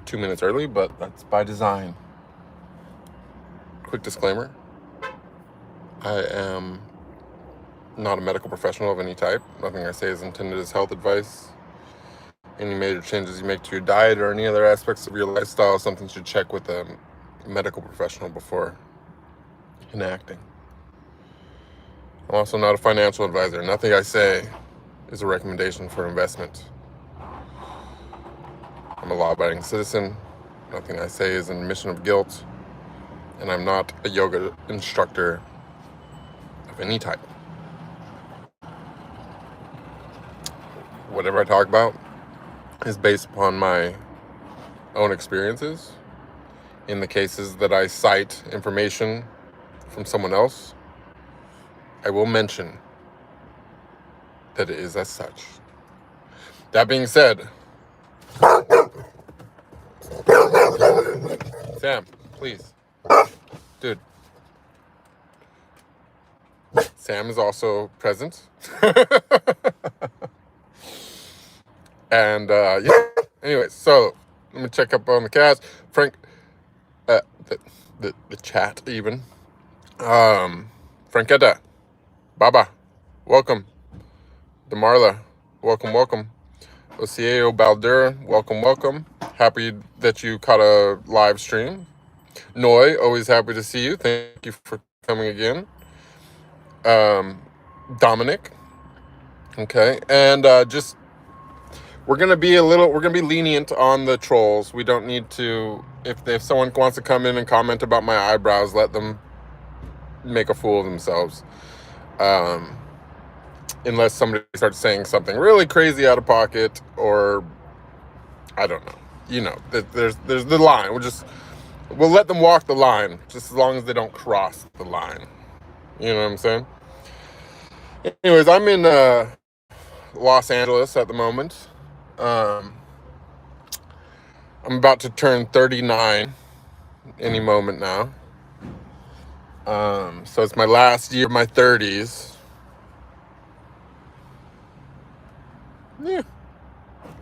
2 minutes early, but that's by design. Quick disclaimer. I am not a medical professional of any type. Nothing I say is intended as health advice. Any major changes you make to your diet or any other aspects of your lifestyle is something you should check with a medical professional before enacting. I'm also not a financial advisor. Nothing I say is a recommendation for investment. I'm a law-abiding citizen. Nothing I say is an admission of guilt. And I'm not a yoga instructor of any type. Whatever I talk about is based upon my own experiences. In the cases that I cite information from someone else, I will mention that it is as such. That being said, Sam, please. Dude. Sam is also present. And, yeah. Anyway, so let me check up on the cast. Frank, the chat even. Franketta, Baba, welcome. Demarla, welcome. Osieo Baldur, welcome. Happy that you caught a live stream. Noi, always happy to see you. Thank you for coming again. Dominic. Okay, and just we're gonna be lenient on the trolls. We don't need to. If someone wants to come in and comment about my eyebrows, let them make a fool of themselves. Unless somebody starts saying something really crazy out of pocket, or I don't know. You know, there's the line. We'll let them walk the line, just as long as they don't cross the line. You know what I'm saying? Anyways, I'm in Los Angeles at the moment. I'm about to turn 39 any moment now. So it's my last year of my 30s. Yeah,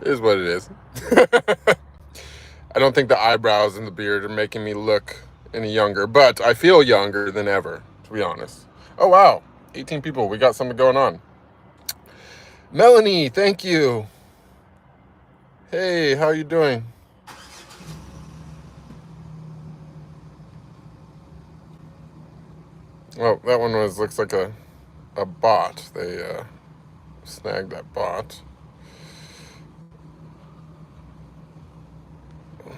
it is what it is. I don't think the eyebrows and the beard are making me look any younger, but I feel younger than ever, to be honest. Oh, wow. 18 people. We got something going on. Melanie, thank you. Hey, how you doing? Well, that one looks like a bot. They snagged that bot.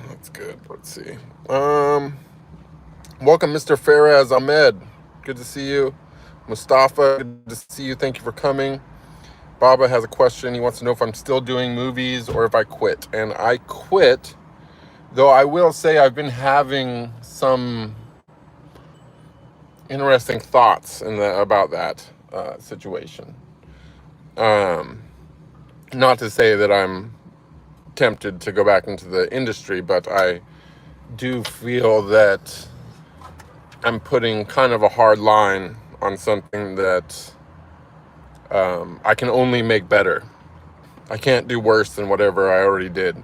That's good. Let's see. Welcome, Mr. Faraz Ahmed. Good to see you. Mustafa, good to see you. Thank you for coming. Baba has a question. He wants to know if I'm still doing movies or if I quit. And I quit, though I will say I've been having some interesting thoughts about that situation. Not to say that I'm tempted to go back into the industry, but I do feel that I'm putting kind of a hard line on something that I can only make better. I can't do worse than whatever I already did.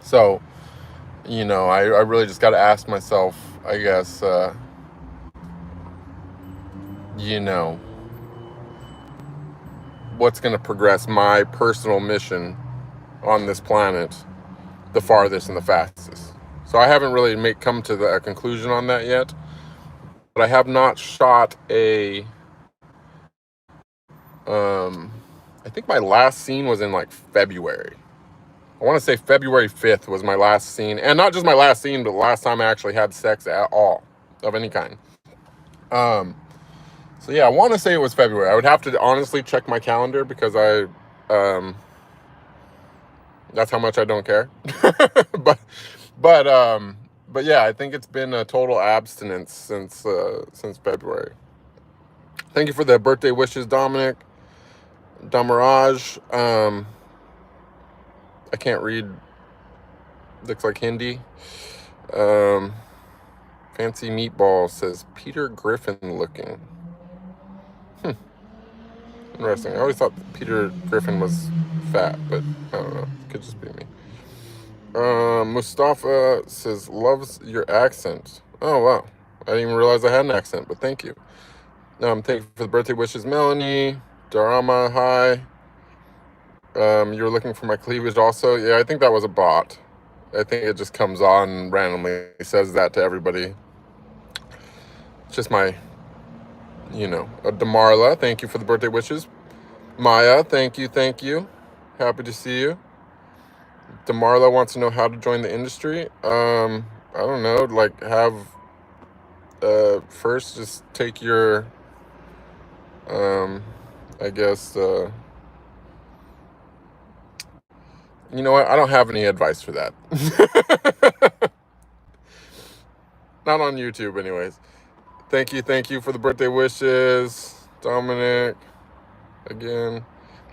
So, you know, I really just got to ask myself, I guess, you know, what's going to progress my personal mission on this planet the farthest and the fastest. So I haven't really come to a conclusion on that yet, but I have not shot I think my last scene was in like February. I want to say February 5th was my last scene, and not just my last scene, but the last time I actually had sex at all of any kind. So yeah, I want to say it was February. I would have to honestly check my calendar because that's how much I don't care. but yeah, I think it's been a total abstinence since February. Thank you for the birthday wishes, Dominic. Damaraj. I can't read. Looks like Hindi. Fancy Meatball says Peter Griffin looking. Interesting. I always thought Peter Griffin was fat, but I don't know. It could just be me. Mustafa says, loves your accent. Oh, wow. I didn't even realize I had an accent, but thank you. Thank you for the birthday wishes, Melanie. Darama, hi. You were looking for my cleavage also? Yeah, I think that was a bot. I think it just comes on and randomly says that to everybody. It's just my, Damarla, thank you for the birthday wishes. Maya, thank you. Happy to see you. Damarla wants to know how to join the industry. I don't know, like first just take your, I guess, you know what? I don't have any advice for that. Not on YouTube, anyways. Thank you for the birthday wishes, Dominic. Again.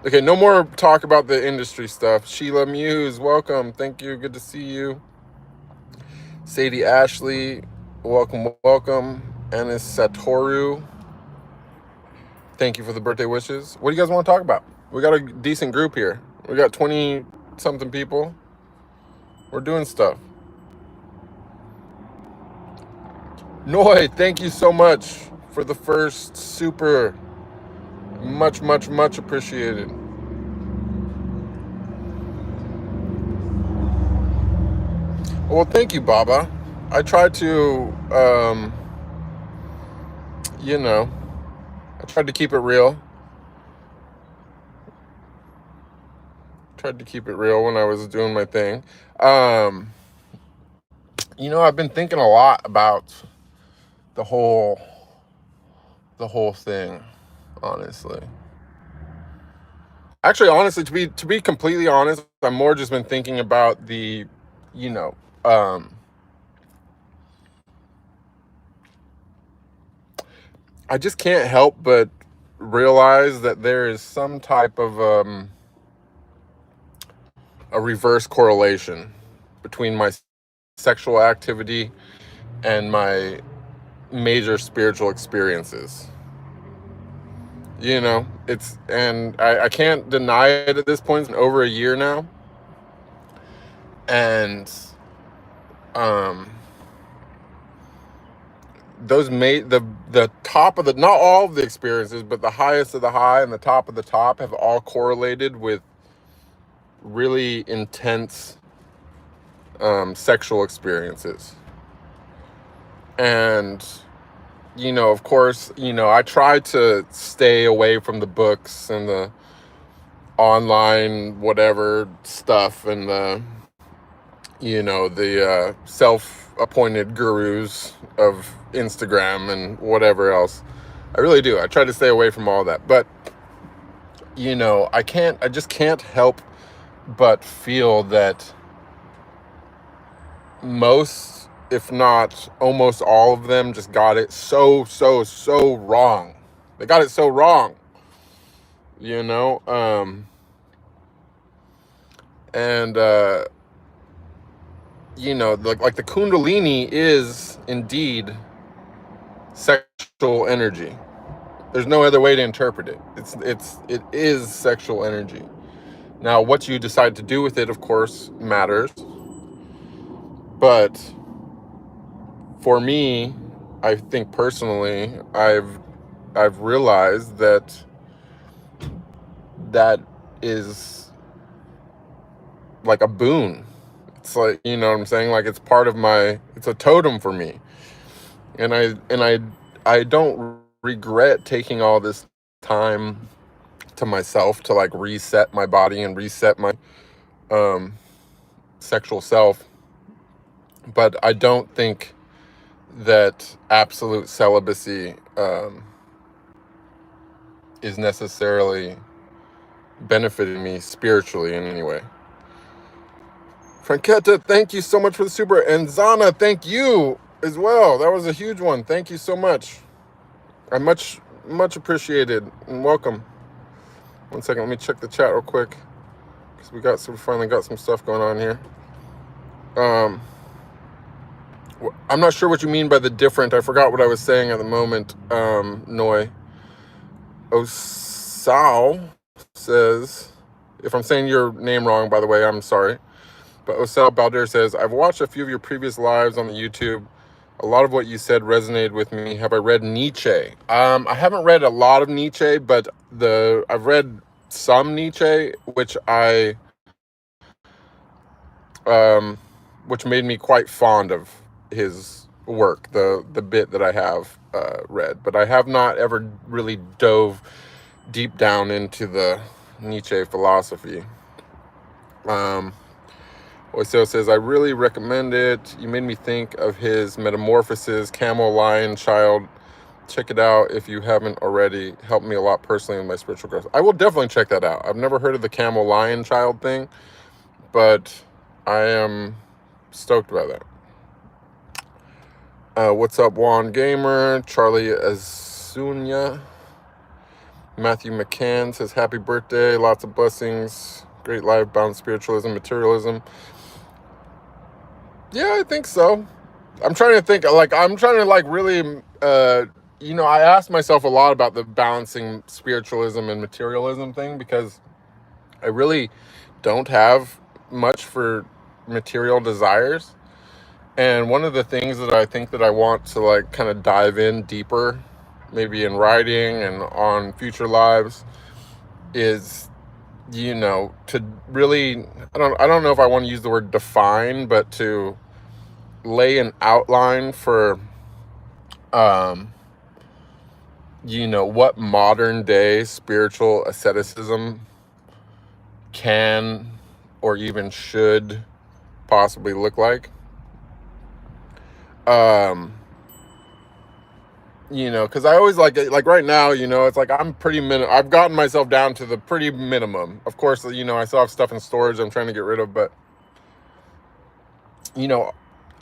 Okay, no more talk about the industry stuff. Sheila Muse, welcome. Thank you. Good to see you. Sadie Ashley, welcome. Anis Satoru, thank you for the birthday wishes. What do you guys want to talk about? We got a decent group here. We got 20-something people. We're doing stuff. Noi, thank you so much for the first super. Much appreciated. Well, thank you, Baba. I tried to, I tried to keep it real. Tried to keep it real when I was doing my thing. I've been thinking a lot about the whole thing, honestly. Actually, honestly, to be completely honest, I'm more just been thinking about the, I just can't help but realize that there is some type of a reverse correlation between my sexual activity and my major spiritual experiences. And I can't deny it at this point. It's been over a year now. And those made the top of the, not all of the experiences, but the highest of the high and the top of the top have all correlated with really intense sexual experiences. And of course, I try to stay away from the books and the online whatever stuff and the self-appointed gurus of Instagram and whatever else. I really do. I try to stay away from all that. But I just can't help but feel that most, if not almost all of them, just got it so wrong. They got it so wrong. And like the Kundalini is indeed sexual energy. There's no other way to interpret it. It is sexual energy. Now, what you decide to do with it, of course, matters. But for me, I think personally, I've realized that is like a boon. It's like, you know what I'm saying? Like it's part of it's a totem for me. And I don't regret taking all this time to myself to like reset my body and reset my sexual self. But I don't think that absolute celibacy is necessarily benefiting me spiritually in any way. Franquetta, thank you so much for the super. And Zana, thank you as well. That was a huge one. Thank you so much. I much appreciated and welcome. One second, let me check the chat real quick because we finally got some stuff going on here. I'm not sure what you mean by the different. I forgot what I was saying at the moment. Noi. Osao says, if I'm saying your name wrong, by the way, I'm sorry. But Osel Balder says, I've watched a few of your previous lives on the YouTube. A lot of what you said resonated with me. Have I read Nietzsche? I haven't read a lot of Nietzsche, but I've read some Nietzsche, which which made me quite fond of his work, the bit that I have read. But I have not ever really dove deep down into the Nietzsche philosophy. Oiseo says, I really recommend it. You made me think of his Metamorphosis, Camel, Lion, Child. Check it out if you haven't already. Helped me a lot personally in my spiritual growth. I will definitely check that out. I've never heard of the Camel, Lion, Child thing, but I am stoked about that. What's up, Juan Gamer? Charlie Azunia. Matthew McCann says, happy birthday. Lots of blessings. Great life, balanced spiritualism, materialism. Yeah, I think so. I'm trying to think, really, I asked myself a lot about the balancing spiritualism and materialism thing, because I really don't have much for material desires. And one of the things that I think that I want to like kind of dive in deeper, maybe in writing and on future lives, is, to really, I don't know if I want to use the word define, but to lay an outline for, what modern day spiritual asceticism can or even should possibly look like. Because I always like right now, it's like I'm I've gotten myself down to the pretty minimum. Of course, I still have stuff in storage I'm trying to get rid of, but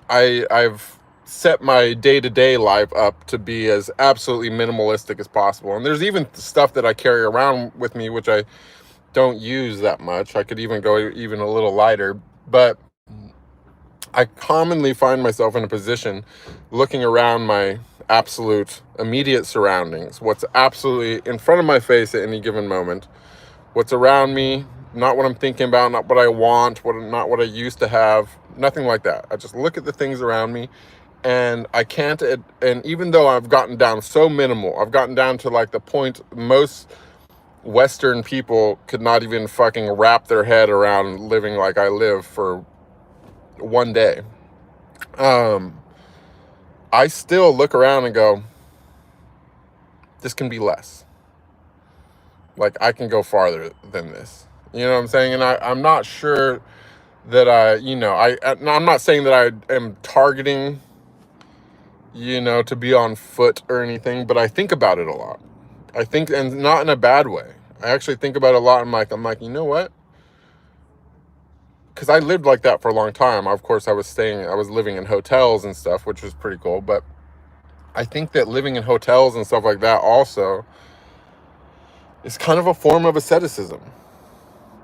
I've set my day-to-day life up to be as absolutely minimalistic as possible. And there's even stuff that I carry around with me which I don't use that much. I could even go even a little lighter, but I commonly find myself in a position looking around my absolute immediate surroundings, what's absolutely in front of my face at any given moment, what's around me, not what I'm thinking about, not what I want, not what I used to have, nothing like that. I just look at the things around me, and I can't, and even though I've gotten down so minimal, I've gotten down to like the point most Western people could not even fucking wrap their head around living like I live for one day. I still look around and go, this can be less. Like, I can go farther than this. You know what I'm saying? And I'm not sure that I'm not saying that I am targeting, to be on foot or anything, but I think about it a lot. I think, and not in a bad way. I actually think about it a lot. I'm like, you know what? Because I lived like that for a long time. Of course, I was living in hotels and stuff, which was pretty cool. But I think that living in hotels and stuff like that also is kind of a form of asceticism.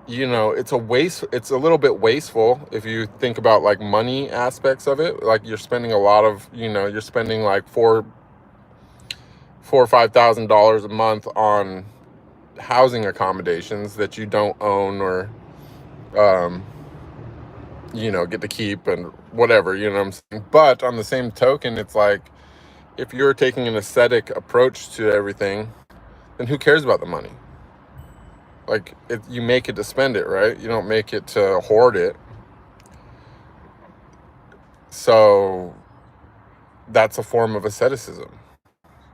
It's a little bit wasteful if you think about like money aspects of it. Like you're spending a lot of, you're spending like $4,000 or $5,000 a month on housing accommodations that you don't own or, get to keep and whatever, what I'm saying? But on the same token, it's like, if you're taking an ascetic approach to everything, then who cares about the money? Like, you make it to spend it, right? You don't make it to hoard it. So that's a form of asceticism.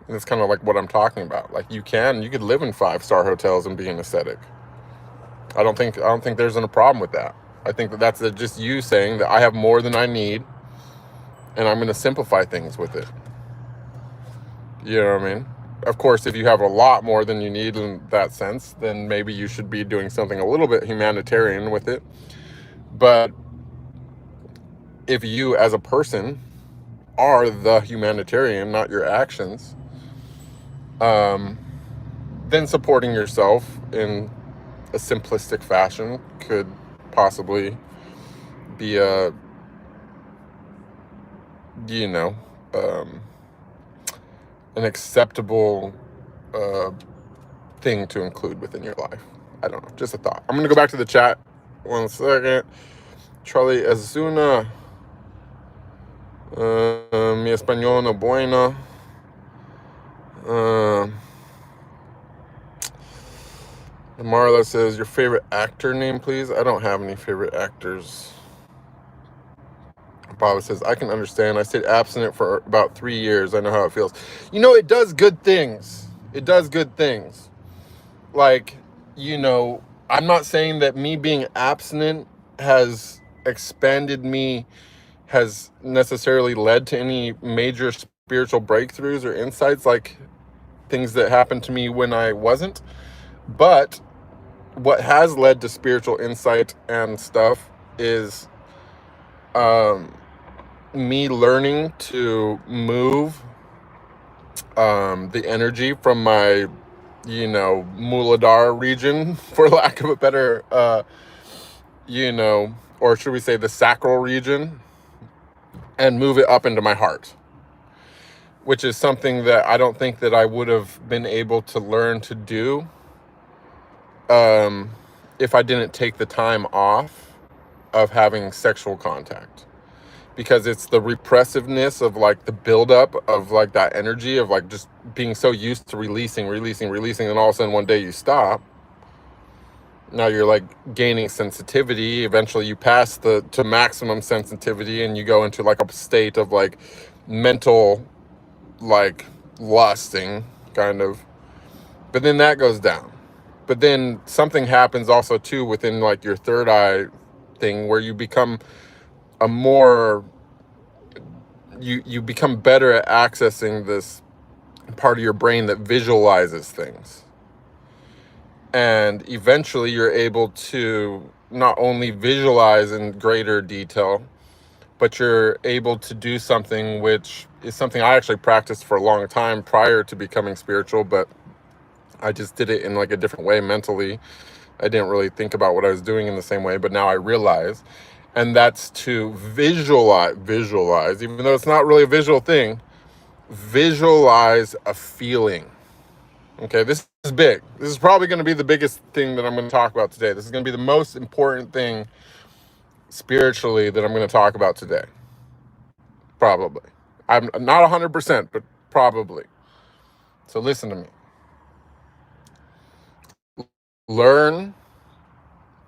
And it's kind of like what I'm talking about. Like, you could live in 5-star hotels and be an ascetic. I don't think there's a problem with that. I think that's just you saying that I have more than I need, and I'm going to simplify things with it. You know what I mean? Of course, if you have a lot more than you need in that sense, then maybe you should be doing something a little bit humanitarian with it. But if you as a person are the humanitarian, not your actions, then supporting yourself in a simplistic fashion could possibly be an acceptable thing to include within your life. I don't know, just a thought. I'm gonna go back to the chat 1 second. Charlie Azuna. Mi español no bueno. Marla says, your favorite actor name, please? I don't have any favorite actors. Bob says, I can understand. I stayed abstinent for about 3 years. I know how it feels. You know, it does good things. It does good things. Like, you know, I'm not saying that me being abstinent has expanded me, has necessarily led to any major spiritual breakthroughs or insights, like things that happened to me when I wasn't. But what has led to spiritual insight and stuff is me learning to move the energy from my, you know, Muladhara region, for lack of a better, you know, or should we say the sacral region, and move it up into my heart, which is something that I don't think that I would have been able to learn to do if I didn't take the time off of having sexual contact. Because it's the repressiveness of like the buildup of like that energy of like just being so used to releasing, and all of a sudden one day you stop. Now you're like gaining sensitivity. Eventually you pass to maximum sensitivity and you go into like a state of like mental like lusting kind of. But then that goes down. But then something happens also too within like your third eye thing where you become a more, you become better at accessing this part of your brain that visualizes things. And eventually you're able to not only visualize in greater detail, but you're able to do something which is something I actually practiced for a long time prior to becoming spiritual, but I just did it in like a different way mentally. I didn't really think about what I was doing in the same way, but now I realize. And that's to visualize, even though it's not really a visual thing, visualize a feeling. Okay, this is big. This is probably going to be the biggest thing that I'm going to talk about today. This is going to be the most important thing spiritually that I'm going to talk about today. Probably. I'm not 100%, but probably. So listen to me. Learn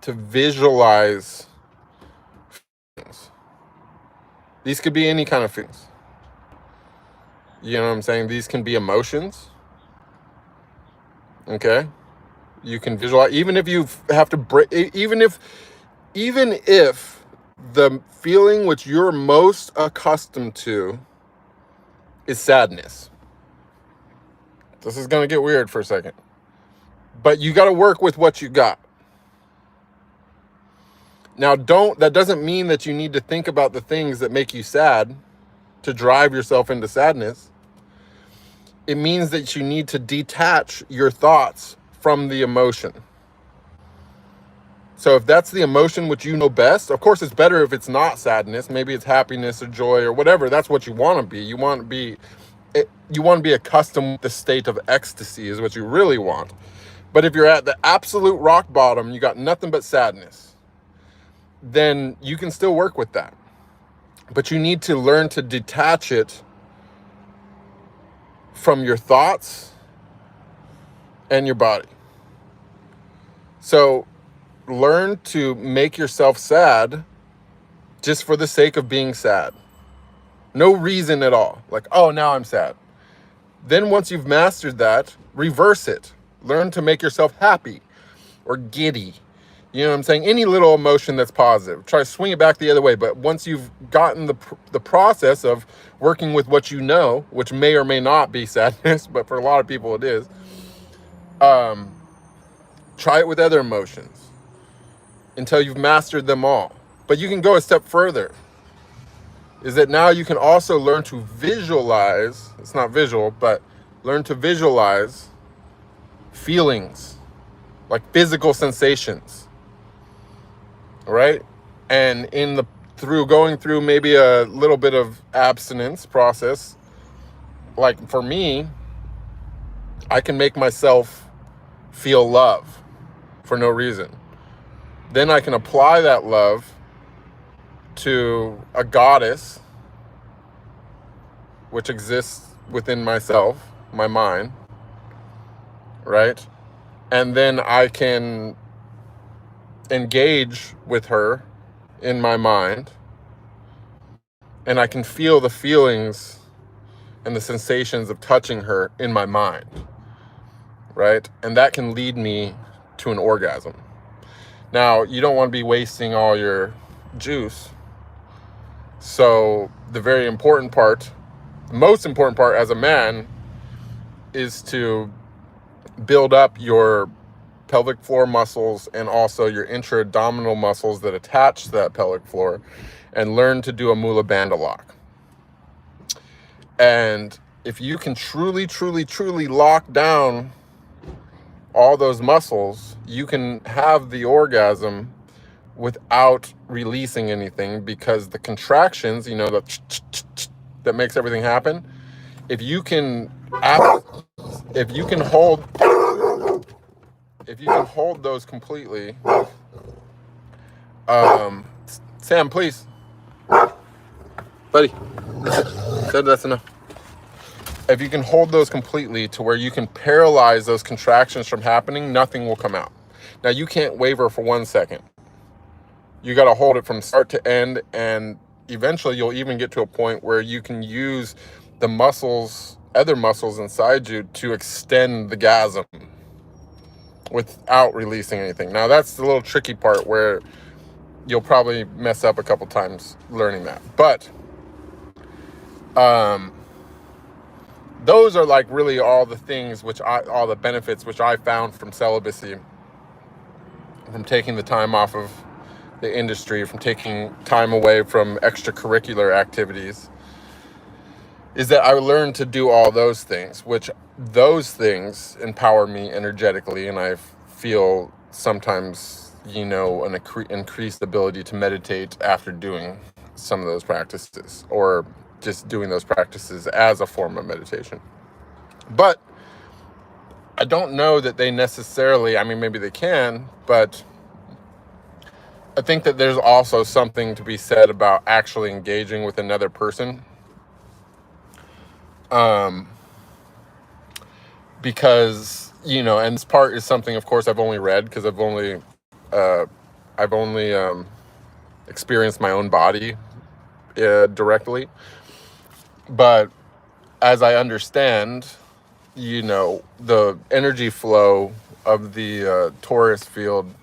to visualize feelings. These could be any kind of feelings. You know what I'm saying? These can be emotions. Okay? You can visualize, even if you have to break, even if the feeling which you're most accustomed to is sadness. This is going to get weird for a second. But you got to work with what you got. Now, that doesn't mean that you need to think about the things that make you sad to drive yourself into sadness. It means that you need to detach your thoughts from the emotion. So if that's the emotion which you know best, of course it's better if it's not sadness. Maybe it's happiness or joy or whatever. That's what you want to be. You want to be accustomed with the state of ecstasy is what you really want. But if you're at the absolute rock bottom, you got nothing but sadness, then you can still work with that. But you need to learn to detach it from your thoughts and your body. So learn to make yourself sad just for the sake of being sad. No reason at all. Like, oh, now I'm sad. Then once you've mastered that, reverse it. Learn to make yourself happy or giddy. You know what I'm saying? Any little emotion that's positive. Try to swing it back the other way. But once you've gotten the process of working with what you know, which may or may not be sadness, but for a lot of people it is, try it with other emotions until you've mastered them all. But you can go a step further. Is that now you can also learn to visualize, it's not visual, but learn to visualize feelings, like physical sensations. All right? And through going through maybe a little bit of abstinence process, like for me, I can make myself feel love for no reason. Then I can apply that love to a goddess, which exists within myself, my mind, right? And then I can engage with her in my mind, and I can feel the feelings and the sensations of touching her in my mind, right? And that can lead me to an orgasm. Now, you don't want to be wasting all your juice. So the very important part, the most important part as a man, is to build up your pelvic floor muscles and also your intra-abdominal muscles that attach to that pelvic floor, and learn to do a mula bandha lock. And if you can truly, truly, truly lock down all those muscles, you can have the orgasm without releasing anything, because the contractions, you know, that makes everything happen. If you can hold those completely, Sam, please, buddy, that's enough. If you can hold those completely to where you can paralyze those contractions from happening, nothing will come out. Now, you can't waver for 1 second. You got to hold it from start to end, and eventually you'll even get to a point where you can use the muscles, other muscles inside you, to extend the gasm without releasing anything. Now, that's the little tricky part where you'll probably mess up a couple times learning that. But those are like really all the things all the benefits which I found from celibacy, from taking the time off of the industry, from taking time away from extracurricular activities, is that I learned to do all those things, which those things empower me energetically, and I feel sometimes, you know, an increased ability to meditate after doing some of those practices, or just doing those practices as a form of meditation. But I don't know that they necessarily, I mean, maybe they can, but I think that there's also something to be said about actually engaging with another person. Because, you know, and this part is something, of course, I've only read, because I've only experienced my own body directly. But as I understand, you know, the energy flow of the torus field,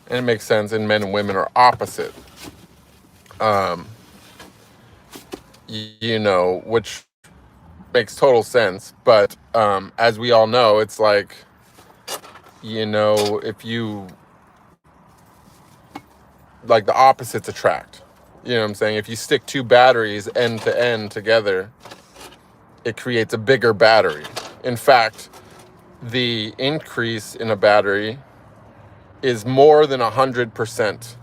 and it makes sense, in men and women are opposite. You know, which makes total sense. But as we all know, it's like, you know, if you, like, the opposites attract. You know what I'm saying? If you stick two batteries end to end together, it creates a bigger battery. In fact, the increase in a battery is more than 100%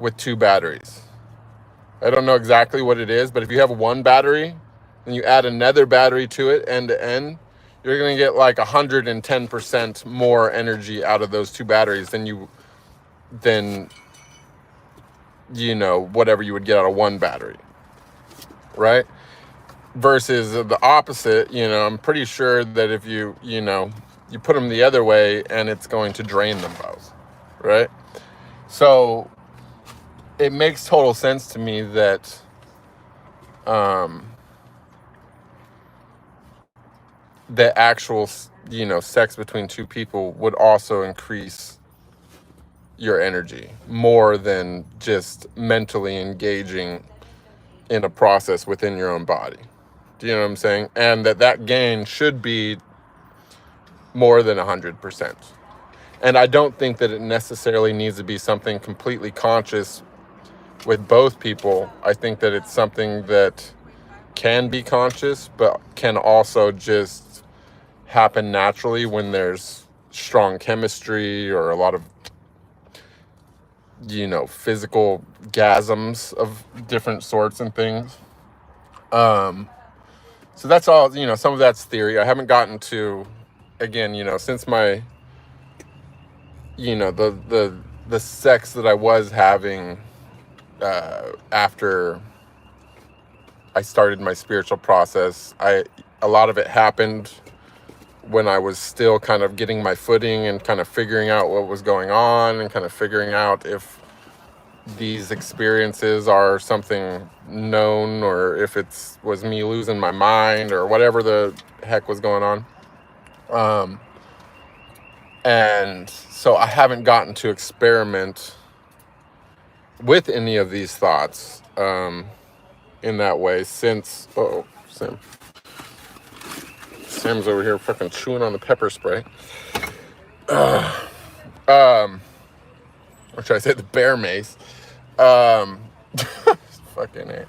with two batteries. I don't know exactly what it is, but if you have one battery and you add another battery to it end to end, you're going to get like 110% more energy out of those two batteries than you know, whatever you would get out of one battery, right? Versus the opposite, you know, I'm pretty sure that if you put them the other way, and it's going to drain them both, right? So it makes total sense to me that the actual, you know, sex between two people would also increase your energy more than just mentally engaging in a process within your own body. Do you know what I'm saying? And that gain should be more than 100%. And I don't think that it necessarily needs to be something completely conscious with both people. I think that it's something that can be conscious, but can also just happen naturally when there's strong chemistry or a lot of, you know, physical gasms of different sorts and things. So that's all, you know, some of that's theory. I haven't gotten to, again, you know, since my, you know, the sex that I was having after I started my spiritual process. A lot of it happened when I was still kind of getting my footing and kind of figuring out what was going on and kind of figuring out if these experiences are something known or if was me losing my mind or whatever the heck was going on. And so I haven't gotten to experiment with any of these thoughts in that way since, Sam's over here fucking chewing on the pepper spray. Or should I say the bear mace? Fucking A.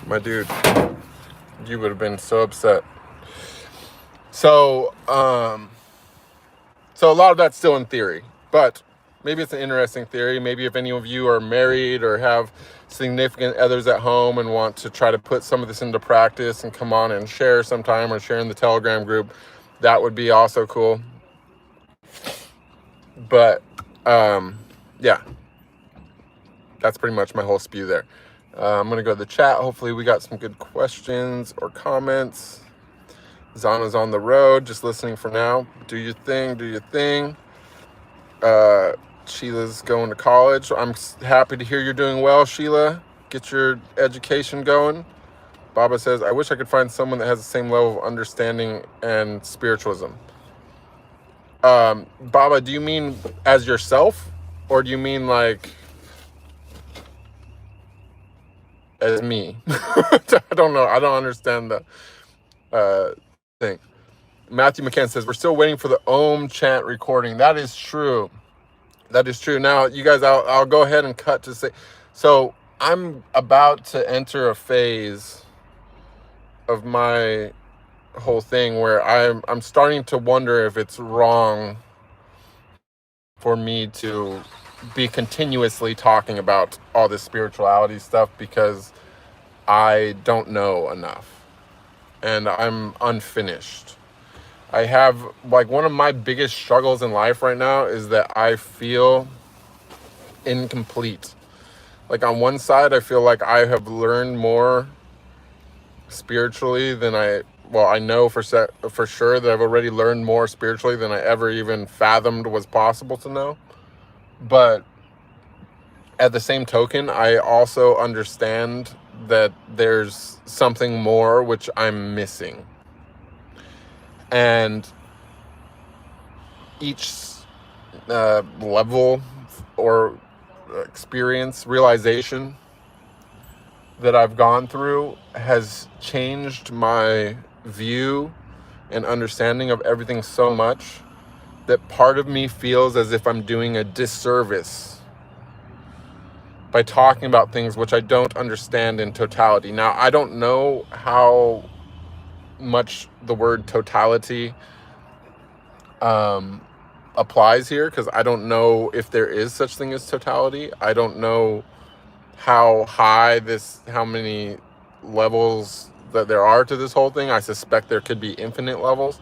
My dude, you would have been so upset. So a lot of that's still in theory, but maybe it's an interesting theory. Maybe if any of you are married or have significant others at home and want to try to put some of this into practice and come on and share sometime or share in the Telegram group, that would be also cool. But yeah, that's pretty much my whole spew there. I'm going to go to the chat. Hopefully we got some good questions or comments. Zana's on the road, just listening for now. Do your thing, do your thing. Sheila's going to college. I'm happy to hear you're doing well, Sheila. Get your education going. Baba says, I wish I could find someone that has the same level of understanding and spiritualism. Baba, do you mean as yourself? Or do you mean like as me? I don't know. I don't understand the thing. Matthew McCann says, we're still waiting for the Om chant recording. That is true. That is true. Now, you guys, I'll go ahead and cut to say, so I'm about to enter a phase of my whole thing where I'm starting to wonder if it's wrong for me to be continuously talking about all this spirituality stuff because I don't know enough and I'm unfinished. I have, like, one of my biggest struggles in life right now is that I feel incomplete. Like, on one side, I feel like I have learned more spiritually than I know for sure that I've already learned more spiritually than I ever even fathomed was possible to know. But at the same token, I also understand that there's something more which I'm missing. And each level or experience, realization that I've gone through has changed my view and understanding of everything so much that part of me feels as if I'm doing a disservice by talking about things which I don't understand in totality. Now, I don't know how much the word totality applies here, because I don't know if there is such thing as totality. I don't know how many levels that there are to this whole thing. I suspect there could be infinite levels,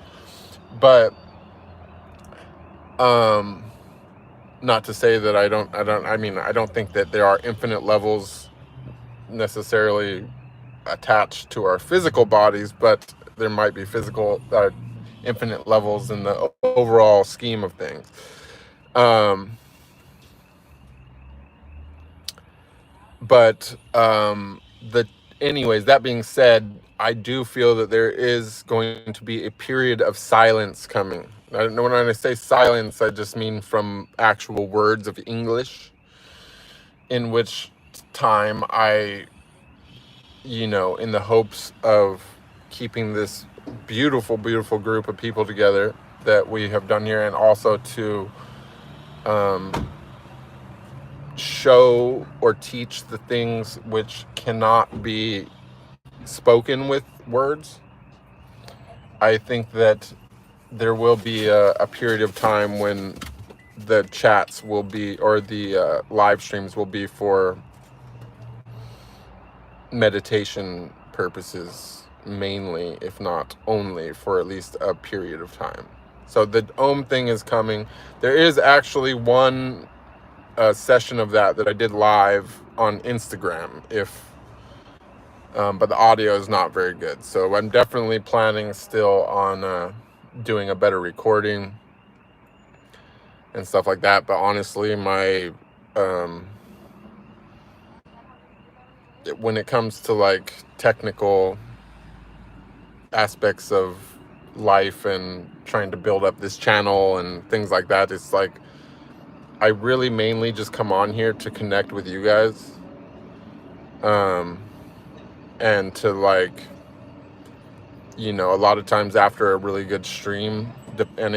but not to say that I don't think that there are infinite levels necessarily attached to our physical bodies, but there might be infinite levels in the overall scheme of things. Anyways, that being said, I do feel that there is going to be a period of silence coming. When I say silence, I just mean from actual words of English, in which time I, in the hopes of keeping this beautiful, beautiful group of people together that we have done here, and also to show or teach the things which cannot be spoken with words. I think that there will be a period of time when the chats will be, or the live streams will be for meditation purposes mainly, if not only, for at least a period of time. So the Om thing is coming. There is actually one a session of that I did live on Instagram, but the audio is not very good. So I'm definitely planning still on doing a better recording and stuff like that. But honestly, when it comes to like technical aspects of life and trying to build up this channel and things like that, it's like I really mainly just come on here to connect with you guys, and to like, you know, a lot of times after a really good stream, and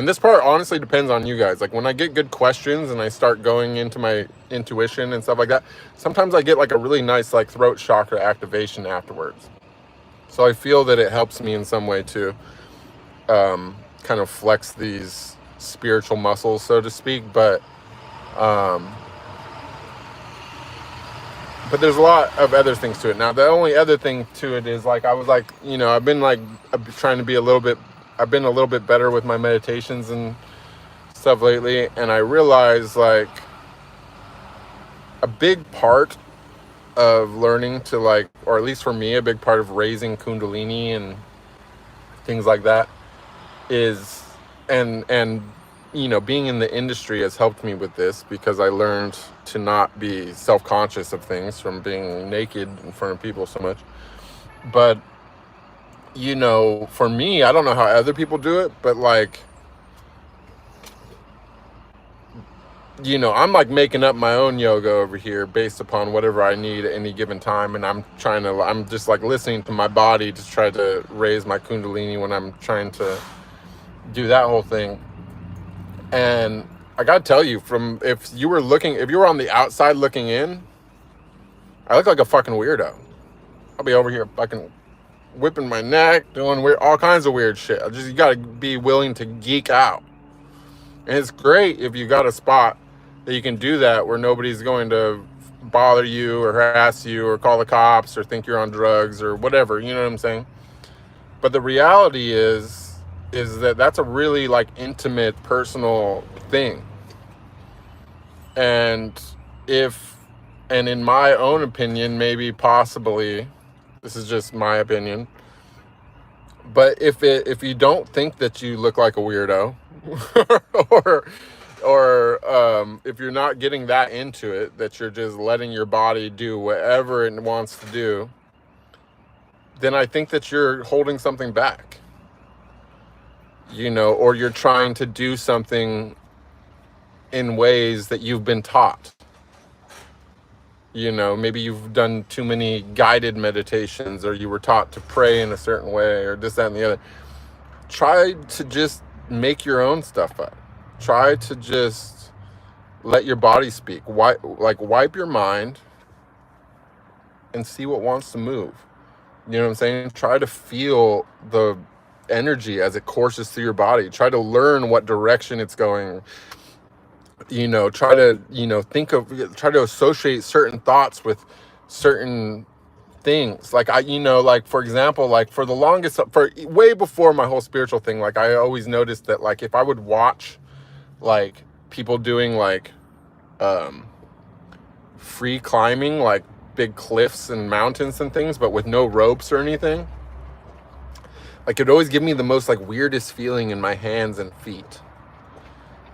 this part honestly depends on you guys. Like when I get good questions and I start going into my intuition and stuff like that, sometimes I get like a really nice like throat chakra activation afterwards. So I feel that it helps me in some way to kind of flex these spiritual muscles, so to speak. But there's a lot of other things to it. Now, the only other thing to it is like, I was like, you know, I've been trying to be I've been a little bit better with my meditations and stuff lately. And I realized like a big part of learning to like, or at least for me, a big part of raising Kundalini and things like that is, and you know, being in the industry has helped me with this, because I learned to not be self-conscious of things from being naked in front of people so much. But, you know, for me, I don't know how other people do it, but like, you know, I'm like making up my own yoga over here based upon whatever I need at any given time. And I'm just like listening to my body to try to raise my Kundalini when I'm trying to do that whole thing. And I gotta tell you, if you were on the outside looking in, I look like a fucking weirdo. I'll be over here fucking whipping my neck, doing all kinds of weird shit. You gotta be willing to geek out. And it's great if you got a spot that you can do that, where nobody's going to bother you or harass you or call the cops or think you're on drugs or whatever, you know what I'm saying? But the reality is that that's a really like intimate, personal thing. And in my own opinion, maybe possibly, this is just my opinion, but if you don't think that you look like a weirdo, or if you're not getting that into it, that you're just letting your body do whatever it wants to do, then I think that you're holding something back, you know, or you're trying to do something in ways that you've been taught. You know, maybe you've done too many guided meditations, or you were taught to pray in a certain way, or this, that, and the other. Try to just make your own stuff up. Try to just let your body speak. Wipe your mind and see what wants to move. You know what I'm saying? Try to feel the energy as it courses through your body. Try to learn what direction it's going. You know, try to associate certain thoughts with certain things. Like for example, like for the longest, for way before my whole spiritual thing, like I always noticed that like if I would watch like people doing like free climbing, like big cliffs and mountains and things, but with no ropes or anything, like it'd always give me the most like weirdest feeling in my hands and feet.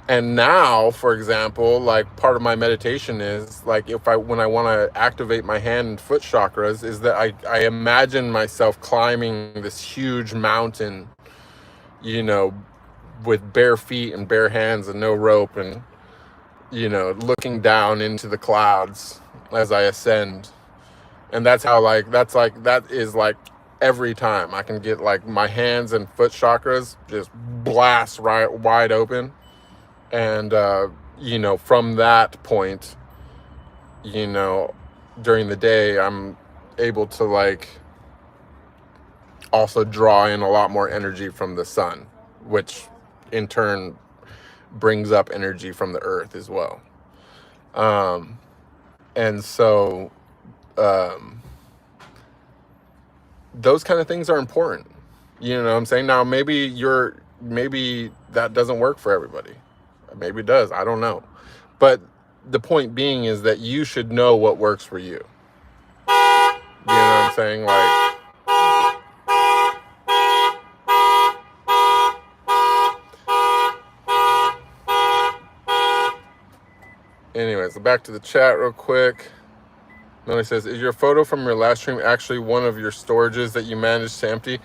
And now, for example, like part of my meditation is like when I want to activate my hand and foot chakras, is that I imagine myself climbing this huge mountain, you know, with bare feet and bare hands and no rope, and, you know, looking down into the clouds as I ascend. And that is like every time I can get like my hands and foot chakras just blast right wide open. And, you know, from that point, you know, during the day, I'm able to like also draw in a lot more energy from the sun, which in turn brings up energy from the earth as well. And so, those kind of things are important. You know what I'm saying? Now, maybe that doesn't work for everybody. Maybe it does. I don't know. But the point being is that you should know what works for you. You know what I'm saying? Like, anyways, back to the chat real quick. Melanie says, is your photo from your last stream actually one of your storages that you managed to empty?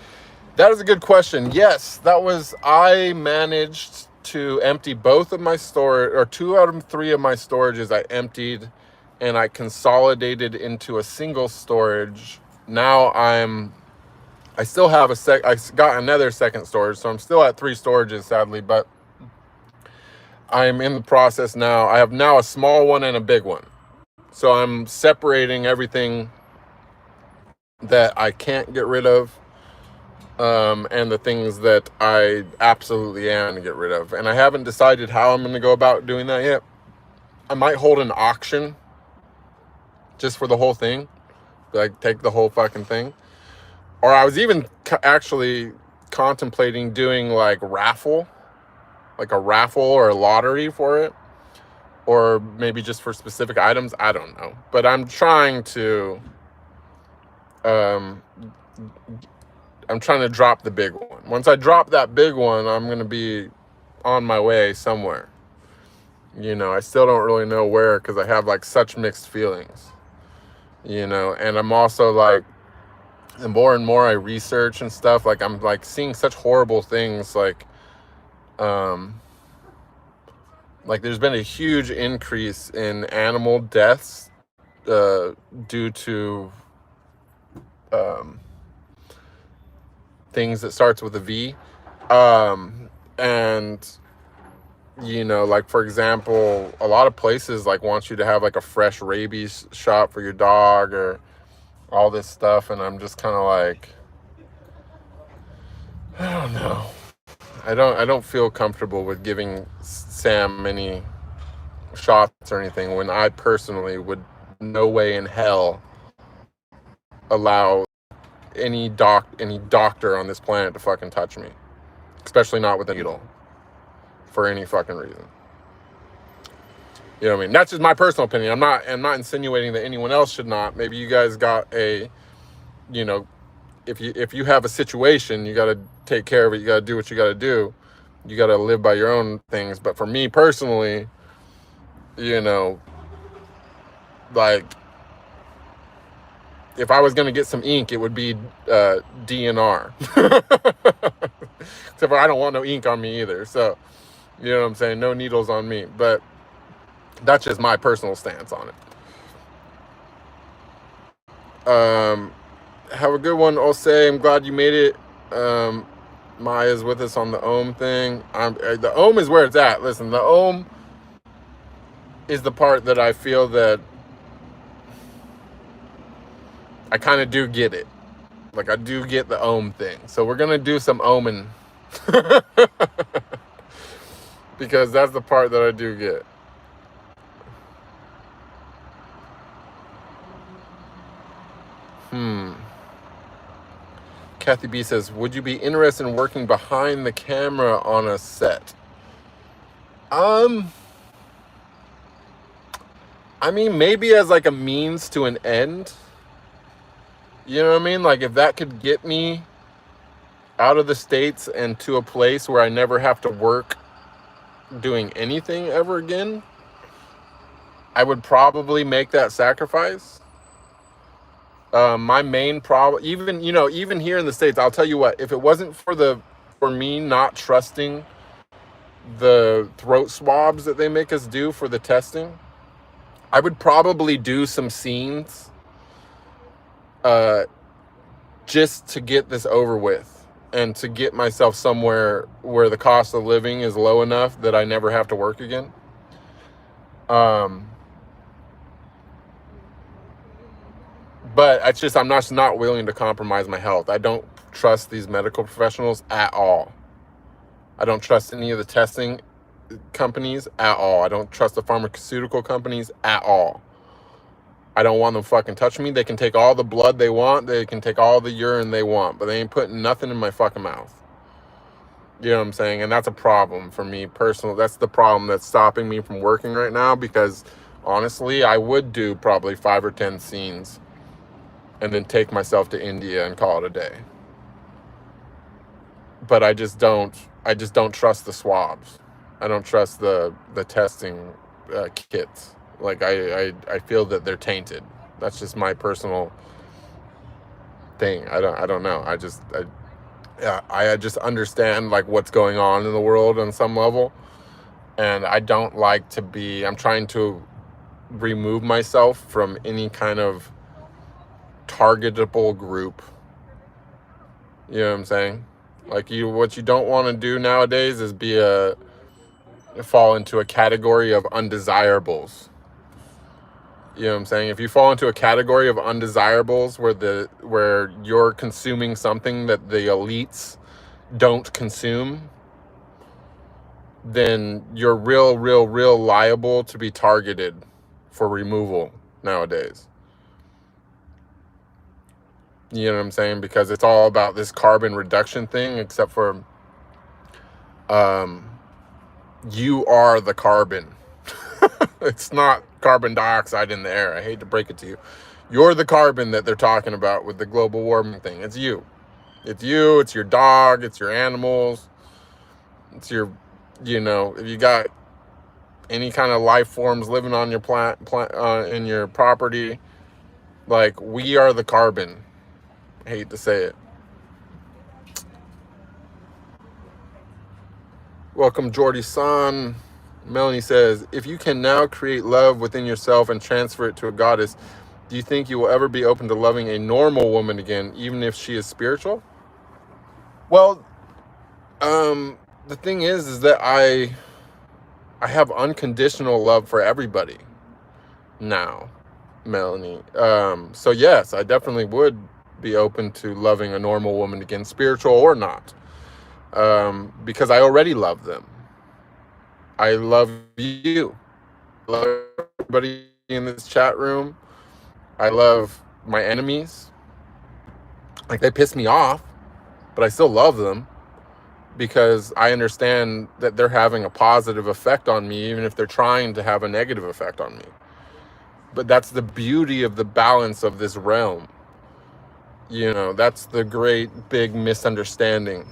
That is a good question. Yes, that was, I managed to empty both of my storage, or 2 out of 3 of my storages I emptied, and I consolidated into a single storage. Now I still have I got another second storage, so I'm still at 3 storages, sadly, but I'm in the process now. I have now a small one and a big one. So I'm separating everything that I can't get rid of, and the things that I absolutely am to get rid of. And I haven't decided how I'm going to go about doing that yet. I might hold an auction just for the whole thing, like take the whole fucking thing. Or I was even actually contemplating doing like a raffle or a lottery for it, or maybe just for specific items. I don't know, but I'm trying to drop the big one. Once I drop that big one, I'm going to be on my way somewhere. You know, I still don't really know where, because I have like such mixed feelings, you know. And I'm also like, the more and more I research and stuff, like I'm like seeing such horrible things, like there's been a huge increase in animal deaths due to things that starts with a V. And, you know, like, for example, a lot of places like want you to have like a fresh rabies shot for your dog or all this stuff. And I'm just kind of like, I don't know. I don't feel comfortable with giving Sam any shots or anything when I personally would no way in hell allow any doctor on this planet to fucking touch me, especially not with a needle, for any fucking reason. You know what I mean? That's just my personal opinion. I'm not insinuating that anyone else should not. Maybe you guys got a, you know, if you have a situation, you got to take care of it. You got to do what you got to do. You got to live by your own things. But for me personally, you know, like, if I was going to get some ink, it would be DNR. Except for I don't want no ink on me either. So, you know what I'm saying? No needles on me. But that's just my personal stance on it. Have a good one, Osei. I'm glad you made it. Maya's with us on the ohm thing. The ohm is where it's at. Listen, the ohm is the part that I feel that I kind of do get it. Like, I do get the ohm thing. So we're going to do some ohming. Because that's the part that I do get. Kathy B says, would you be interested in working behind the camera on a set? I mean, maybe as like a means to an end. You know what I mean? Like, if that could get me out of the States and to a place where I never have to work doing anything ever again, I would probably make that sacrifice. My main problem, even here in the States, I'll tell you what, if it wasn't for me not trusting the throat swabs that they make us do for the testing, I would probably do some scenes just to get this over with and to get myself somewhere where the cost of living is low enough that I never have to work again. But it's just, I'm not willing to compromise my health. I don't trust these medical professionals at all. I don't trust any of the testing companies at all. I don't trust the pharmaceutical companies at all. I don't want them fucking touching me. They can take all the blood they want. They can take all the urine they want, but they ain't putting nothing in my fucking mouth. You know what I'm saying? And that's a problem for me personally. That's the problem that's stopping me from working right now, because Honestly, I would do probably 5 or 10 scenes and then take myself to India and call it a day. But I just don't trust the swabs. I don't trust the testing kits. Like I feel that they're tainted. That's just my personal thing. I don't know. I just understand like what's going on in the world on some level, and I don't like to be. I'm trying to remove myself from any kind of targetable group. You know what I'm saying? Like what you don't want to do nowadays is fall into a category of undesirables. You know what I'm saying? If you fall into a category of undesirables where you're consuming something that the elites don't consume, then you're real liable to be targeted for removal nowadays. You know what I'm saying? Because it's all about this carbon reduction thing, except for you are the carbon. It's not carbon dioxide in the air. I hate to break it to you. You're the carbon that they're talking about with the global warming thing. It's you. It's you. It's your dog. It's your animals. It's your, if you got any kind of life forms living on your in your property, like, we are the carbon. I hate to say it. Welcome, Jordy San. Melanie says, if you can now create love within yourself and transfer it to a goddess, do you think you will ever be open to loving a normal woman again, even if she is spiritual? Well, the thing is that I have unconditional love for everybody now, Melanie. So yes, I definitely would be open to loving a normal woman again, spiritual or not, because I already love them. I love you. I love everybody in this chat room. I love my enemies. Like, they piss me off, but I still love them because I understand that they're having a positive effect on me, even if they're trying to have a negative effect on me. But that's the beauty of the balance of this realm. That's the great big misunderstanding,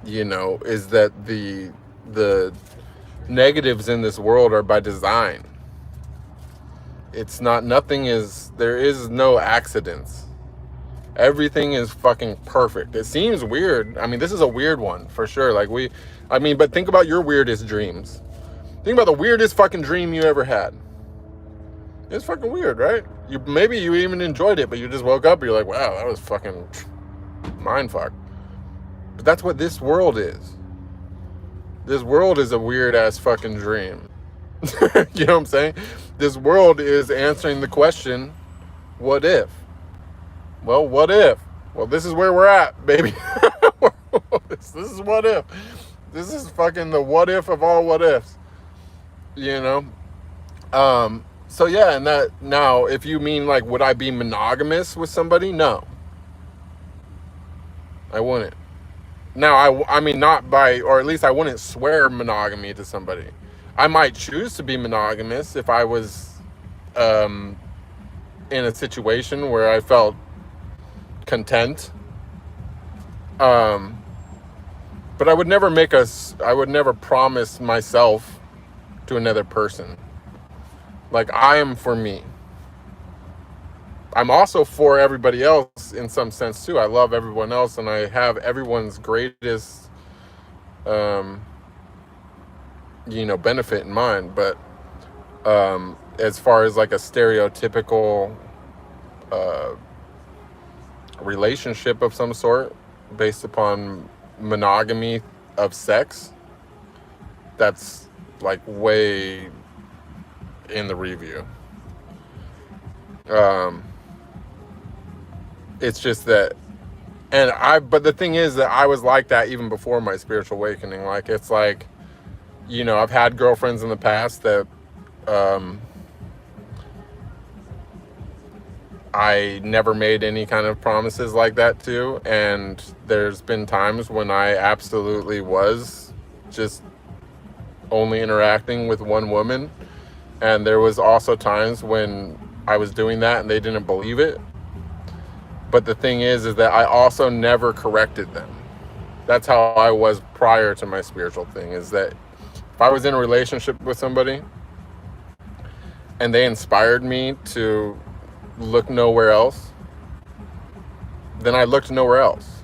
is that the negatives in this world are by design. It's not, there is no accidents. Everything is fucking perfect. It seems weird. I mean, this is a weird one for sure. But think about your weirdest dreams. Think about the weirdest fucking dream you ever had. It's fucking weird, right? Maybe you even enjoyed it, but you just woke up and you're like, wow, that was fucking mind fuck. But that's what this world is. This world is a weird ass fucking dream. You know what I'm saying? This world is answering the question, what if? Well, what if? Well, this is where we're at, baby. This is what if. This is fucking the what if of all what ifs. So yeah, and that, now, if you mean like, would I be monogamous with somebody? No. I wouldn't. Now, I mean, not by, or at least I wouldn't swear monogamy to somebody. I might choose to be monogamous if I was in a situation where I felt content. But I would never promise myself to another person. Like, I am for me. I'm also for everybody else in some sense too. I love everyone else, and I have everyone's greatest benefit in mind. But as far as like a stereotypical relationship of some sort based upon monogamy of sex, that's like way in the review. It's just that, but the thing is that I was like that even before my spiritual awakening. Like, it's like, I've had girlfriends in the past that I never made any kind of promises like that to, and there's been times when I absolutely was just only interacting with one woman, And there was also times when I was doing that and they didn't believe it. But the thing is that I also never corrected them. That's how I was prior to my spiritual thing, is that if I was in a relationship with somebody and they inspired me to look nowhere else, then I looked nowhere else.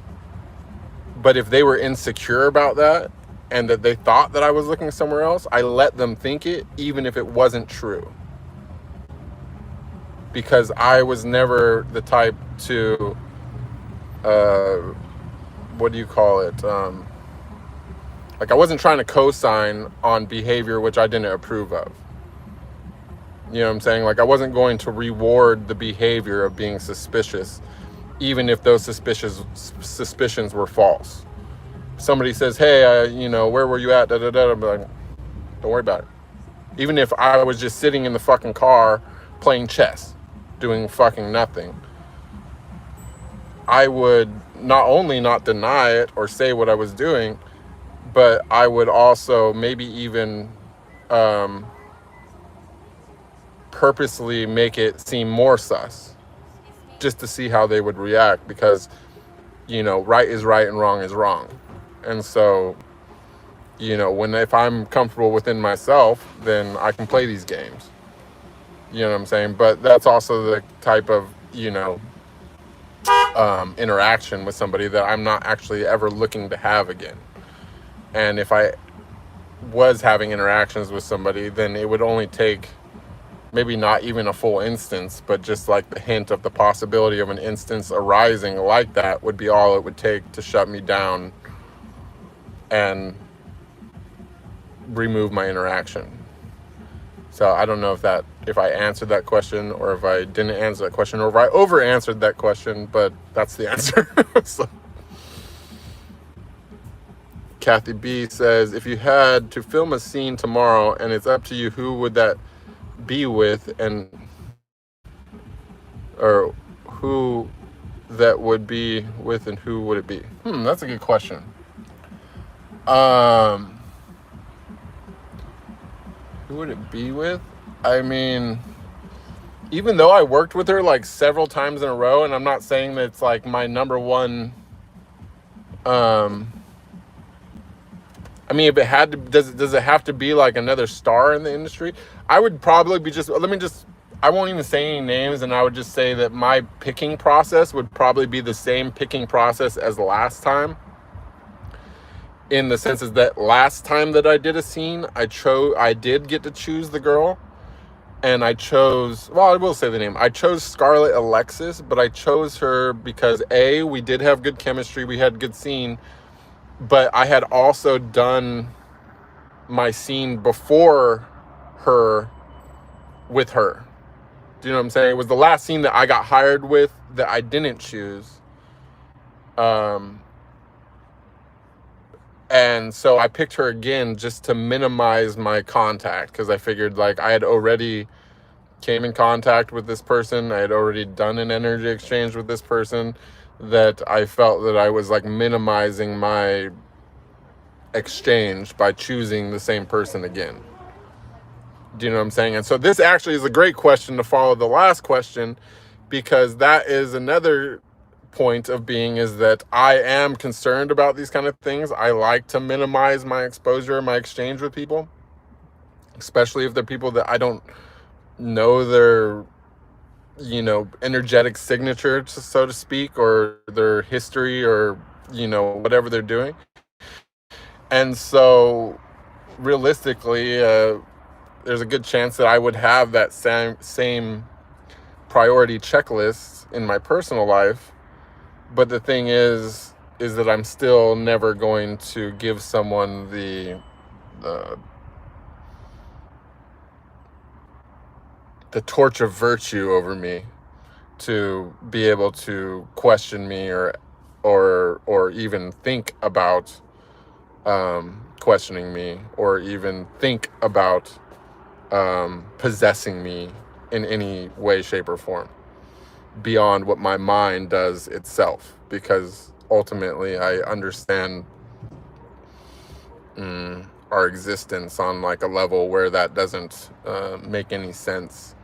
But if they were insecure about that and that they thought that I was looking somewhere else, I let them think it, even if it wasn't true. Because I was never the type to, what do you call it? Like, I wasn't trying to co-sign on behavior which I didn't approve of. You know what I'm saying? Like, I wasn't going to reward the behavior of being suspicious, even if those suspicions were false. Somebody says, hey, you know, where were you at? Da, da, da. I'm like, don't worry about it. Even if I was just sitting in the fucking car playing chess, doing fucking nothing, I would not only not deny it or say what I was doing, but I would also maybe even purposely make it seem more sus, just to see how they would react, because, you know, right is right and wrong is wrong. And so, you know, if I'm comfortable within myself, then I can play these games. You know what I'm saying? But that's also the type of, you know, interaction with somebody that I'm not actually ever looking to have again. And if I was having interactions with somebody, then it would only take maybe not even a full instance, but just like the hint of the possibility of an instance arising like that would be all it would take to shut me down and remove my interaction. So I don't know if I answered that question, or if I didn't answer that question, or if I over answered that question, but that's the answer. So, Kathy B says, if you had to film a scene tomorrow and it's up to you, who would that be with, or who that would be with, and who would it be? That's a good question. Who would it be with? I mean, even though I worked with her like several times in a row, and I'm not saying that it's like my number one, I mean, if it had to, does it have to be like another star in the industry? I would probably be I won't even say any names, and I would just say that my picking process would probably be the same picking process as the last time. In the sense is that last time that I did a scene, I did get to choose the girl, and I will say the name. I chose Scarlett Alexis, but I chose her because A, we did have good chemistry, we had good scene, but I had also done my scene before her with her. Do you know what I'm saying? It was the last scene that I got hired with that I didn't choose. And so I picked her again just to minimize my contact, because I figured like I had already came in contact with this person. I had already done an energy exchange with this person, that I felt that I was like minimizing my exchange by choosing the same person again. Do you know what I'm saying? And so this actually is a great question to follow the last question, because that is another point of being, is that I am concerned about these kind of things. I like to minimize my exposure, my exchange with people, especially if they're people that I don't know their, you know, energetic signature, so to speak, or their history, or, you know, whatever they're doing. And so realistically, there's a good chance that I would have that same priority checklist in my personal life. But the thing is that I'm still never going to give someone the torch of virtue over me to be able to question me, or even think about questioning me, or even think about possessing me in any way, shape, or form beyond what my mind does itself. Because ultimately I understand our existence on like a level where that doesn't make any sense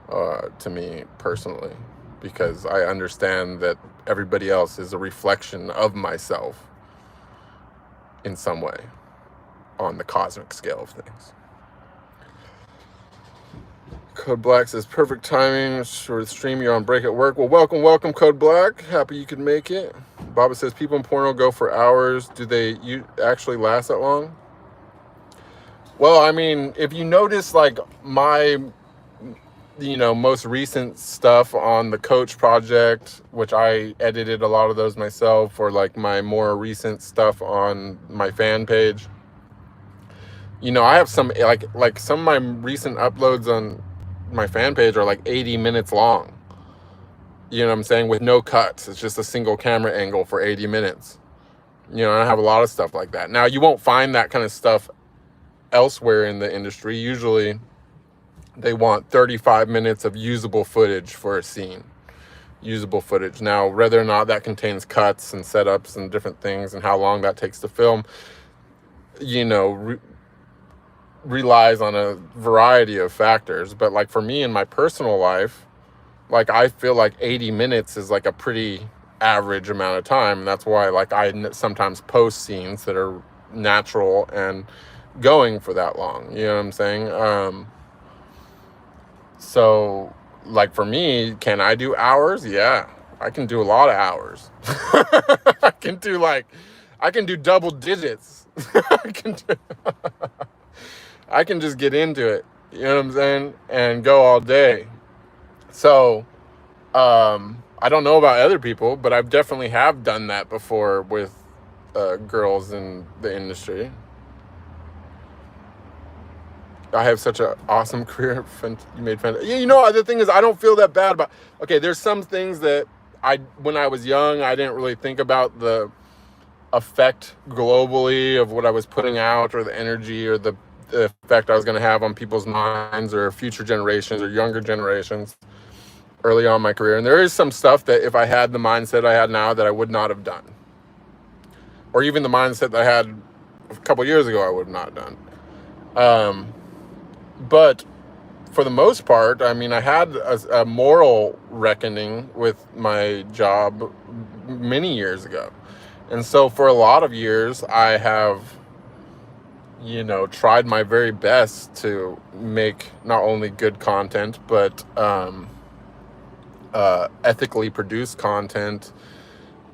to me personally, because I understand that everybody else is a reflection of myself in some way on the cosmic scale of things. Code Black says, perfect timing for the stream. You're on break at work. Well, welcome, Code Black. Happy you could make it. Baba says, people in porno go for hours. Do they actually last that long? Well, I mean, if you notice, like, my, most recent stuff on the Coach project, which I edited a lot of those myself, or, like, my more recent stuff on my fan page, I have some, like some of my recent uploads on my fan page are like 80 minutes long. You know what I'm saying? With no cuts. It's just a single camera angle for 80 minutes. I have a lot of stuff like that. Now, you won't find that kind of stuff elsewhere in the industry. Usually, they want 35 minutes of usable footage for a scene. Usable footage. Now, whether or not that contains cuts and setups and different things and how long that takes to film, relies on a variety of factors. But like for me in my personal life, like I feel like 80 minutes is like a pretty average amount of time, and that's why like I sometimes post scenes that are natural and going for that long. You know what I'm saying? So like for me, can I do hours? Yeah, I can do a lot of hours. I can do double digits. I can just get into it, you know what I'm saying, and go all day. So, I don't know about other people, but I've definitely have done that before with girls in the industry. I have such an awesome career. You made fun. The thing is, I don't feel that bad about. Okay, there's some things that when I was young, I didn't really think about the effect globally of what I was putting out, or the energy, or the effect I was going to have on people's minds, or future generations, or younger generations early on in my career. And there is some stuff that if I had the mindset I had now, that I would not have done. Or even the mindset that I had a couple years ago, I would have not done. But for the most part, I mean, I had a moral reckoning with my job many years ago. And so for a lot of years, I have, tried my very best to make not only good content, but ethically produced content,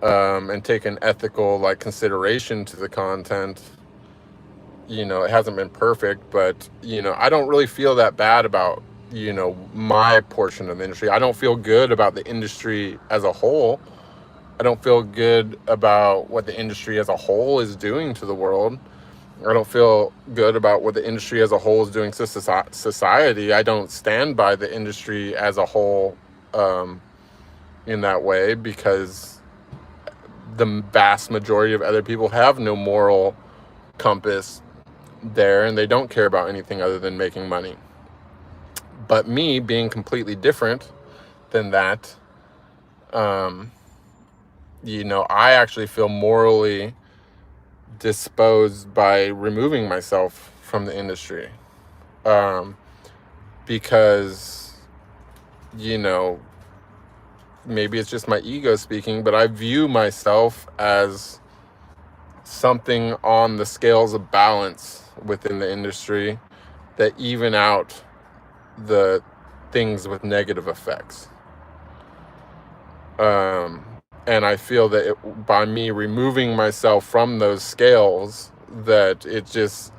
and take an ethical consideration to the content. It hasn't been perfect, but I don't really feel that bad about my portion of the industry. I don't feel good about the industry as a whole. I don't feel good about what the industry as a whole is doing to the world. I don't feel good about what the industry as a whole is doing to society. I don't stand by the industry as a whole in that way, because the vast majority of other people have no moral compass there, and they don't care about anything other than making money. But me being completely different than that, I actually feel morally disposed by removing myself from the industry, because maybe it's just my ego speaking, but I view myself as something on the scales of balance within the industry that even out the things with negative effects. And I feel that by me removing myself from those scales, that it just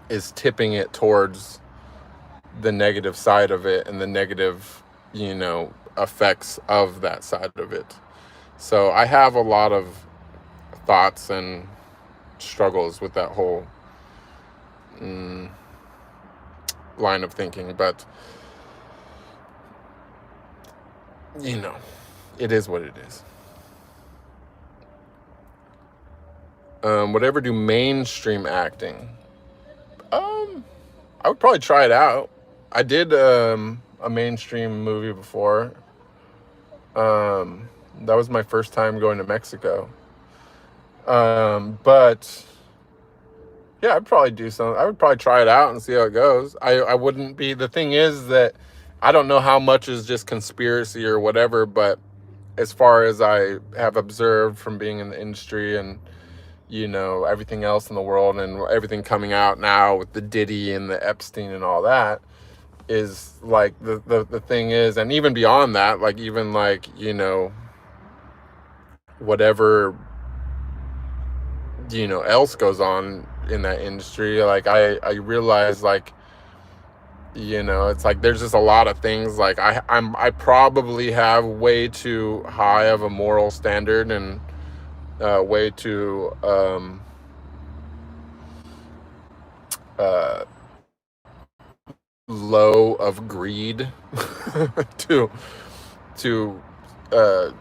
is tipping it towards the negative side of it, and the negative, effects of that side of it. So I have a lot of thoughts and struggles with that whole line of thinking, but it is what it is. Would I ever do mainstream acting? I would probably try it out. I did a mainstream movie before. That was my first time going to Mexico. But Yeah, I'd probably do something. I would probably try it out and see how it goes. I wouldn't be, the thing is that I don't know how much is just conspiracy or whatever, but as far as I have observed from being in the industry and, you know, everything else in the world and everything coming out now with the Diddy and the Epstein and all that, is like the thing is, and even beyond that, like even like, you know, whatever, you know, else goes on in that industry, like I realize, like, you know, it's like there's just a lot of things, like I probably have way too high of a moral standard and way too low of greed to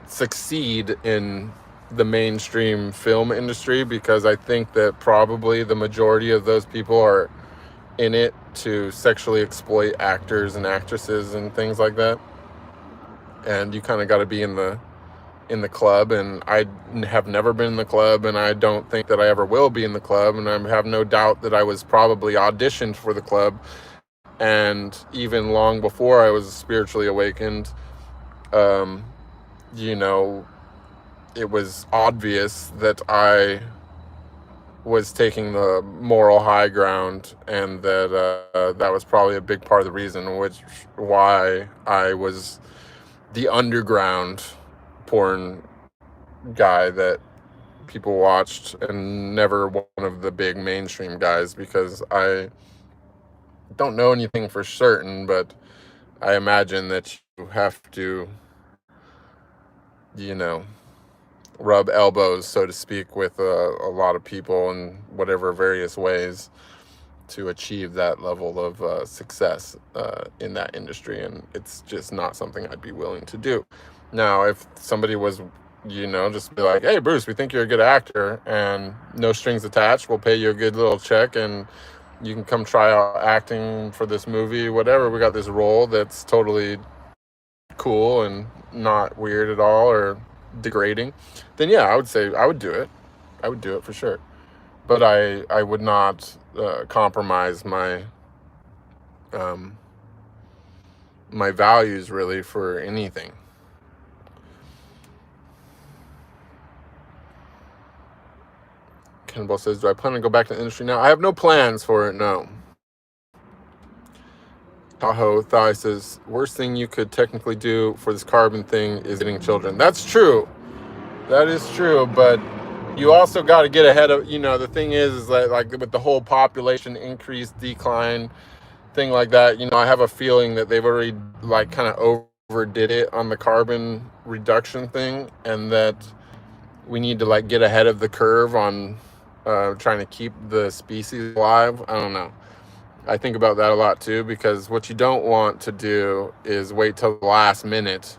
succeed in the mainstream film industry, because I think that probably the majority of those people are in it to sexually exploit actors and actresses and things like that. And you kind of got to be in the club, and I have never been in the club, and I don't think that I ever will be in the club, and I have no doubt that I was probably auditioned for the club, and even long before I was spiritually awakened, you know, it was obvious that I was taking the moral high ground, and that that was probably a big part of the reason why I was the underground porn guy that people watched, and never one of the big mainstream guys, because I don't know anything for certain, but I imagine that you have to, you know, rub elbows, so to speak, with a lot of people in whatever various ways to achieve that level of success in that industry. And it's just not something I'd be willing to do. Now, if somebody was, you know, just be like, hey, Bruce, we think you're a good actor, and no strings attached, we'll pay you a good little check, and you can come try out acting for this movie, whatever. We got this role that's totally cool and not weird at all or degrading, then yeah, I would say I would do it. I would do it for sure. But I would not compromise my my values really for anything. Cannibal says, do I plan to go back to the industry now? I have no plans for it, no. Tahoe Thigh says, worst thing you could technically do for this carbon thing is getting children. That's true. That is true, but you also got to get ahead of, you know, the thing is that, like with the whole population increase, decline thing like that, you know, I have a feeling that they've already like kind of overdid it on the carbon reduction thing, and that we need to like get ahead of the curve on trying to keep the species alive. I don't know. I think about that a lot too, because what you don't want to do is wait till the last minute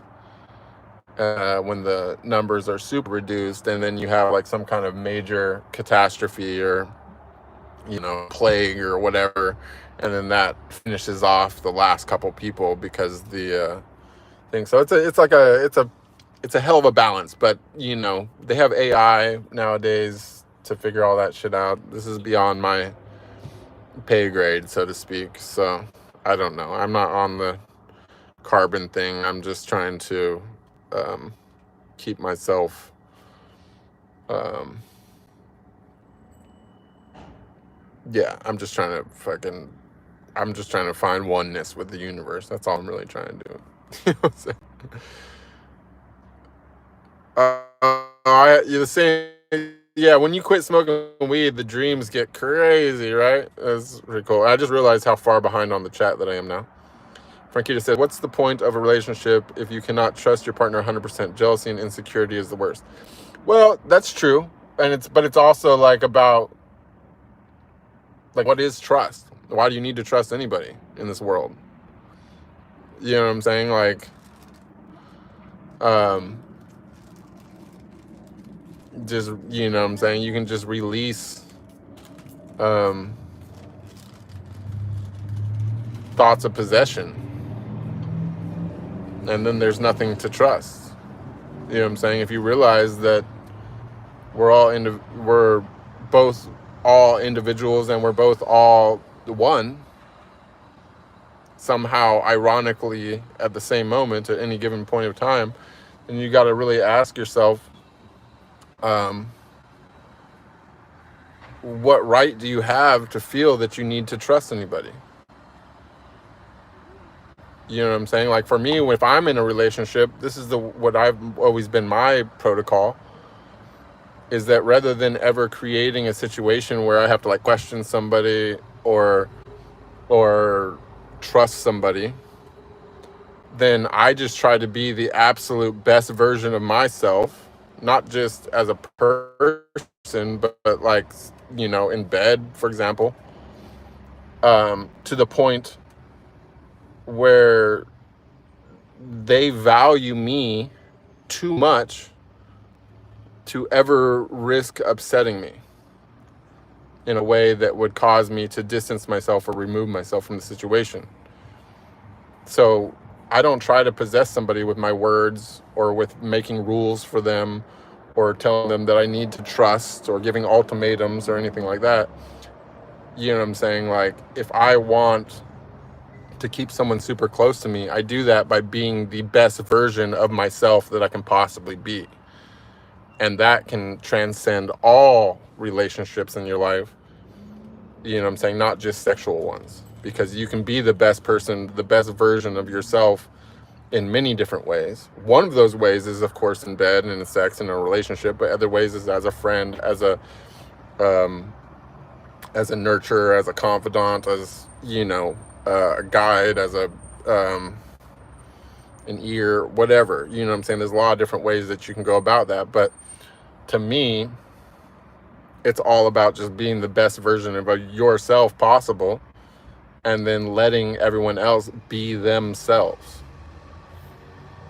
when the numbers are super reduced, and then you have like some kind of major catastrophe or, you know, plague or whatever, and then that finishes off the last couple people because the thing. So it's a hell of a balance. But you know, they have AI nowadays to figure all that shit out. This is beyond my pay grade, so to speak. So I don't know. I'm not on the carbon thing. I'm just trying to keep myself yeah, I'm just trying to find oneness with the universe. That's all I'm really trying to do. You know what I'm saying? You're the same. Yeah, when you quit smoking weed, the dreams get crazy, right? That's pretty cool. I just realized how far behind on the chat that I am now. Frankita said, what's the point of a relationship if you cannot trust your partner 100%? Jealousy and insecurity is the worst. Well, that's true. And it's also like about, like, what is trust? Why do you need to trust anybody in this world? You know what I'm saying? Like, just, you know what I'm saying? You can just release thoughts of possession, and then there's nothing to trust. You know what I'm saying? If you realize that we're both all individuals and we're both all one, somehow ironically at the same moment at any given point of time. And you got to really ask yourself, what right do you have to feel that you need to trust anybody? You know what I'm saying? Like for me, if I'm in a relationship, this is what I've always been my protocol, is that rather than ever creating a situation where I have to like question somebody or trust somebody, then I just try to be the absolute best version of myself, not just as a person, but like, you know, in bed, for example, to the point where they value me too much to ever risk upsetting me in a way that would cause me to distance myself or remove myself from the situation. So I don't try to possess somebody with my words or with making rules for them or telling them that I need to trust or giving ultimatums or anything like that. You know what I'm saying? Like if I want to keep someone super close to me, I do that by being the best version of myself that I can possibly be. And that can transcend all relationships in your life. You know what I'm saying? Not just sexual ones. Because you can be the best person, the best version of yourself in many different ways. One of those ways is, of course, in bed and in sex and in a relationship, but other ways is as a friend, as a nurturer, as a confidant, as, you know, a guide, as a an ear, whatever. You know what I'm saying? There's a lot of different ways that you can go about that. But to me, it's all about just being the best version of yourself possible and then letting everyone else be themselves.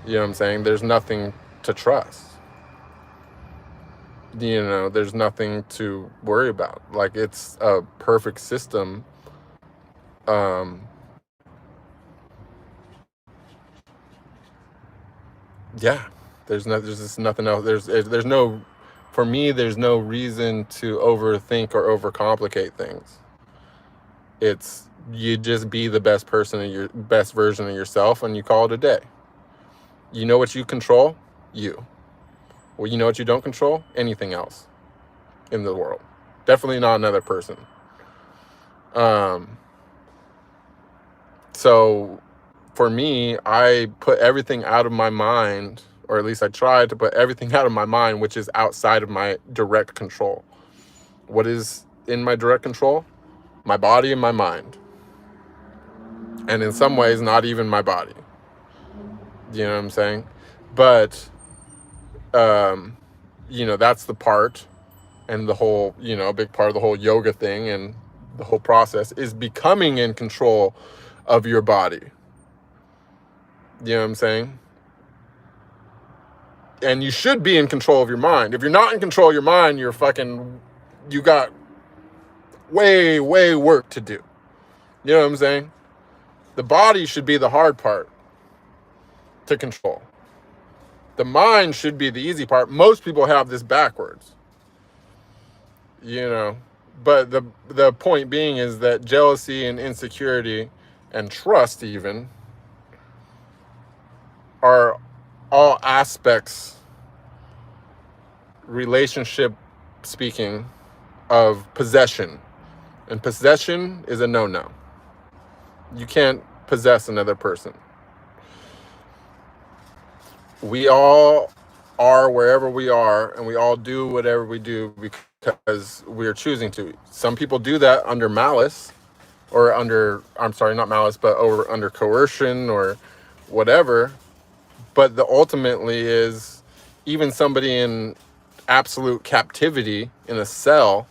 You know what I'm saying? There's nothing to trust. You know, there's nothing to worry about. Like, it's a perfect system. Yeah, there's just nothing else. There's no, for me, there's no reason to overthink or overcomplicate things. It's, you just be the best person of your best version of yourself and you call it a day. You know what you control? You. Well, you know what you don't control? Anything else in the world. Definitely not another person. So for me, I put everything out of my mind, or at least I tried to put everything out of my mind, which is outside of my direct control. What is in my direct control? My body and my mind. And in some ways, not even my body. You know what I'm saying? But, you know, that's the part, and the whole, you know, a big part of the whole yoga thing and the whole process is becoming in control of your body. You know what I'm saying? And you should be in control of your mind. If you're not in control of your mind, you got way work to do. You know what I'm saying? The body should be the hard part to control. The mind should be the easy part. Most people have this backwards. You know, but the point being is that jealousy and insecurity and trust even are all aspects, relationship speaking, of possession. And possession is a no-no. You can't possess another person. We all are wherever we are, and we all do whatever we do because we are choosing to. Some people do that under malice, or under, I'm sorry, not malice, but under coercion or whatever. But the ultimately is, even somebody in absolute captivity in a cell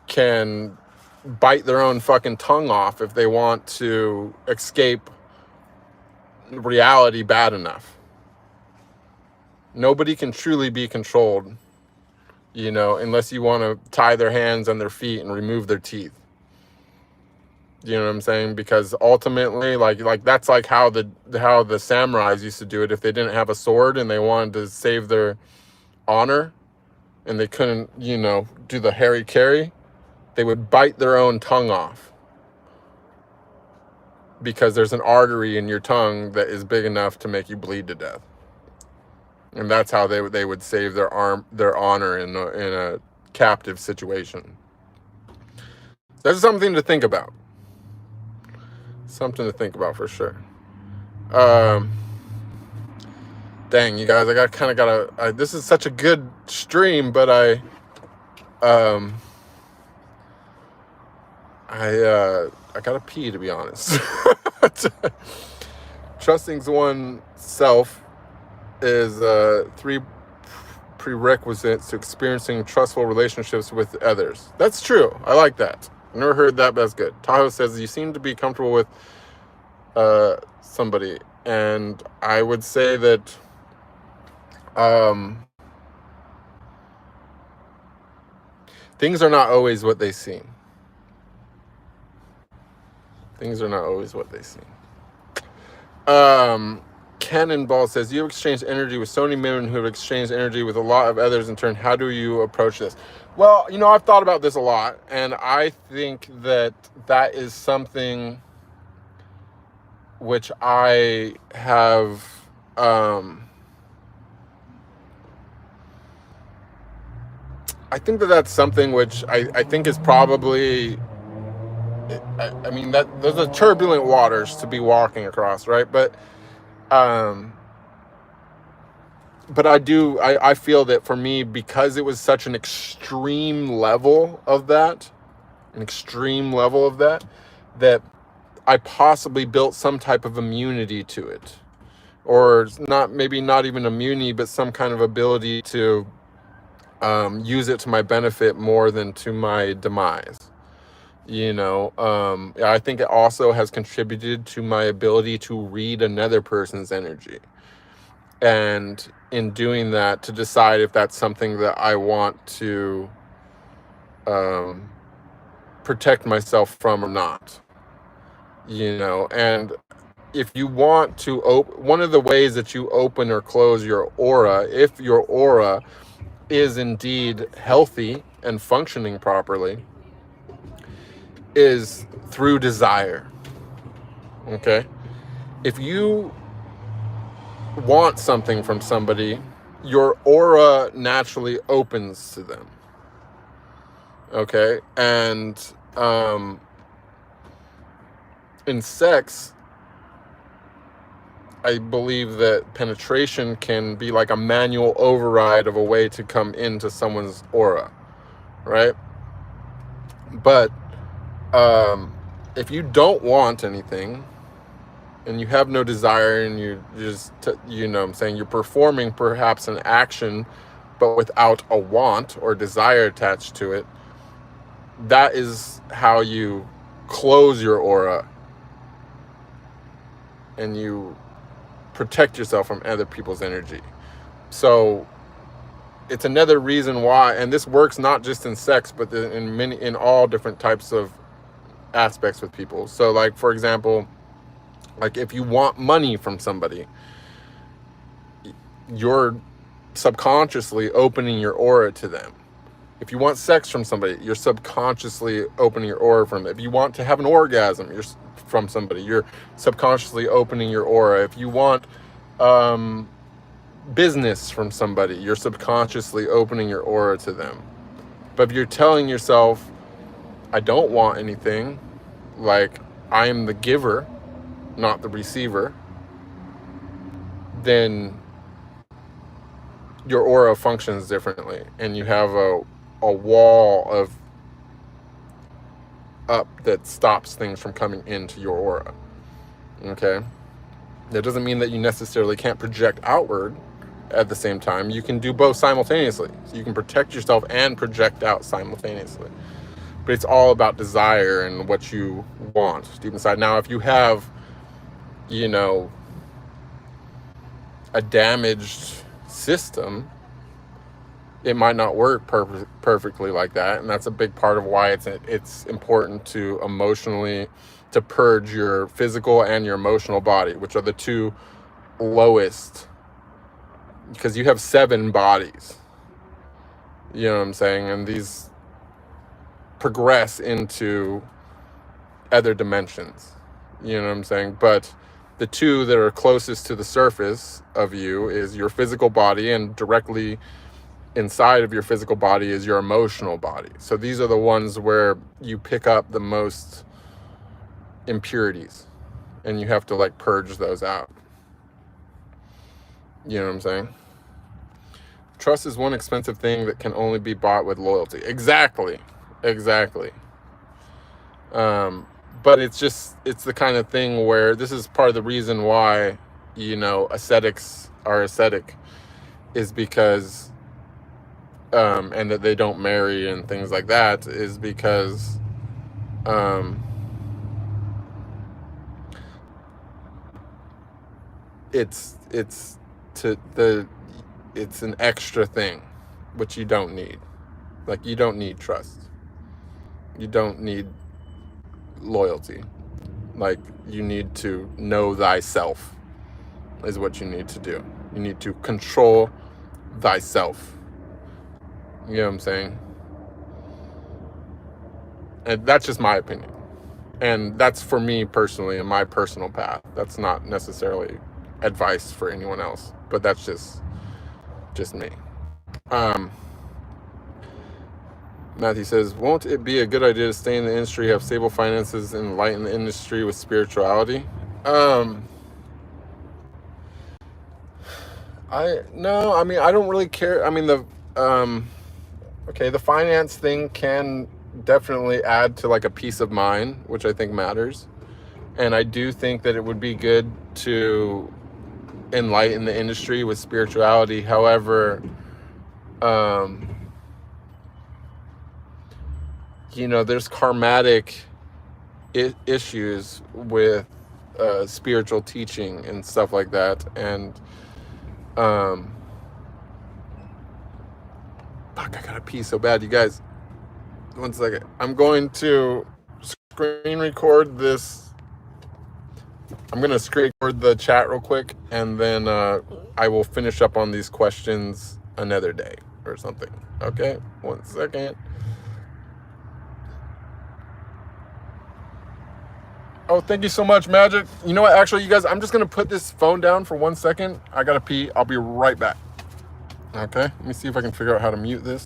can bite their own fucking tongue off if they want to escape reality bad enough. Nobody can truly be controlled, you know, unless you want to tie their hands and their feet and remove their teeth. You know what I'm saying? Because ultimately, like that's like how the samurais used to do it. If they didn't have a sword and they wanted to save their honor and they couldn't, you know, do the hairy carry, they would bite their own tongue off because there's an artery in your tongue that is big enough to make you bleed to death. And that's how they would save their honor in a captive situation. That's something to think about. Something to think about for sure. Dang, you guys, I kind of gotta. This is such a good stream, but I gotta pee, to be honest. Trusting oneself is 3 prerequisites to experiencing trustful relationships with others. That's true. I like that. I never heard that, but that's good. Tahoe says, you seem to be comfortable with somebody. And I would say that things are not always what they seem. Things are not always what they seem. Cannonball says, you have exchanged energy with so many men who have exchanged energy with a lot of others in turn. How do you approach this? Well, you know, I've thought about this a lot, and I think that that is something which I have I think that that's something which I think is probably, I mean, that those are turbulent waters to be walking across, right? But I feel that for me, because it was such an extreme level of that, that I possibly built some type of immunity to it, or maybe not even immunity, but some kind of ability to use it to my benefit more than to my demise. You know, I think it also has contributed to my ability to read another person's energy. And in doing that, to decide if that's something that I want to protect myself from or not. You know, and if you want to one of the ways that you open or close your aura, if your aura is indeed healthy and functioning properly, is through desire. Okay? If you want something from somebody, your aura naturally opens to them. Okay? And in sex, I believe that penetration can be like a manual override of a way to come into someone's aura, right? But if you don't want anything and you have no desire, and you just, you know what I'm saying, you're performing perhaps an action but without a want or desire attached to it, that is how you close your aura and you protect yourself from other people's energy. So it's another reason why, and this works not just in sex, but in all different types of aspects with people. So like, for example, like if you want money from somebody, you're subconsciously opening your aura to them. If you want sex from somebody, you're subconsciously opening your aura from them. If you want to have an orgasm from somebody, you're subconsciously opening your aura. If you want business from somebody, you're subconsciously opening your aura to them. But if you're telling yourself, I don't want anything, like I am the giver, not the receiver, then your aura functions differently, and you have a wall up that stops things from coming into your aura. Okay? That doesn't mean that you necessarily can't project outward at the same time. You can do both simultaneously. So you can protect yourself and project out simultaneously. But it's all about desire and what you want deep inside. Now, if you have, you know, a damaged system, it might not work perfectly like that, and that's a big part of why it's important to purge your physical and your emotional body, which are the two lowest, because you have 7 bodies. You know what I'm saying? And these progress into other dimensions. You know what I'm saying? But the two that are closest to the surface of you is your physical body, and directly inside of your physical body is your emotional body. So these are the ones where you pick up the most impurities, and you have to like purge those out. You know what I'm saying? Trust is one expensive thing that can only be bought with loyalty. Exactly. But it's the kind of thing where this is part of the reason why, ascetics are ascetic, is because, and that they don't marry and things like that, is because, it's an extra thing, which you don't need. Like, you don't need trust. You don't need loyalty. Like, you need to know thyself is what you need to do. You need to control thyself. You know what I'm saying? And that's just my opinion. And that's for me personally, in my personal path. That's not necessarily advice for anyone else, but that's just me. Matthew says, won't it be a good idea to stay in the industry, have stable finances, and enlighten the industry with spirituality? I don't really care. I mean, the finance thing can definitely add to like a peace of mind, which I think matters. And I do think that it would be good to enlighten the industry with spirituality. However, there's karmatic issues with spiritual teaching and stuff like that. And fuck, I gotta pee so bad, you guys. 1 second. I'm going to screen record this. I'm gonna screen record the chat real quick, and then I will finish up on these questions another day or something. Okay, 1 second. Oh, thank you so much, Magic. You know what? Actually, you guys, I'm just gonna put this phone down for 1 second. I gotta pee. I'll be right back. Okay, let me see if I can figure out how to mute this.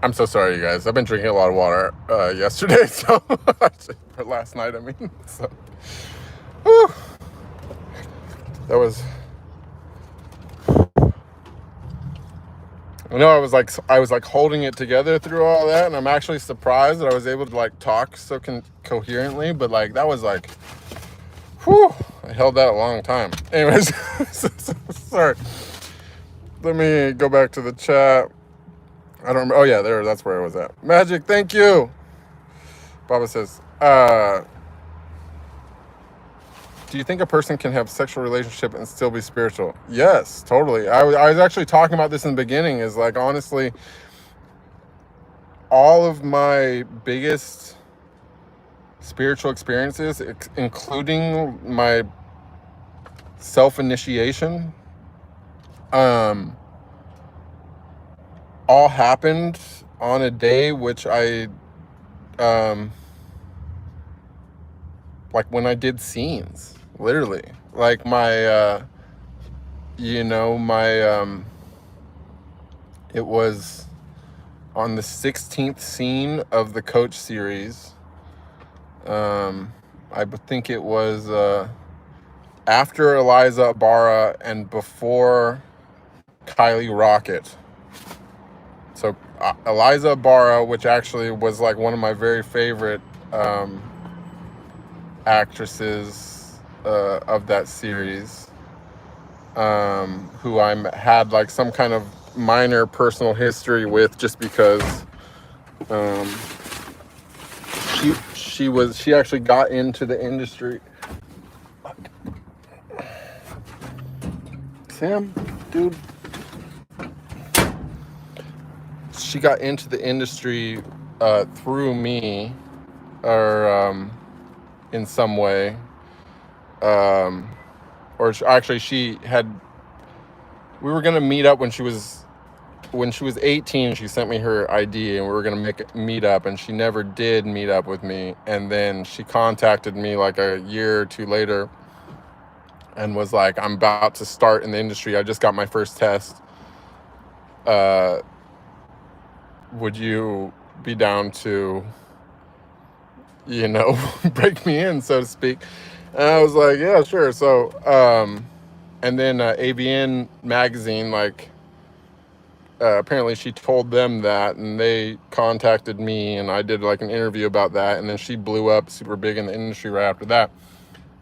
I'm so sorry, you guys. I've been drinking a lot of water yesterday, so or last night, I mean. So, whew. That was. I was like holding it together through all that, and I'm actually surprised that I was able to like talk so coherently. But like that was like, whew, I held that a long time. Anyways, sorry. Let me go back to the chat. I don't remember. Oh yeah, that's where I was at. Magic, thank you. Baba says, do you think a person can have sexual relationship and still be spiritual? Yes, totally. I was actually talking about this in the beginning, is like, honestly, all of my biggest spiritual experiences, including my self-initiation, all happened on a day which I like when I did scenes, literally. Like my, it was on the 16th scene of the Coach series. I think it was after Eliza Barra and before Kylie Rocket. So Eliza Barra, which actually was like one of my very favorite actresses of that series, who I had like some kind of minor personal history with, just because she actually got into the industry. Sam, dude. She got into the industry through me, or in some way, or she had. We were gonna meet up when she was 18. She sent me her ID, and we were gonna meet up, and she never did meet up with me. And then she contacted me like a year or two later, and was like, "I'm about to start in the industry. I just got my first test. Would you be down to, break me in, so to speak?" And I was like, "Yeah, sure." So, and then ABN magazine, like, apparently she told them that, and they contacted me, and I did like an interview about that, and then she blew up super big in the industry right after that.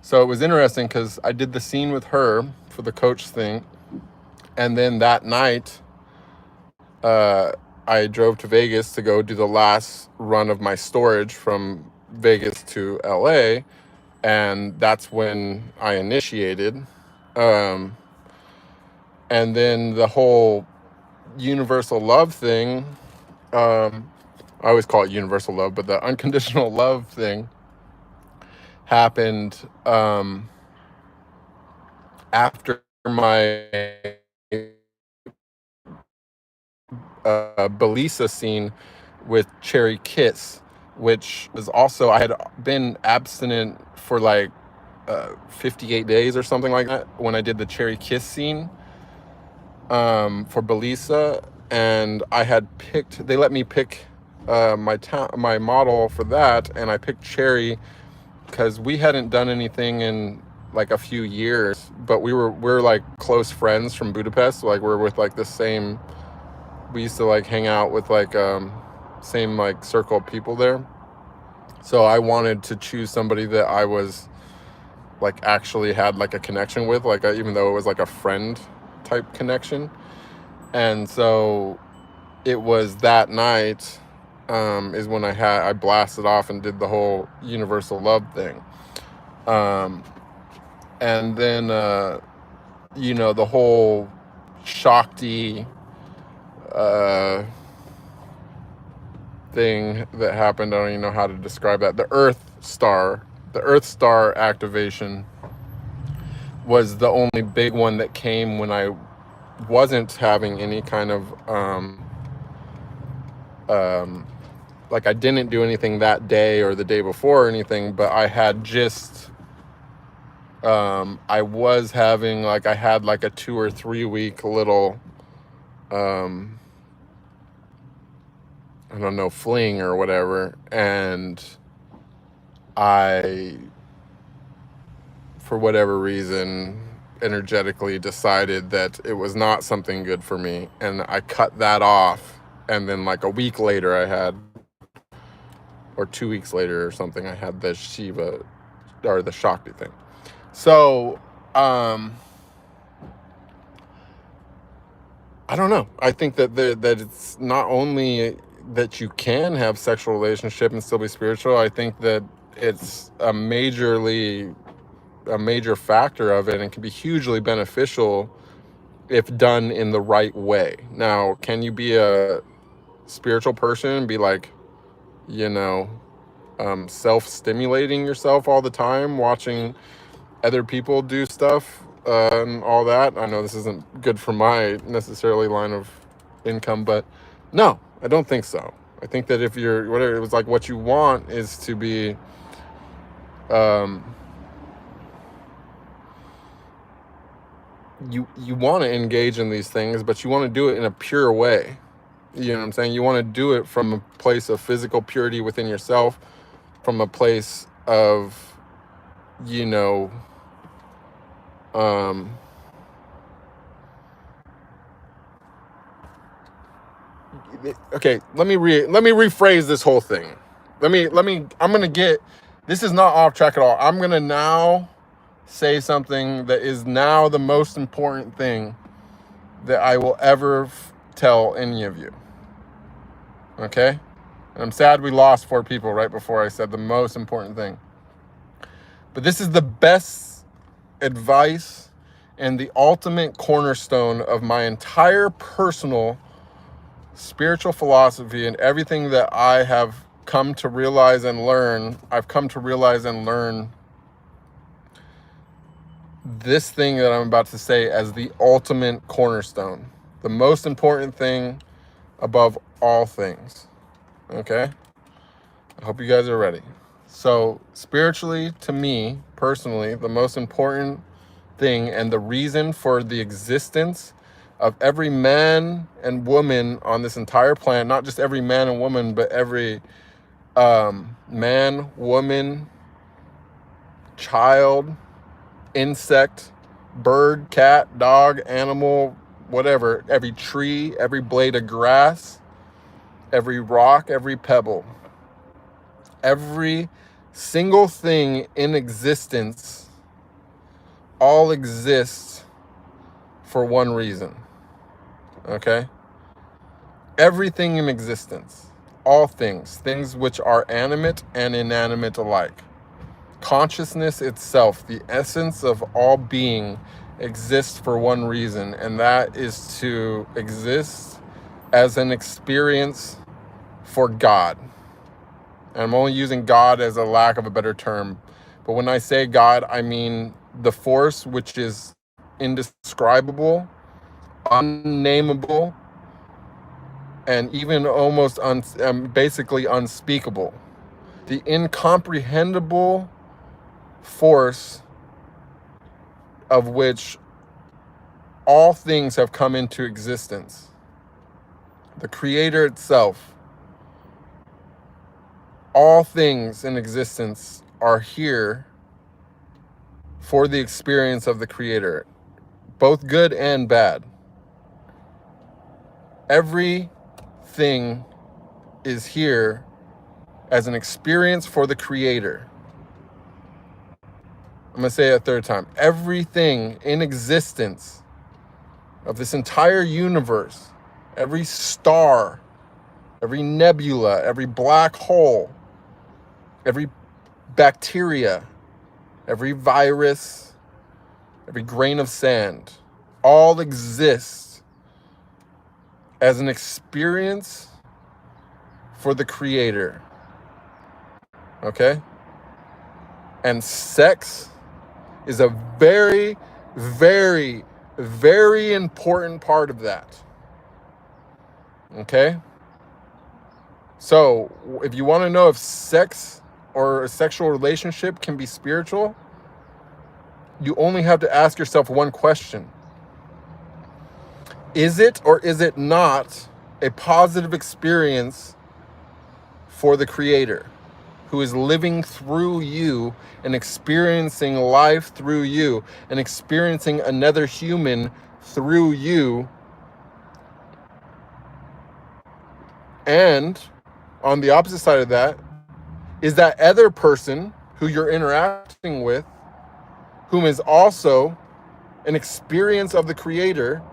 So it was interesting because I did the scene with her for the Coach thing, and then that night, I drove to Vegas to go do the last run of my storage from Vegas to LA, and that's when I initiated. And then the whole universal love thing, I always call it universal love, but the unconditional love thing happened after my Belisa scene with Cherry Kiss, which was also, I had been abstinent for like 58 days or something like that when I did the Cherry Kiss scene for Belisa, and I had picked, they let me pick my model for that, and I picked Cherry because we hadn't done anything in like a few years, but we're like close friends from Budapest, so like we're with like the same, we used to like hang out with like same like circle of people there. So I wanted to choose somebody that I was like actually had like a connection with, like even though it was like a friend type connection. And so it was that night is when I blasted off and did the whole universal love thing. And then the whole Shakti thing that happened, I don't even know how to describe that. The Earth Star activation was the only big one that came when I wasn't having any kind of like I didn't do anything that day or the day before or anything, but I had just I was having like, I had like a 2 or 3 week little I don't know, fling or whatever, and I, for whatever reason, energetically decided that it was not something good for me, and I cut that off. And then like a week later or 2 weeks later or something, I had the Shiva or the Shakti thing. So I don't know. I think that that it's not only that you can have sexual relationship and still be spiritual. I think that it's a major factor of it, and can be hugely beneficial if done in the right way. Now, can you be a spiritual person and be like, self-stimulating yourself all the time, watching other people do stuff and all that? I know this isn't good for my necessarily line of income, but no, I don't think so. I think that if you're, whatever, it was like, what you want is to be you want to engage in these things, but you want to do it in a pure way. You know what I'm saying? You want to do it from a place of physical purity within yourself, from a place of, you know, okay, let me rephrase this whole thing. I'm gonna get, this is not off track at all. I'm gonna now say something that is now the most important thing that I will ever tell any of you. Okay? And I'm sad we lost 4 people right before I said the most important thing. But this is the best advice and the ultimate cornerstone of my entire personal spiritual philosophy and everything that I have come to realize and learn. I've come to realize and learn this thing that I'm about to say as the ultimate cornerstone, the most important thing above all things. Okay? I hope you guys are ready. So spiritually, to me personally, the most important thing and the reason for the existence of every man and woman on this entire planet, not just every man and woman, but every man, woman, child, insect, bird, cat, dog, animal, whatever, every tree, every blade of grass, every rock, every pebble, every single thing in existence, all exists for one reason. Okay? Everything in existence, all things which are animate and inanimate alike. Consciousness itself, the essence of all being, exists for one reason, and that is to exist as an experience for God. And I'm only using God as a lack of a better term, but when I say God, I mean the force which is indescribable, unnameable, and even almost basically unspeakable. The incomprehensible force of which all things have come into existence. The Creator itself. All things in existence are here for the experience of the Creator, both good and bad. Everything is here as an experience for the Creator. I'm going to say it a third time. Everything in existence of this entire universe, every star, every nebula, every black hole, every bacteria, every virus, every grain of sand, all exists as an experience for the Creator. Okay? And sex is a very, very, very important part of that. Okay? So, if you want to know if sex or a sexual relationship can be spiritual, you only have to ask yourself one question. Is it or is it not a positive experience for the Creator, who is living through you and experiencing life through you and experiencing another human through you? And on the opposite side of that is that other person who you're interacting with, whom is also an experience of the Creator,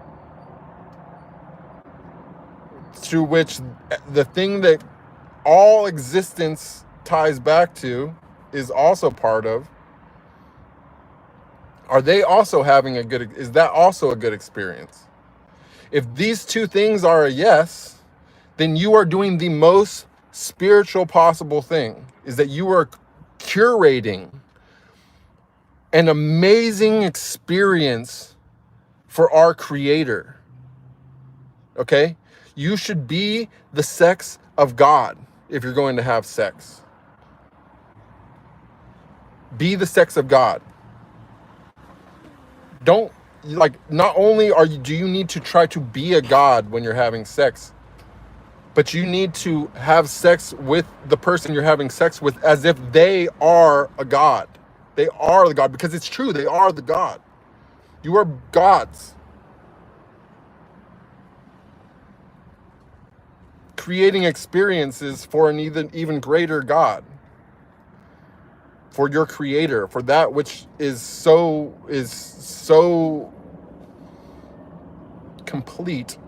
through which the thing that all existence ties back to is also part of. Are they also having is that also a good experience? If these two things are a yes, then you are doing the most spiritual possible thing, is that you are curating an amazing experience for our Creator. Okay? You should be the sex of God if you're going to have sex. Be the sex of God. Don't, like, not only do you need to try to be a god when you're having sex, but you need to have sex with the person you're having sex with as if they are a god. They are the god, because it's true. They are the god. You are gods. Creating experiences for an even greater God. For your creator. For that which is so complete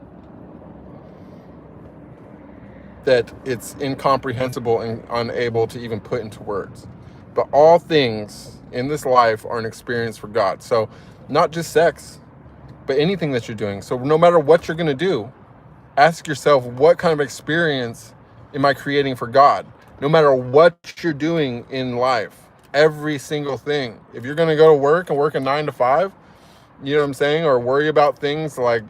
that it's incomprehensible and unable to even put into words. But all things in this life are an experience for God. So not just sex, but anything that you're doing. So no matter what you're going to do, ask yourself, what kind of experience am I creating for God? No matter what you're doing in life, every single thing. If you're going to go to work and work a 9 to 5, you know what I'm saying? Or worry about things like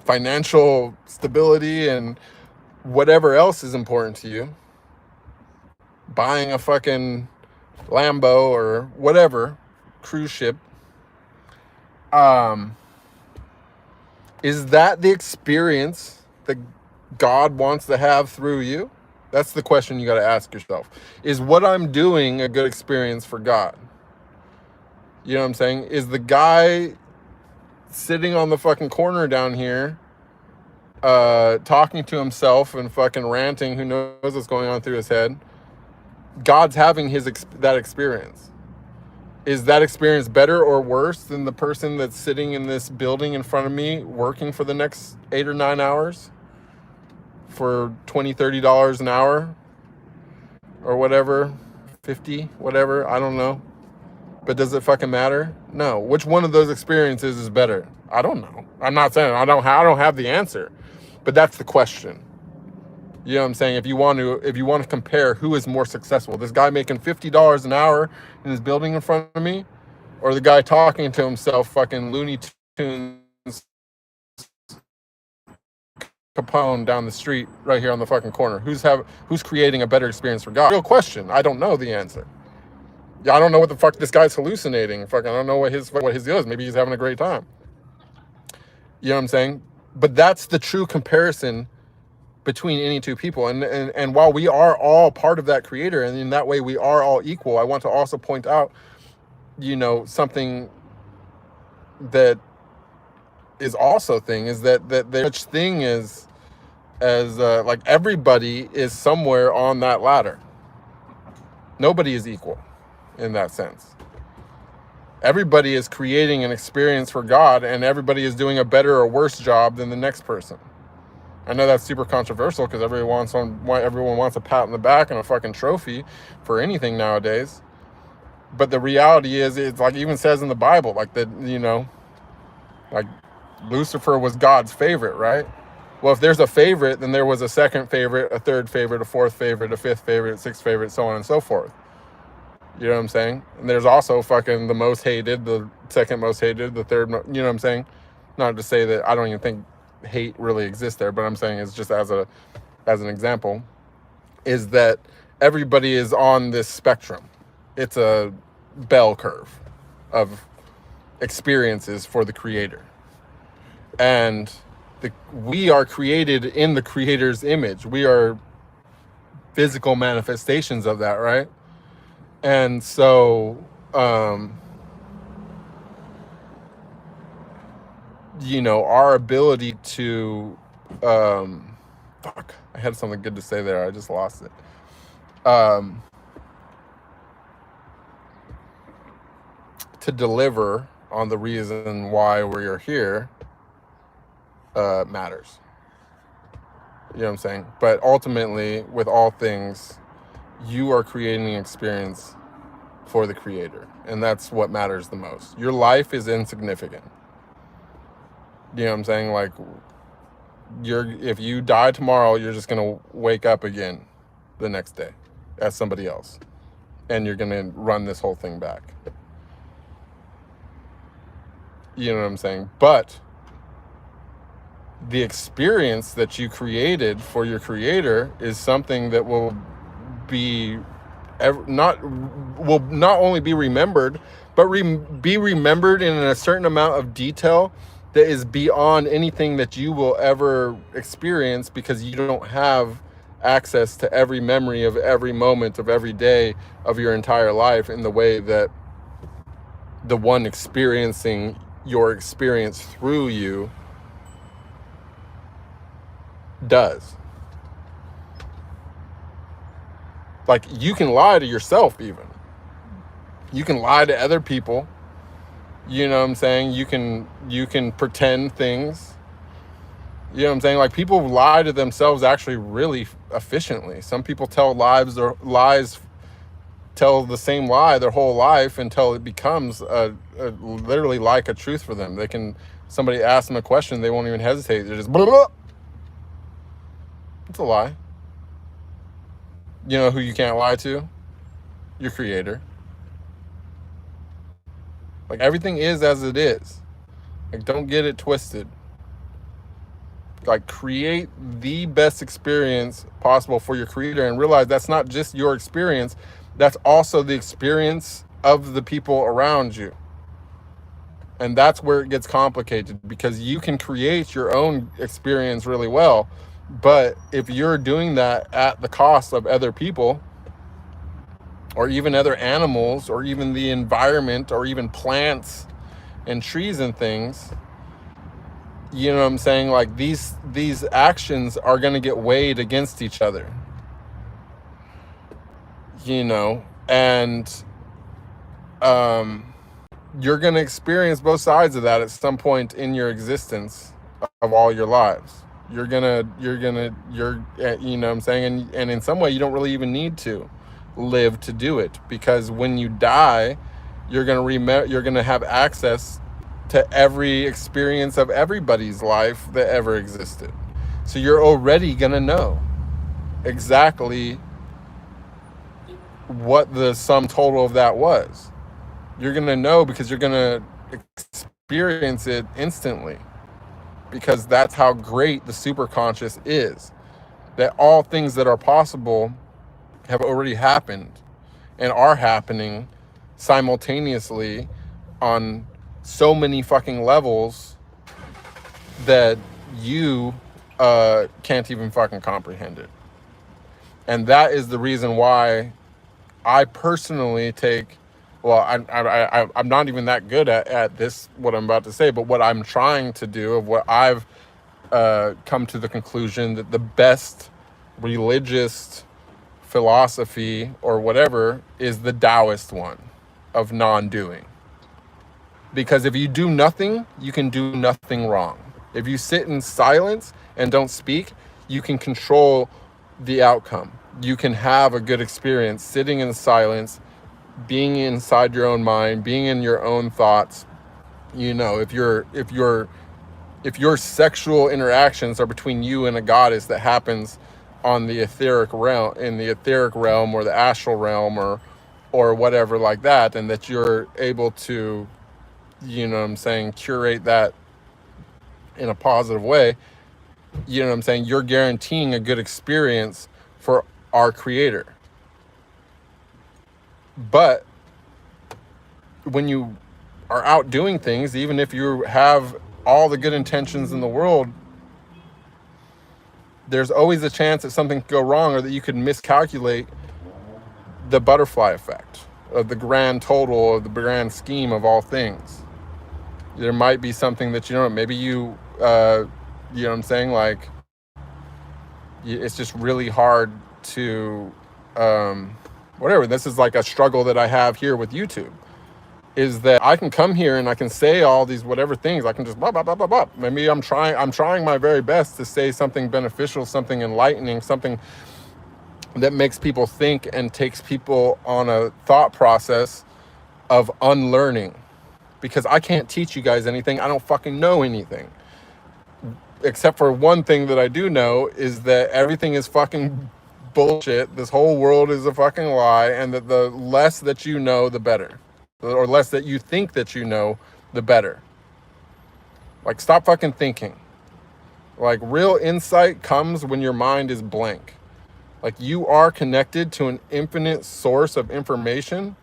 financial stability and whatever else is important to you, buying a fucking Lambo or whatever, cruise ship, is that the experience that God wants to have through you? That's the question you got to ask yourself. Is what I'm doing a good experience for God? You know what I'm saying? Is the guy sitting on the fucking corner down here talking to himself and fucking ranting, who knows what's going on through his head, God's having that experience? Is that experience better or worse than the person that's sitting in this building in front of me working for the next 8 or 9 hours for $20, $30 an hour or whatever, 50, whatever, I don't know. But does it fucking matter? No. Which one of those experiences is better? I don't know. I'm not saying I don't have the answer, but that's the question. You know what I'm saying? If you want to compare who is more successful, this guy making $50 an hour in his building in front of me, or the guy talking to himself, fucking Looney Tunes Capone down the street right here on the fucking corner? Who's creating a better experience for God? Real question. I don't know the answer. Yeah, I don't know what the fuck this guy's hallucinating. Fucking, I don't know what his deal is. Maybe he's having a great time. You know what I'm saying? But that's the true comparison between any two people. And while we are all part of that creator, and in that way we are all equal, I want to also point out, you know, something that is also thing is that there's such thing as like everybody is somewhere on that ladder. Nobody is equal in that sense. Everybody is creating an experience for God, and everybody is doing a better or worse job than the next person. I know that's super controversial because everyone wants a pat on the back and a fucking trophy for anything nowadays. But the reality is, it's like even says in the Bible, like that, you know, like Lucifer was God's favorite, right? Well, if there's a favorite, then there was a second favorite, a third favorite, a fourth favorite, a fifth favorite, sixth favorite, so on and so forth. You know what I'm saying? And there's also fucking the most hated, the second most hated, the third, you know what I'm saying? Not to say that I don't even think hate really exists there, but I'm saying it's just as an example, is that everybody is on this spectrum. It's a bell curve of experiences for the creator. And we are created in the creator's image. We are physical manifestations of that, right? And so, you know, our ability to, fuck, I had something good to say there. I just lost it. To deliver on the reason why we are here, matters. You know what I'm saying? But ultimately, with all things, you are creating an experience for the creator, and that's what matters the most. Your life is insignificant. You know what I'm saying? Like, if you die tomorrow, you're just gonna wake up again the next day as somebody else, and you're gonna run this whole thing back. You know what I'm saying? But the experience that you created for your creator is something that will be not will not only be remembered, but be remembered in a certain amount of detail that is beyond anything that you will ever experience, because you don't have access to every memory of every moment of every day of your entire life in the way that the one experiencing your experience through you does. Like, you can lie to yourself, even. You can lie to other people. You know what I'm saying? You can pretend things. You know what I'm saying? Like, people lie to themselves actually really efficiently. Some people tell lies, tell the same lie their whole life until it becomes literally like a truth for them. Somebody asks them a question, they won't even hesitate. They're just blah, blah. It's a lie. You know who you can't lie to? Your creator. Like, everything is as it is. Like, don't get it twisted. Like, create the best experience possible for your creator, and realize that's not just your experience, that's also the experience of the people around you. And that's where it gets complicated, because you can create your own experience really well, but if you're doing that at the cost of other people, or even other animals, or even the environment, or even plants and trees and things, you know what I'm saying? Like, these actions are going to get weighed against each other, you know, and you're going to experience both sides of that at some point in your existence of all your lives. You know what I'm saying? And in some way, you don't really even need to live to do it, because when you die, you're going to have access to every experience of everybody's life that ever existed. So you're already going to know exactly what the sum total of that was. You're going to know, because you're going to experience it instantly, because that's how great the superconscious is, that all things that are possible have already happened and are happening simultaneously on so many fucking levels that you can't even fucking comprehend it. And that is the reason why I personally take, well, I'm not even that good at this, what I'm about to say, but what I'm trying to do, of what I've come to the conclusion that the best religious philosophy or whatever is the Taoist one of non-doing. Because if you do nothing, you can do nothing wrong. If you sit in silence and don't speak, you can control the outcome. You can have a good experience sitting in silence, being inside your own mind, being in your own thoughts. You know, if your sexual interactions are between you and a goddess that happens on the etheric realm, in the etheric realm or the astral realm, or whatever like that, and that you're able to, you know what I'm saying, curate that in a positive way, you know what I'm saying, you're guaranteeing a good experience for our creator. But when you are out doing things, even if you have all the good intentions in the world, there's always a chance that something could go wrong, or that you could miscalculate the butterfly effect of the grand total, of the grand scheme of all things. There might be something that, you know, maybe you know what I'm saying, like, it's just really hard to, whatever. This is like a struggle that I have here with YouTube, is that I can come here and I can say all these whatever things. I can just blah, blah, blah, blah, blah. Maybe I'm trying my very best to say something beneficial, something enlightening, something that makes people think and takes people on a thought process of unlearning. Because I can't teach you guys anything. I don't fucking know anything. Except for one thing that I do know, is that everything is fucking bullshit. This whole world is a fucking lie, and that the less that you know, the better. Or less that you think that you know, the better. Like, stop fucking thinking. Like, real insight comes when your mind is blank. Like, you are connected to an infinite source of information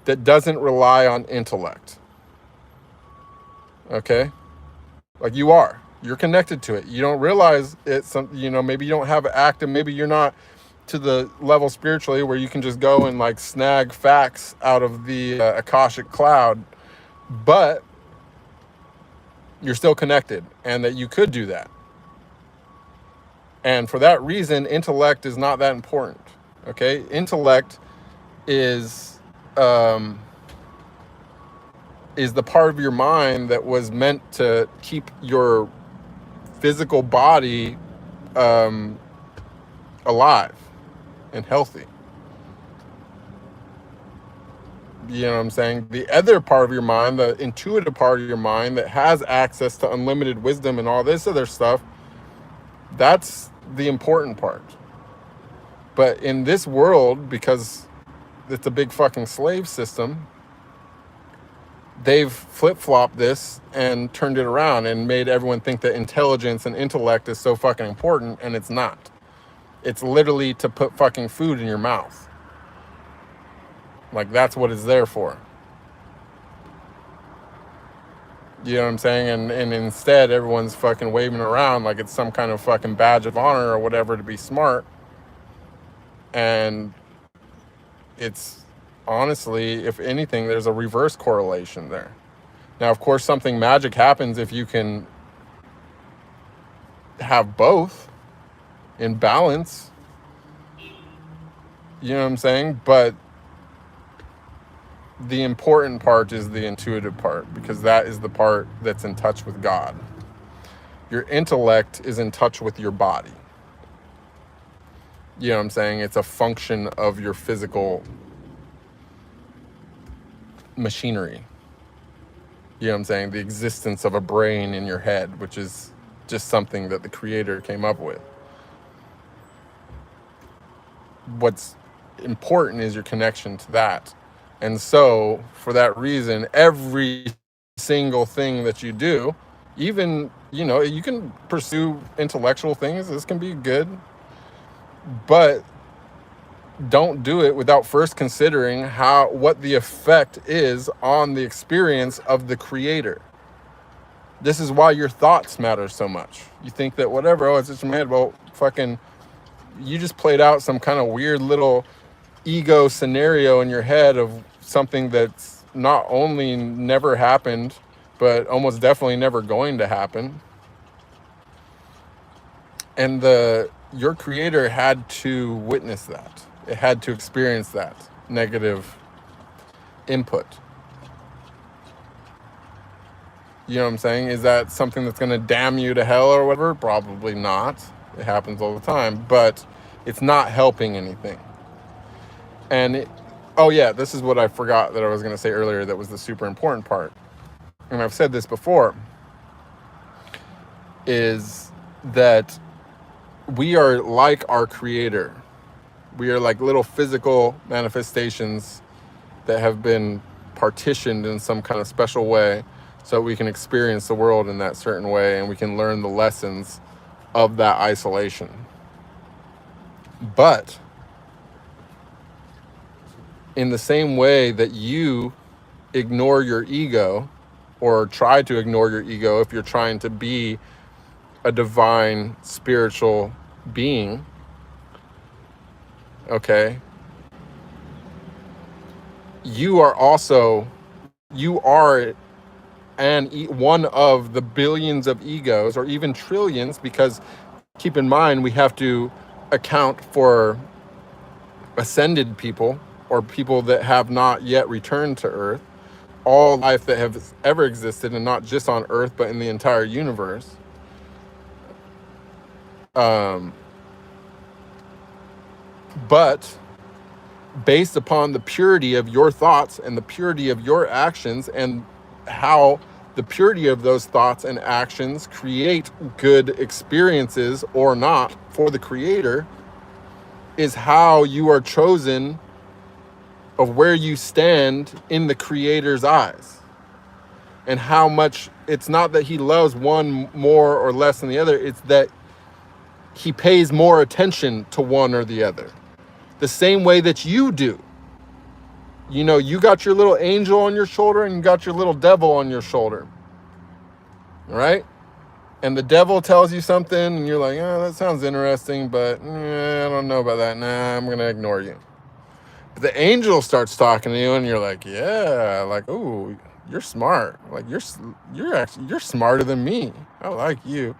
that doesn't rely on intellect. Okay? Like, you're connected to it. You don't realize it's something, you know, maybe you don't have active, maybe you're not to the level spiritually where you can just go and like snag facts out of the Akashic cloud, but you're still connected, and that you could do that. And for that reason, intellect is not that important. Okay? Intellect is the part of your mind that was meant to keep your physical body alive and healthy. You know what I'm saying? The other part of your mind, the intuitive part of your mind that has access to unlimited wisdom and all this other stuff, that's the important part. But in this world, because it's a big fucking slave system, they've flip-flopped this and turned it around and made everyone think that intelligence and intellect is so fucking important, and it's not. It's literally to put fucking food in your mouth. Like, that's what it's there for. You know what I'm saying? And instead, everyone's fucking waving around like it's some kind of fucking badge of honor or whatever to be smart. And it's honestly, if anything, there's a reverse correlation there. Now, of course, something magic happens if you can have both in balance. You know what I'm saying? But the important part is the intuitive part, because that is the part that's in touch with God. Your intellect is in touch with your body. You know what I'm saying? It's a function of your physical machinery. You know what I'm saying? The existence of a brain in your head, which is just something that the creator came up with. What's important is your connection to that. And so, for that reason, every single thing that you do, even, you know, you can pursue intellectual things. This can be good. But don't do it without first considering what the effect is on the experience of the creator. This is why your thoughts matter so much. You think that whatever, oh, it's just in my head. Well, fucking, you just played out some kind of weird little ego scenario in your head of something that's not only never happened, but almost definitely never going to happen. And your creator had to witness that. It had to experience that negative input. You know what I'm saying? Is that something that's going to damn you to hell or whatever? Probably not. It happens all the time, but it's not helping anything. And oh yeah, this is what I forgot that I was going to say earlier that was the super important part. And I've said this before, is that we are like our creator. We are like little physical manifestations that have been partitioned in some kind of special way so we can experience the world in that certain way, and we can learn the lessons of that isolation. But in the same way that you ignore your ego, or try to ignore your ego if you're trying to be a divine spiritual being, okay, you are one of the billions of egos, or even trillions, because keep in mind, we have to account for ascended people, or people that have not yet returned to Earth, all life that has ever existed, and not just on Earth, but in the entire universe. But based upon the purity of your thoughts and the purity of your actions, and how the purity of those thoughts and actions create good experiences or not for the creator, is how you are chosen of where you stand in the creator's eyes. And how much, it's not that he loves one more or less than the other, it's that he pays more attention to one or the other. The same way that you do. You know, you got your little angel on your shoulder and you got your little devil on your shoulder. All right? And the devil tells you something and you're like, oh, that sounds interesting, but I don't know about that. Nah, I'm going to ignore you. But the angel starts talking to you and you're like, yeah, like, ooh, you're smart. Like, you're smarter than me. I like you.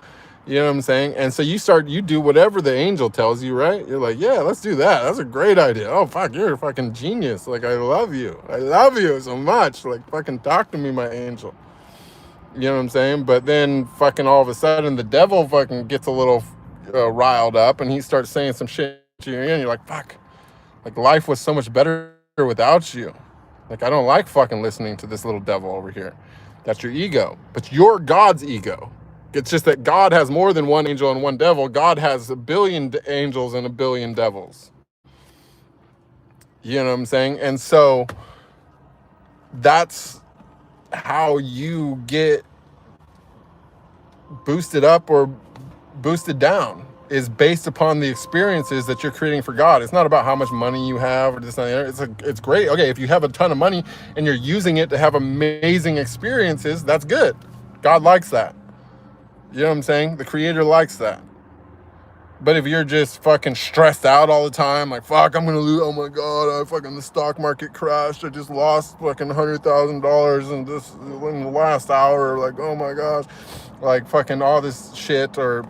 You know what I'm saying? And so you do whatever the angel tells you, right? You're like, yeah, let's do that. That's a great idea. Oh, fuck, you're a fucking genius. Like, I love you. I love you so much. Like, fucking talk to me, my angel. You know what I'm saying? But then fucking all of a sudden the devil fucking gets a little riled up and he starts saying some shit to you and you're like, fuck. Like, life was so much better without you. Like, I don't like fucking listening to this little devil over here. That's your ego. But you're God's ego. It's just that God has more than one angel and one devil. God has a billion angels and a billion devils. You know what I'm saying? And so that's how you get boosted up or boosted down, is based upon the experiences that you're creating for God. It's not about how much money you have or this and that. It's great. Okay, if you have a ton of money and you're using it to have amazing experiences, that's good. God likes that. You know what I'm saying? The creator likes that. But if you're just fucking stressed out all the time, like, fuck, I'm gonna lose, oh my God, the stock market crashed, I just lost fucking $100,000 in the last hour, like, oh my gosh, like fucking all this shit, or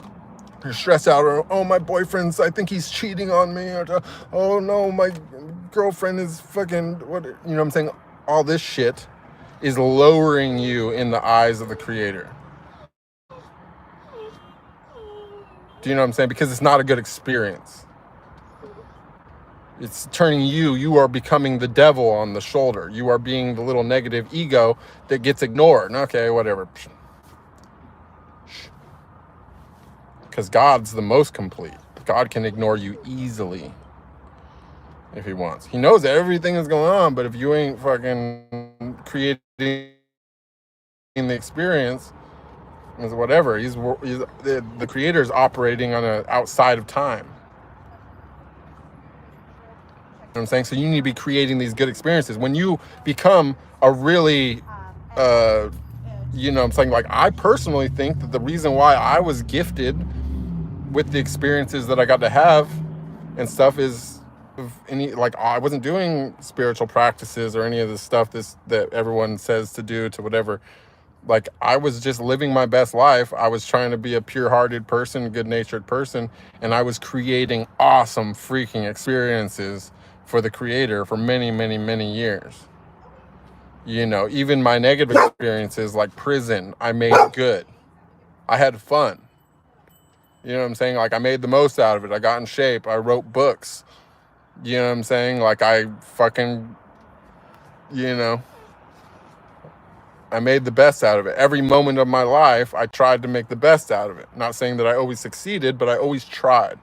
you're stressed out, or, oh, my boyfriend's, I think he's cheating on me, or, oh no, my girlfriend is fucking, what, you know what I'm saying? All this shit is lowering you in the eyes of the creator. Do you know what I'm saying? Because it's not a good experience. It's turning you are becoming the devil on the shoulder. You are being the little negative ego that gets ignored. Okay, whatever. Because God's the most complete. God can ignore you easily if he wants. He knows everything is going on, but if you ain't fucking creating the experience, whatever, the creator is operating on a outside of time. You know what I'm saying? So you need to be creating these good experiences. When you become a really, you know what I'm saying? Like, I personally think that the reason why I was gifted with the experiences that I got to have and stuff is I wasn't doing spiritual practices or any of the stuff that everyone says to do to whatever. Like, I was just living my best life. I was trying to be a pure-hearted person, good-natured person, and I was creating awesome freaking experiences for the creator for many, many, many years. You know, even my negative experiences like prison, I made good. I had fun. You know what I'm saying? Like, I made the most out of it. I got in shape. I wrote books. You know what I'm saying? Like, I fucking, you know, I made the best out of it. Every moment of my life, I tried to make the best out of it. Not saying that I always succeeded, but I always tried.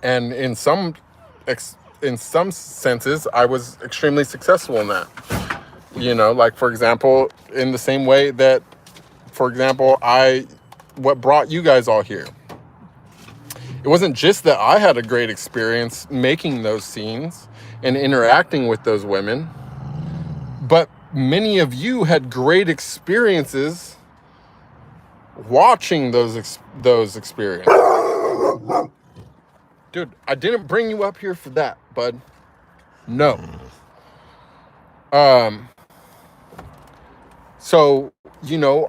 And in some senses, I was extremely successful in that. You know, like, for example, in the same way that, for example, what brought you guys all here. It wasn't just that I had a great experience making those scenes and interacting with those women, but many of you had great experiences watching those experiences. Dude, I didn't bring you up here for that, bud. No. So, you know,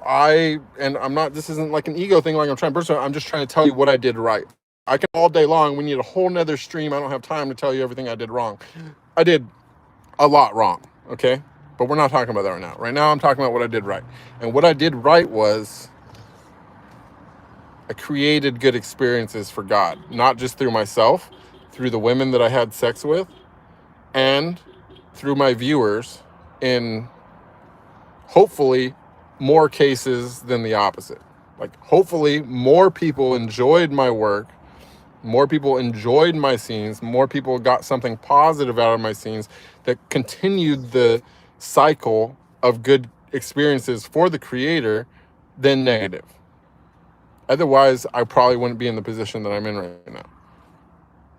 this isn't like an ego thing, like I'm trying to burst. I'm just trying to tell you what I did right. I can all day long. We need a whole nother stream. I don't have time to tell you everything I did wrong. I did a lot wrong, okay? But we're not talking about that right now. Right now, I'm talking about what I did right. And what I did right was I created good experiences for God, not just through myself, through the women that I had sex with, and through my viewers in hopefully more cases than the opposite. Like, hopefully more people enjoyed my work, more people enjoyed my scenes, more people got something positive out of my scenes that continued the cycle of good experiences for the creator than negative. Otherwise, I probably wouldn't be in the position that I'm in right now,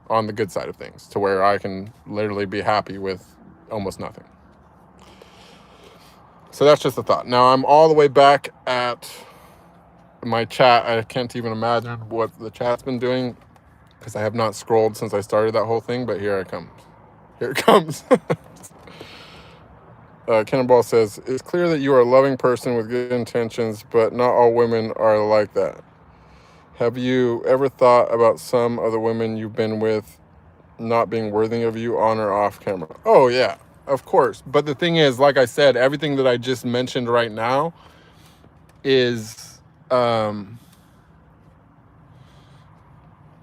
on the good side of things, to where I can literally be happy with almost nothing. So that's just a thought. Now I'm all the way back at my chat. I can't even imagine what the chat's been doing, because I have not scrolled since I started that whole thing, but here it comes. Here it comes. Cannonball says, it's clear that you are a loving person with good intentions, but not all women are like that. Have you ever thought about some of the women you've been with not being worthy of you on or off camera? Oh, yeah, of course. But the thing is, like I said, everything that I just mentioned right now is,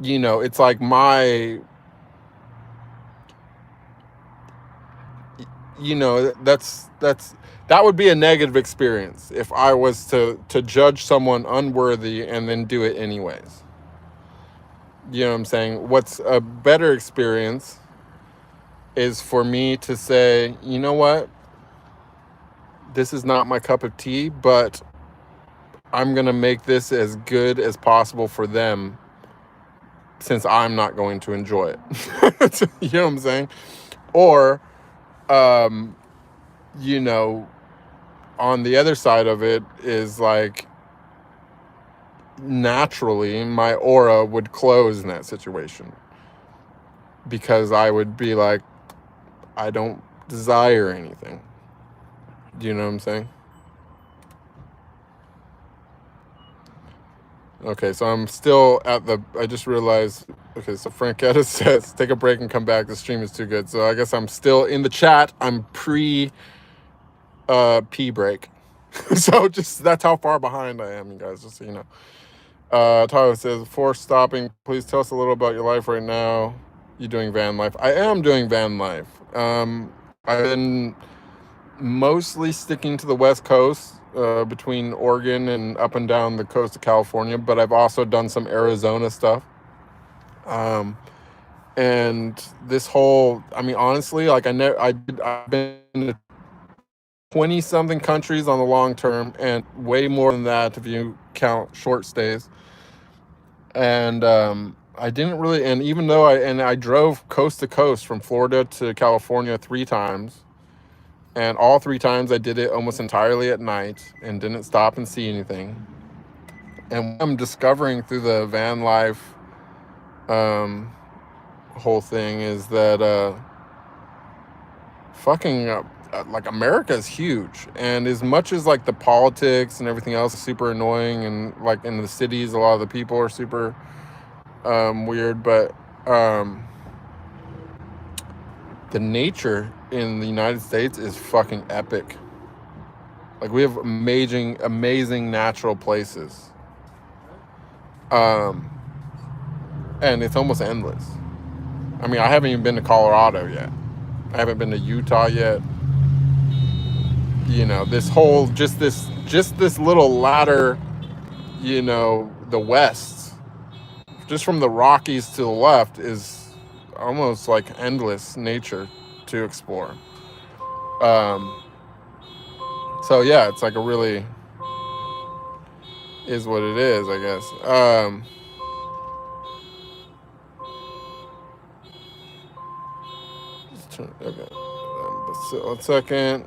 you know, it's like my, you know, that would be a negative experience if I was to judge someone unworthy and then do it anyways. You know what I'm saying? What's a better experience is for me to say, you know what? This is not my cup of tea, but I'm going to make this as good as possible for them, since I'm not going to enjoy it. You know what I'm saying? Or, you know, on the other side of it is like, naturally my aura would close in that situation, because I would be like, I don't desire anything. Do you know what I'm saying? Okay, so I'm still at the, I just realized, okay, so Franketta says, take a break and come back. The stream is too good. So I guess I'm still in the chat. I'm pee break. So just, that's how far behind I am, you guys, just so you know. Tyler says, before stopping, please tell us a little about your life right now. You doing van life? I am doing van life. I've been mostly sticking to the West Coast, between Oregon and up and down the coast of California, but I've also done some Arizona stuff. And this whole, I mean, honestly, like I've been to 20 something countries on the long term, and way more than that if you count short stays. And I didn't really, and even though I drove coast to coast from Florida to California 3 times, and all 3 times I did it almost entirely at night and didn't stop and see anything. And what I'm discovering through the van life whole thing is that like, America is huge, and as much as like the politics and everything else is super annoying, and like in the cities a lot of the people are super weird, but the nature in the United States is fucking epic. Like, we have amazing natural places, and it's almost endless. I mean, I haven't even been to Colorado yet. I haven't been to Utah yet. You know, this whole, just this little ladder, you know, the West, just from the Rockies to the left, is almost like endless nature to explore. So yeah, it's like a really, is what it is, I guess. Okay, so 1 second.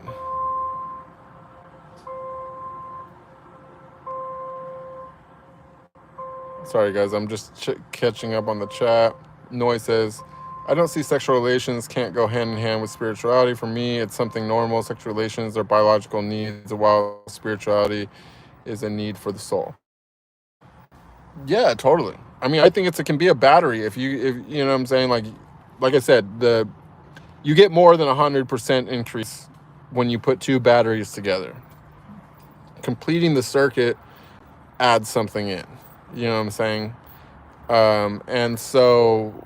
Sorry guys, I'm just catching up on the chat. Noy says, I don't see sexual relations can't go hand in hand with spirituality. For me, it's something normal. Sexual relations are biological needs, while spirituality is a need for the soul. Yeah, totally. I mean, I think it can be a battery if you know what I'm saying. Like I said, you get more than 100% increase when you put 2 batteries together. Completing the circuit adds something in. You know what I'm saying? And so,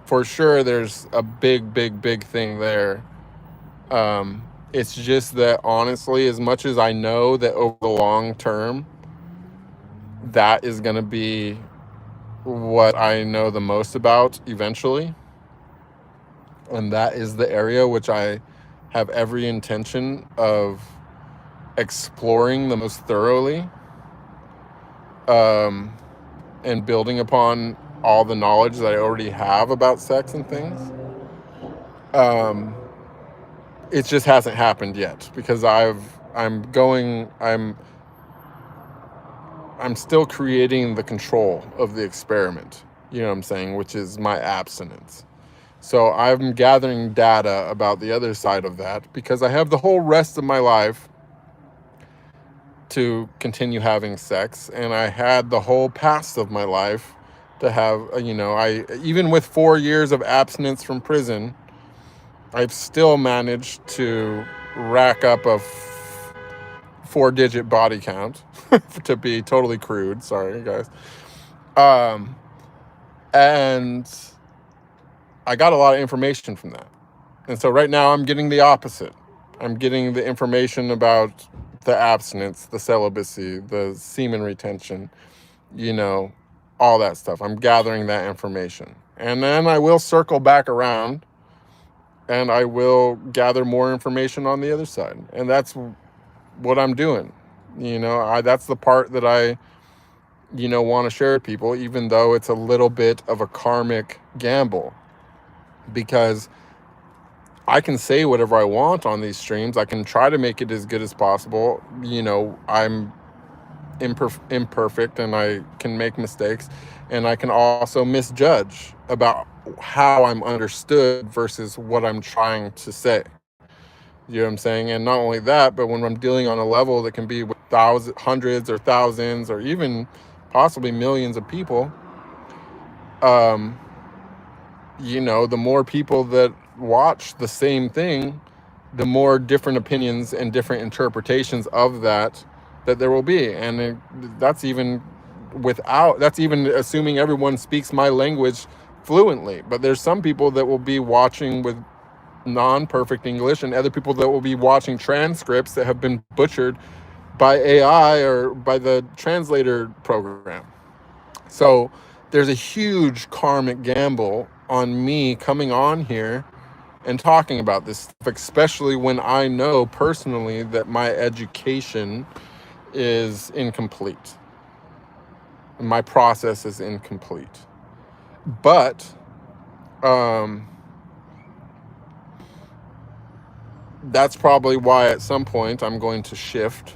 for sure, there's a big thing there. It's just that, honestly, as much as I know that over the long term, that is going to be what I know the most about eventually. And that is the area which I have every intention of exploring the most thoroughly. and building upon all the knowledge that I already have about sex and things. It just hasn't happened yet because I'm still creating the control of the experiment, you know what I'm saying, which is my abstinence. So I'm gathering data about the other side of that because I have the whole rest of my life to continue having sex, and I had the whole past of my life to have, I even with 4 years of abstinence from prison, I've still managed to rack up a 4-digit body count to be totally crude. Sorry, guys. And I got a lot of information from that. And so right now I'm getting the opposite. I'm getting the information about the abstinence, the celibacy, the semen retention, all that stuff. I'm gathering that information. And then I will circle back around and I will gather more information on the other side. And that's what I'm doing. That's the part that I, want to share with people, even though it's a little bit of a karmic gamble, because I can say whatever I want on these streams. I can try to make it as good as possible. I'm imperfect and I can make mistakes, and I can also misjudge about how I'm understood versus what I'm trying to say. You know what I'm saying? And not only that, but when I'm dealing on a level that can be with hundreds or thousands or even possibly millions of people, the more people that watch the same thing, the more different opinions and different interpretations of that there will be. And that's even assuming everyone speaks my language fluently. But there's some people that will be watching with non-perfect English, and other people that will be watching transcripts that have been butchered by AI or by the translator program. So there's a huge karmic gamble on me coming on here and talking about this stuff, especially when I know personally that my education is incomplete. My process is incomplete. But that's probably why at some point I'm going to shift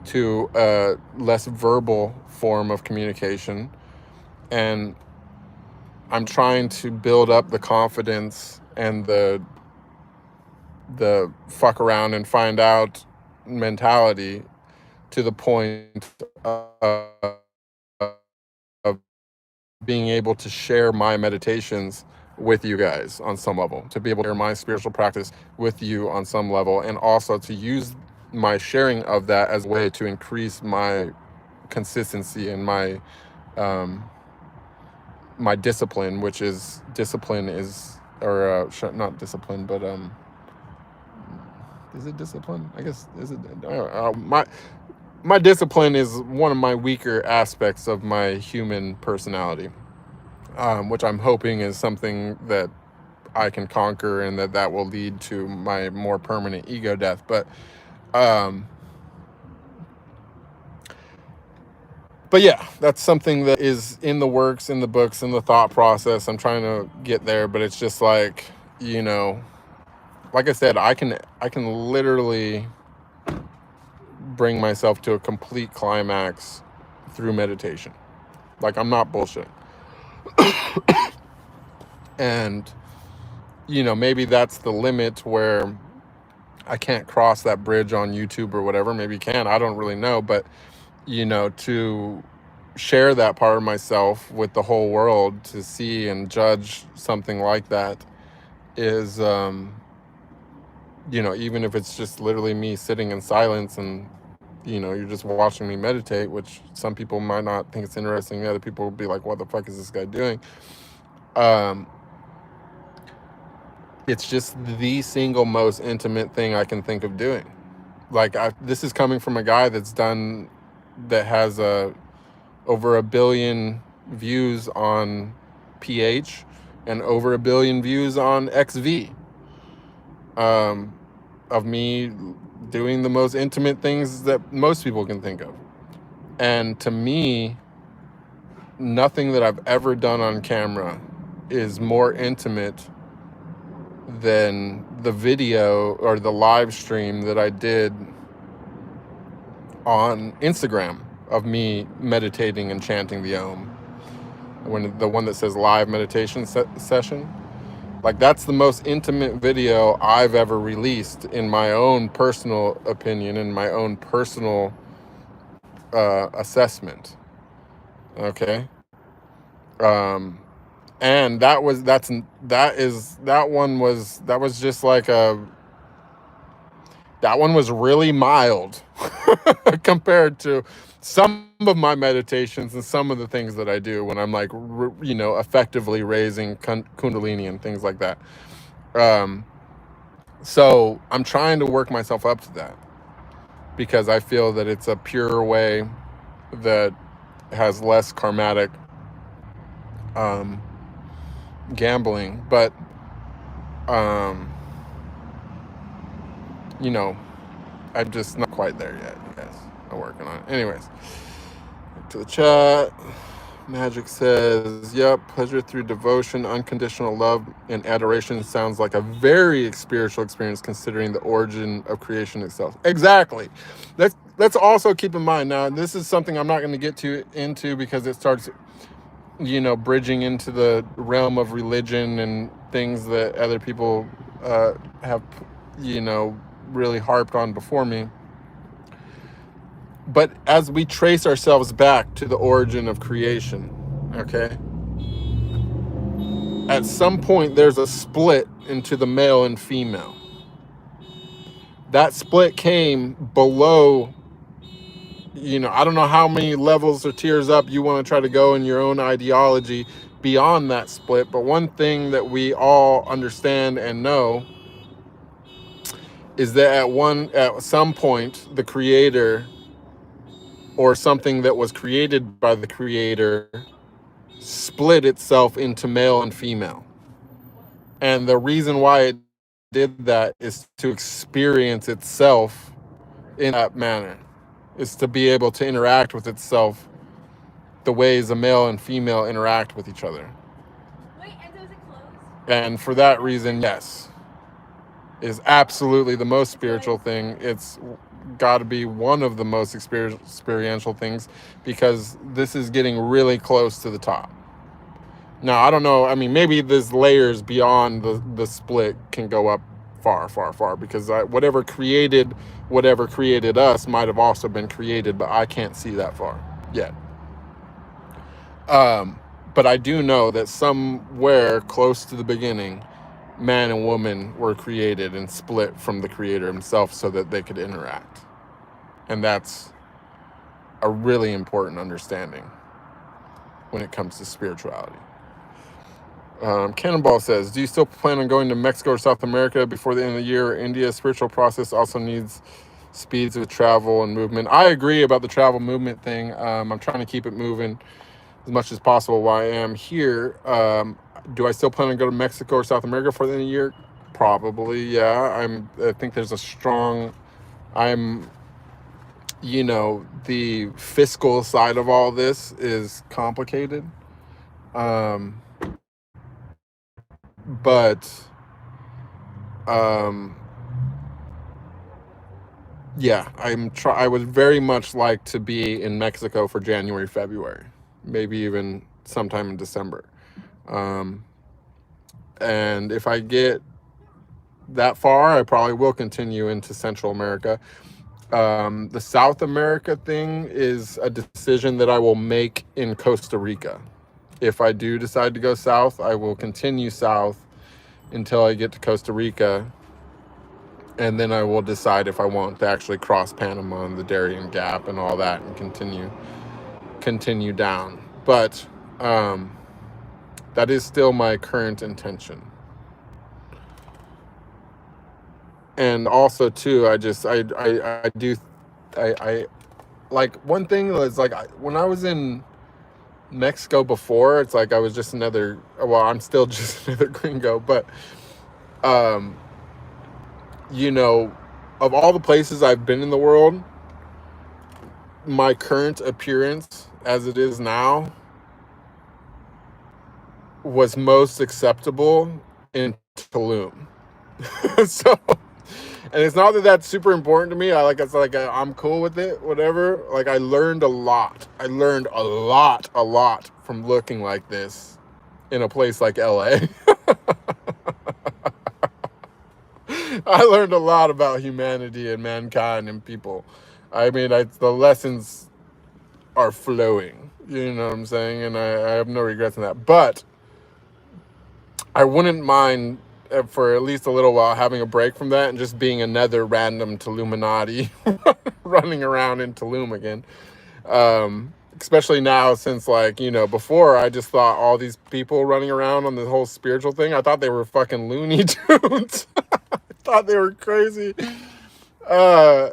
to a less verbal form of communication, and I'm trying to build up the confidence and the fuck around and find out mentality to the point of being able to share my meditations with you guys on some level, to be able to share my spiritual practice with you on some level, and also to use my sharing of that as a way to increase my consistency and my my discipline, which is not discipline, but is it discipline? I guess, is it? I don't know. My discipline is one of my weaker aspects of my human personality, which I'm hoping is something that I can conquer, and that will lead to my more permanent ego death. But yeah, that's something that is in the works, in the books, in the thought process. I'm trying to get there, but it's just like, like I said, I can literally bring myself to a complete climax through meditation. Like, I'm not bullshit. And maybe that's the limit where I can't cross that bridge on YouTube or whatever. Maybe you can, I don't really know. But to share that part of myself with the whole world to see and judge something like that is even if it's just literally me sitting in silence and you're just watching me meditate, which some people might not think it's interesting. Other people will be like, what the fuck is this guy doing? It's just the single most intimate thing I can think of doing. Like, this is coming from a guy that has over 1 billion views on PH and over 1 billion views on XV, of me doing the most intimate things that most people can think of. And to me, nothing that I've ever done on camera is more intimate than the video or the live stream that I did on Instagram of me meditating and chanting the Om. When the one that says live meditation session, like that's the most intimate video I've ever released in my own personal opinion, in my own personal assessment. Okay. And that was just like that one was really mild compared to some of my meditations and some of the things that I do when I'm like, effectively raising Kundalini and things like that. So I'm trying to work myself up to that because I feel that it's a pure way that has less karmatic gambling, but I'm just not quite there yet, you guys. I'm working on it. Anyways, back to the chat. Magic says, yep, pleasure through devotion, unconditional love, and adoration sounds like a very spiritual experience considering the origin of creation itself. Exactly. Let's also keep in mind, now this is something I'm not going to get into because it starts bridging into the realm of religion and things that other people have really harped on before me. But as we trace ourselves back to the origin of creation, okay, at some point there's a split into the male and female. That split came below, I don't know how many levels or tiers up you want to try to go in your own ideology beyond that split, but one thing that we all understand and know is that at some point the creator, or something that was created by the creator, split itself into male and female. And the reason why it did that is to experience itself in that manner, is to be able to interact with itself the ways a male and female interact with each other. Wait, and does it close? And for that reason, yes, is absolutely the most spiritual thing. It's got to be one of the most experiential things because this is getting really close to the top. Now, I don't know. I mean, maybe there's layers beyond the split can go up far, far, far because whatever created us might have also been created, but I can't see that far yet. But I do know that somewhere close to the beginning, man and woman were created and split from the creator himself so that they could interact. And that's a really important understanding when it comes to spirituality. Cannonball says, do you still plan on going to Mexico or South America before the end of the year? India's spiritual process also needs speeds of travel and movement. I agree about the travel movement thing. I'm trying to keep it moving as much as possible while I am here. Do I still plan to go to Mexico or South America for the end of the year? Probably, yeah. I think there's a strong, the fiscal side of all this is complicated. Yeah, I would very much like to be in Mexico for January, February, maybe even sometime in December. And if I get that far, I probably will continue into Central America. The South America thing is a decision that I will make in Costa Rica. If I do decide to go south, I will continue south until I get to Costa Rica. And then I will decide if I want to actually cross Panama and the Darien Gap and all that and continue down. But that is still my current intention. And also too, I like one thing was like when I was in Mexico before, it's like I was just I'm still just another gringo, but of all the places I've been in the world, my current appearance as it is now was most acceptable in Tulum. So, and it's not that that's super important to me. I'm cool with it, whatever. Like, I learned a lot. I learned a lot from looking like this in a place like LA. I learned a lot about humanity and mankind and people. I mean, the lessons are flowing. You know what I'm saying? And I have no regrets in that. But I wouldn't mind for at least a little while having a break from that and just being another random Tulluminati running around in Tulum again. Especially now, since, like, you know, before I just thought all these people running around on the whole spiritual thing, I thought they were fucking Looney Tunes. I thought they were crazy. Uh,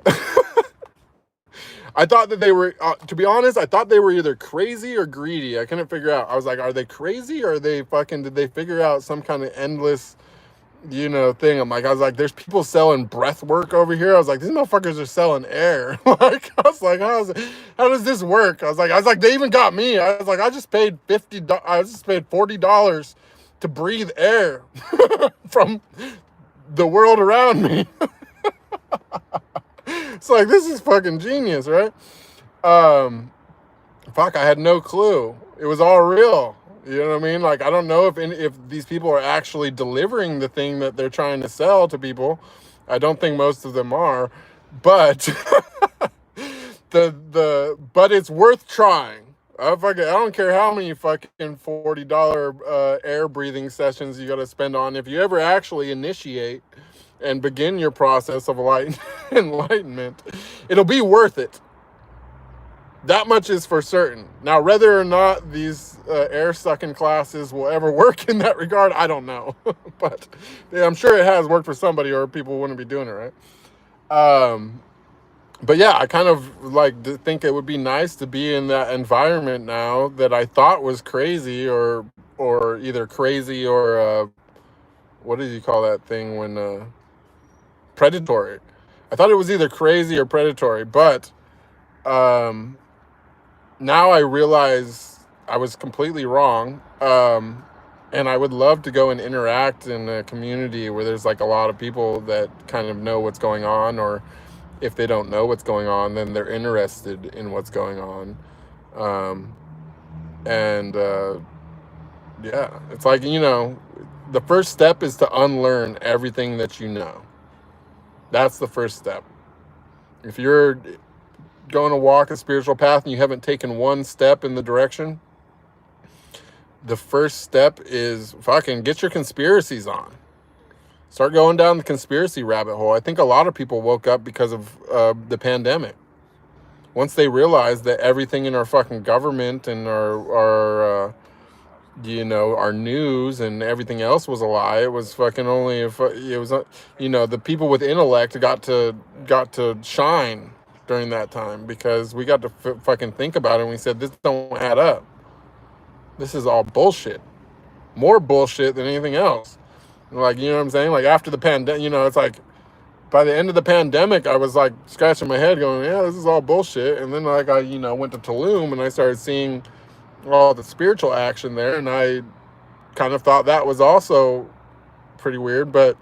I thought that they were, to be honest, I thought they were either crazy or greedy. I couldn't figure out. I was like, are they crazy or are they fucking, did they figure out some kind of endless, you know, thing? I was like, there's people selling breath work over here. I was like, these motherfuckers are selling air. Like, I was like, how does this work? I was like, they even got me. I was like, I just paid $40 to breathe air from the world around me. It's like, this is fucking genius, right? Fuck, I had no clue. It was all real. You know what I mean? Like, I don't know if these people are actually delivering the thing that they're trying to sell to people. I don't think most of them are, but but it's worth trying. I don't care how many fucking $40 air breathing sessions you got to spend on. If you ever actually initiate and begin your process of enlightenment, it'll be worth it. That much is for certain. Now, whether or not these air sucking classes will ever work in that regard, I don't know. But yeah, I'm sure it has worked for somebody, or people wouldn't be doing it, right? But yeah, I kind of like think it would be nice to be in that environment now that I thought was crazy, or either crazy or what did you call that thing when predatory? I thought it was either crazy or predatory, but now I realize I was completely wrong. And I would love to go and interact in a community where there's like a lot of people that kind of know what's going on, or if they don't know what's going on, then they're interested in what's going on. Yeah, it's like, you know, the first step is to unlearn everything that you know. That's the first step. If you're going to walk a spiritual path and you haven't taken one step in the direction, the first step is fucking get your conspiracies on. Start going down the conspiracy rabbit hole. I think a lot of people woke up because of the pandemic. Once they realized that everything in our fucking government and our you know, our news and everything else was a lie. It was fucking only if it was, you know, the people with intellect got to shine during that time, because we got to fucking think about it and we said, this don't add up. This is all bullshit. More bullshit than anything else. Like, you know what I'm saying? Like, after the pandemic, you know, it's like, by the end of the pandemic, I was like scratching my head going, yeah, this is all bullshit. And then like I, you know, went to Tulum and I started seeing all the spiritual action there, and I kind of thought that was also pretty weird, but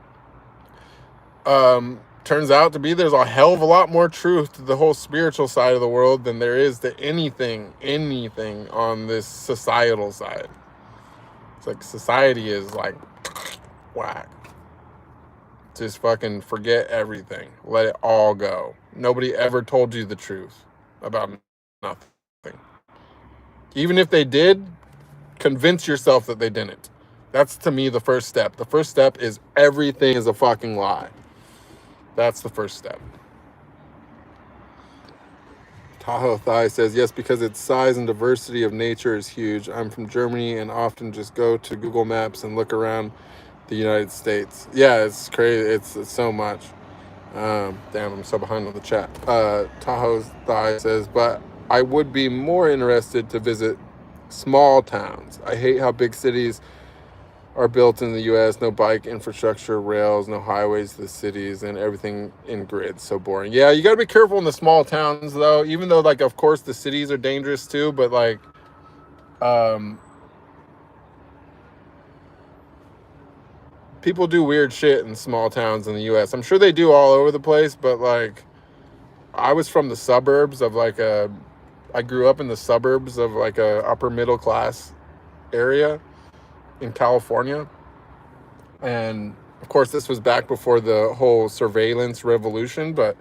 turns out to be there's a hell of a lot more truth to the whole spiritual side of the world than there is to anything on this societal side. It's like society is like whack. Just fucking forget everything. Let it all go. Nobody ever told you the truth about nothing. Even if they did, convince yourself that they didn't. That's, to me, the first step. The first step is everything is a fucking lie. That's the first step. Tahoe Thigh says, yes, because its size and diversity of nature is huge. I'm from Germany and often just go to Google Maps and look around the United States. Yeah, it's crazy. It's so much. Damn, I'm so behind on the chat. Tahoe Thigh says, but I would be more interested to visit small towns. I hate how big cities are built in the U.S. No bike infrastructure, rails, no highways to the cities, and everything in grids. So boring. Yeah, you got to be careful in the small towns, though. Even though, like, of course, the cities are dangerous too. But like, people do weird shit in small towns in the U.S. I'm sure they do all over the place. But like, I was from the suburbs of like a. I grew up in the suburbs of like a upper middle class area in California. And of course, this was back before the whole surveillance revolution, but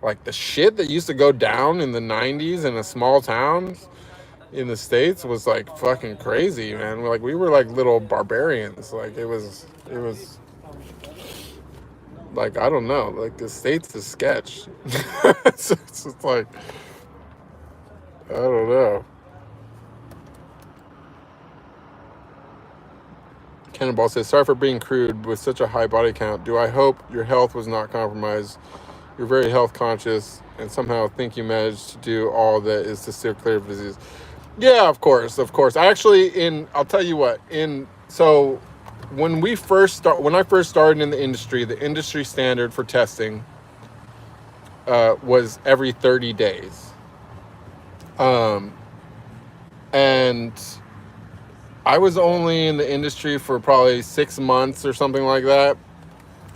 like the shit that used to go down in the 90s in a small towns in the States was like fucking crazy, man. Like we were like little barbarians. Like it was like, I don't know, like the States is sketch. it's just like, I don't know. Cannonball says, sorry for being crude with such a high body count. Do I hope your health was not compromised? You're very health conscious and somehow think you managed to do all that is to steer clear of disease. Yeah, of course. I actually, I'll tell you what, so when I first started in the industry standard for testing was every 30 days. And I was only in the industry for probably 6 months or something like that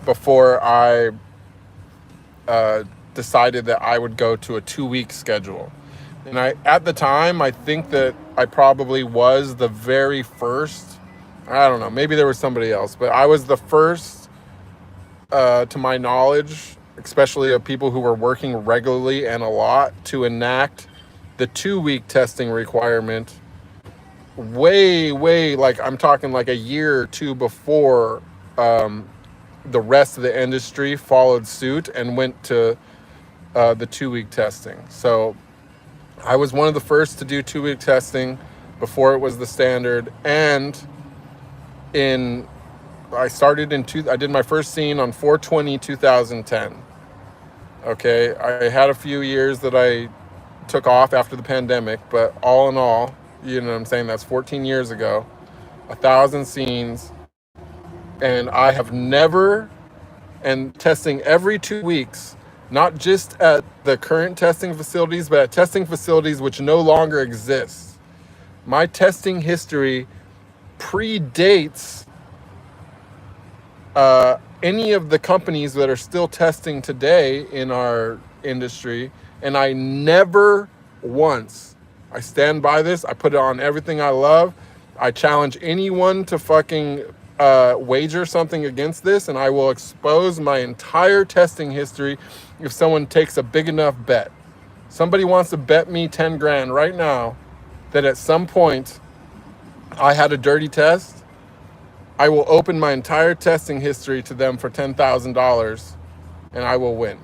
before I decided that I would go to a 2-week schedule. And at the time, I think that I probably was the very first. I don't know, maybe there was somebody else, but I was the first, to my knowledge, especially of people who were working regularly and a lot, to enact the 2-week testing requirement way, like I'm talking like a year or two before the rest of the industry followed suit and went to the 2-week testing. So I was one of the first to do 2-week testing before it was the standard. And I did my first scene on 4/20/2010. Okay, I had a few years that I took off after the pandemic, but all in all, you know what I'm saying, that's 14 years ago, 1,000 scenes, and I have never, and testing every 2 weeks, not just at the current testing facilities, but at testing facilities which no longer exist. My testing history predates any of the companies that are still testing today in our industry, and I never once, I stand by this, I put it on everything I love, I challenge anyone to fucking wager something against this, and I will expose my entire testing history if someone takes a big enough bet. Somebody wants to bet me 10 grand right now that at some point I had a dirty test, I will open my entire testing history to them for $10,000 and I will win.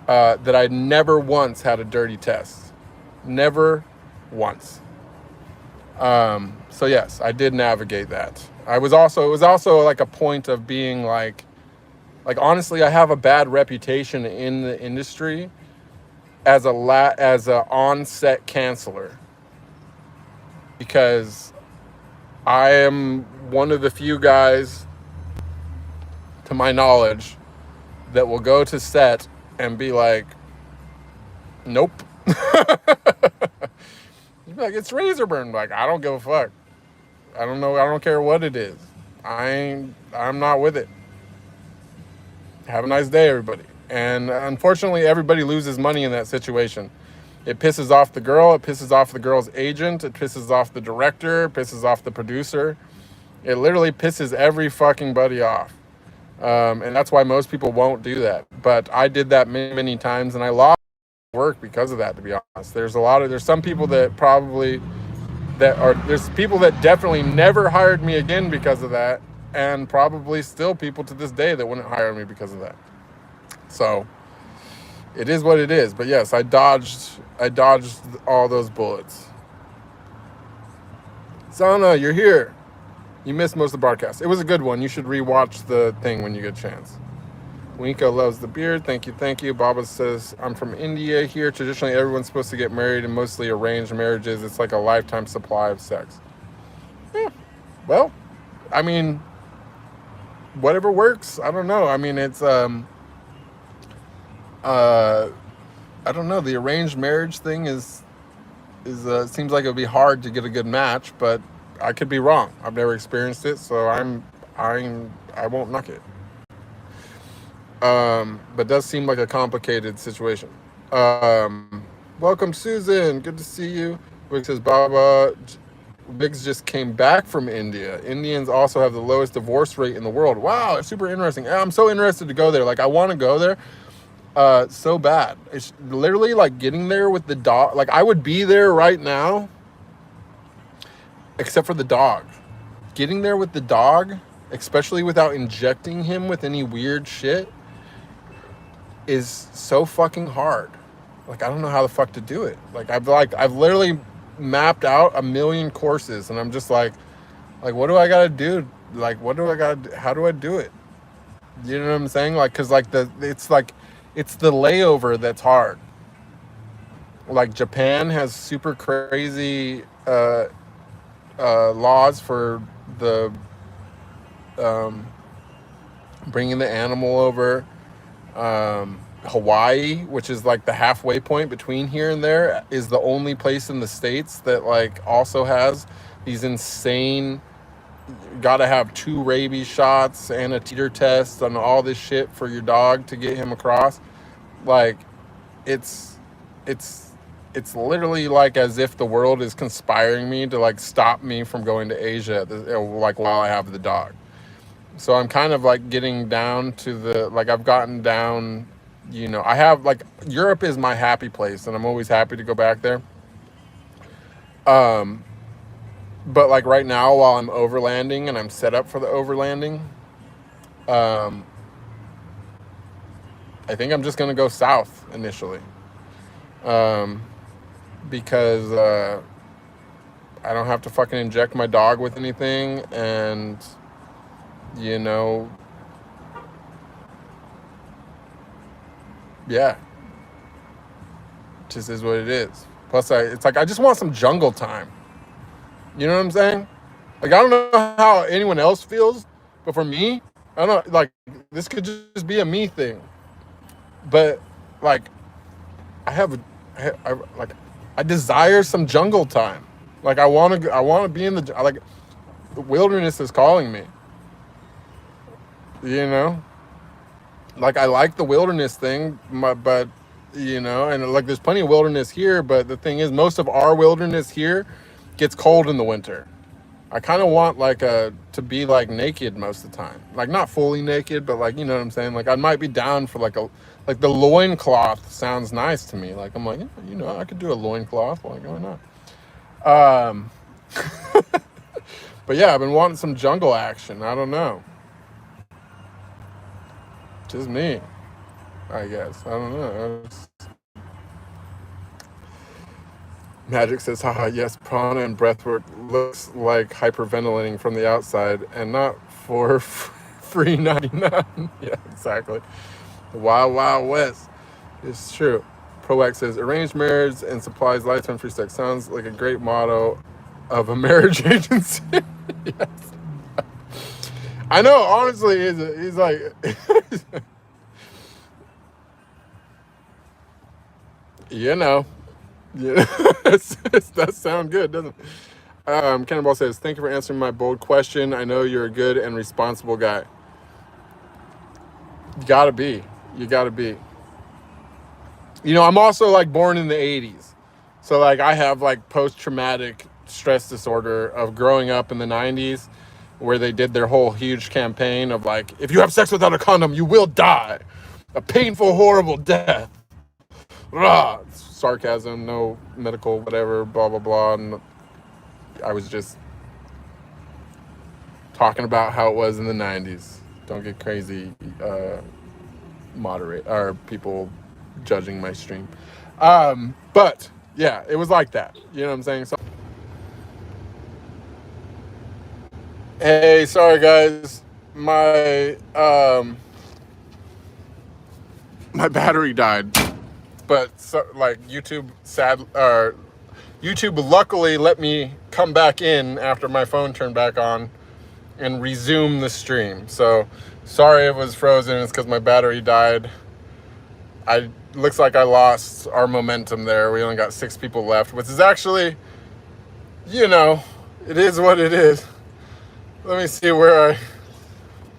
That I never once had a dirty test. Never once. So yes, I did navigate that. It was also like a point of being like honestly, I have a bad reputation in the industry as a on-set canceller, because I am one of the few guys, to my knowledge, that will go to set and be like, nope. You'd be like, it's razor burn. Like, I don't give a fuck. I don't know. I don't care what it is. I'm not with it. Have a nice day, everybody. And unfortunately, everybody loses money in that situation. It pisses off the girl. It pisses off the girl's agent. It pisses off the director. It pisses off the producer. It literally pisses every fucking buddy off. And that's why most people won't do that. But I did that many, many times, and I lost work because of that, to be honest. There's some people that there's people that definitely never hired me again because of that, and probably still people to this day that wouldn't hire me because of that. So it is what it is. But yes, I dodged all those bullets. Sana, you're here. You missed most of the broadcast. It was a good one. You should rewatch the thing when you get a chance. Winko loves the beard. Thank you. Baba says, I'm from India here. Traditionally, everyone's supposed to get married, and mostly arranged marriages. It's like a lifetime supply of sex. Yeah. Well, I mean, whatever works. I don't know. I mean, it's uh, I don't know. The arranged marriage thing is seems like it would be hard to get a good match, but I could be wrong. I've never experienced it, so I won't knock it. But it does seem like a complicated situation. Welcome, Susan. Good to see you. Rick says, Baba, Biggs just came back from India. Indians also have the lowest divorce rate in the world. Wow, it's super interesting. I'm so interested to go there. Like, I want to go there so bad. It's literally like getting there with the dog. Like, I would be there right now, except for the dog. Getting there with the dog, especially without injecting him with any weird shit, is so fucking hard. Like, I don't know how the fuck to do it. Like I've literally mapped out a million courses, and I'm just like what do I gotta do? Like, what do I gotta? How do I do it? You know what I'm saying? Like, cause it's the layover that's hard. Like, Japan has super crazy laws for the bringing the animal over. Hawaii, which is like the halfway point between here and there, is the only place in the States that like also has these insane, gotta have 2 rabies shots and a teeter test and all this shit for your dog to get him across. Like, it's literally like as if the world is conspiring me to like stop me from going to Asia, like, while I have the dog. So I'm kind of like getting down to I've gotten down, I have like, Europe is my happy place, and I'm always happy to go back there. But like right now, while I'm overlanding and I'm set up for the overlanding, I think I'm just going to go south initially. Because I don't have to fucking inject my dog with anything, and yeah, just is what it is. Plus, it's like I just want some jungle time. You know what I'm saying? Like, I don't know how anyone else feels, but for me, I don't know, like, this could just be a me thing. But like, I desire some jungle time. Like, I want to be in the wilderness is calling me. Like, I like the wilderness thing, but and like, there's plenty of wilderness here, but the thing is, most of our wilderness here gets cold in the winter. I kind of want like to be like naked most of the time, like not fully naked, but like, you know what I'm saying? Like, I might be down for like the loincloth sounds nice to me. Like, I'm like, yeah, I could do a loincloth. Like, why not? But yeah, I've been wanting some jungle action. I don't know. Just me, I guess. I don't know. Magic says, haha, yes, prana and breathwork looks like hyperventilating from the outside and not for free 99. Yeah, exactly. The Wild Wild West. It's true. Proax says, arranged marriage and supplies lifetime free sex. Sounds like a great motto of a marriage agency. Yes. I know, honestly, he's like... Yeah, it does sound good, doesn't it? Cannonball says, thank you for answering my bold question. I know you're a good and responsible guy. You gotta be. I'm also like born in the 80s. So like, I have like post-traumatic stress disorder of growing up in the 90s, where they did their whole huge campaign of like, if you have sex without a condom, you will die. A painful, horrible death. Rah! Sarcasm, no medical, whatever, blah, blah, blah. And I was just talking about how it was in the 90s. Don't get crazy, moderate, or people judging my stream. But yeah, it was like that. You know what I'm saying? So, hey, sorry guys. My battery died. But like, YouTube luckily let me come back in after my phone turned back on, and resume the stream. So sorry it was frozen. It's because my battery died. Looks like I lost our momentum there. We only got 6 people left, which is actually, you know, it is what it is. Let me see where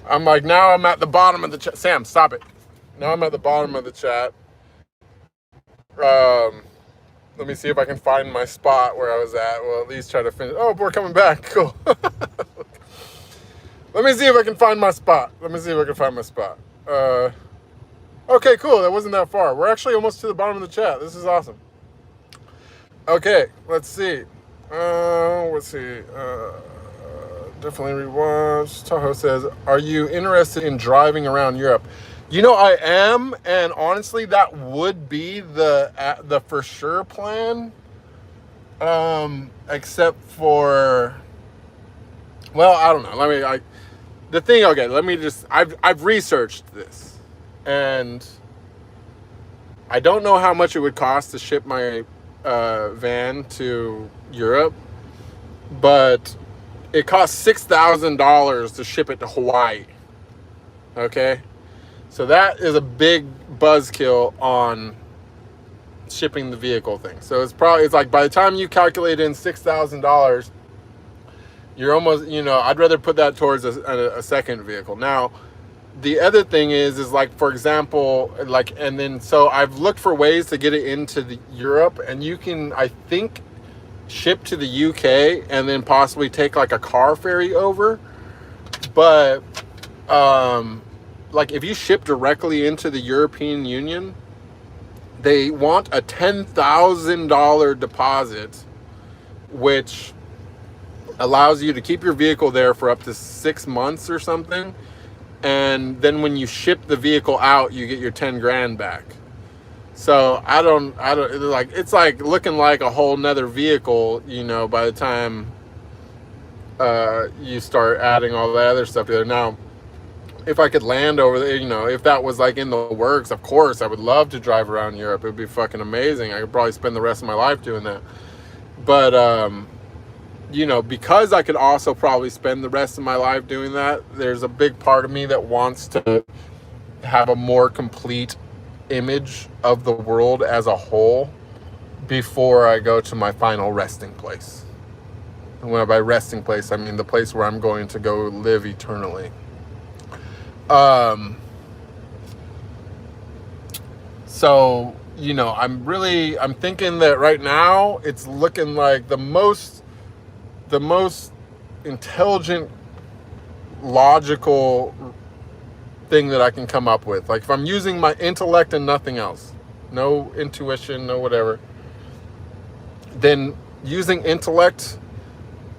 I'm like, now I'm at the bottom of the chat. Sam, stop it. Now I'm at the bottom of the chat. Let me see if I can find my spot where I was at. Well, at least try to finish. Oh, we're coming back. Cool. Let me see if I can find my spot. Okay, cool. That wasn't that far. We're actually almost to the bottom of the chat. This is awesome. Okay, let's see. Definitely rewatch. Toho says, are you interested in driving around Europe? You know, I am, and honestly, that would be the for sure plan. Except for, well, I don't know. I've researched this, and I don't know how much it would cost to ship my van to Europe, but it costs $6,000 to ship it to Hawaii. Okay, so that is a big buzzkill on shipping the vehicle thing. So it's like by the time you calculate in $6,000, you're almost, I'd rather put that towards a second vehicle. Now, the other thing is like, for example, like, and then so I've looked for ways to get it into Europe, and you can, I think, ship to the UK and then possibly take like a car ferry over. But like if you ship directly into the European Union, they want a $10,000 deposit, which allows you to keep your vehicle there for up to 6 months or something. And then when you ship the vehicle out, you get your 10 grand back. So I don't like, it's like looking like a whole nother vehicle, by the time you start adding all that other stuff together. Now, if I could land over there, if that was like in the works, of course, I would love to drive around Europe. It would be fucking amazing. I could probably spend the rest of my life doing that. But, because I could also probably spend the rest of my life doing that, there's a big part of me that wants to have a more complete image of the world as a whole before I go to my final resting place. And when by resting place, I mean the place where I'm going to go live eternally. So, I'm thinking that right now it's looking like the most intelligent, logical thing that I can come up with. Like if I'm using my intellect and nothing else, no intuition, no whatever, then using intellect,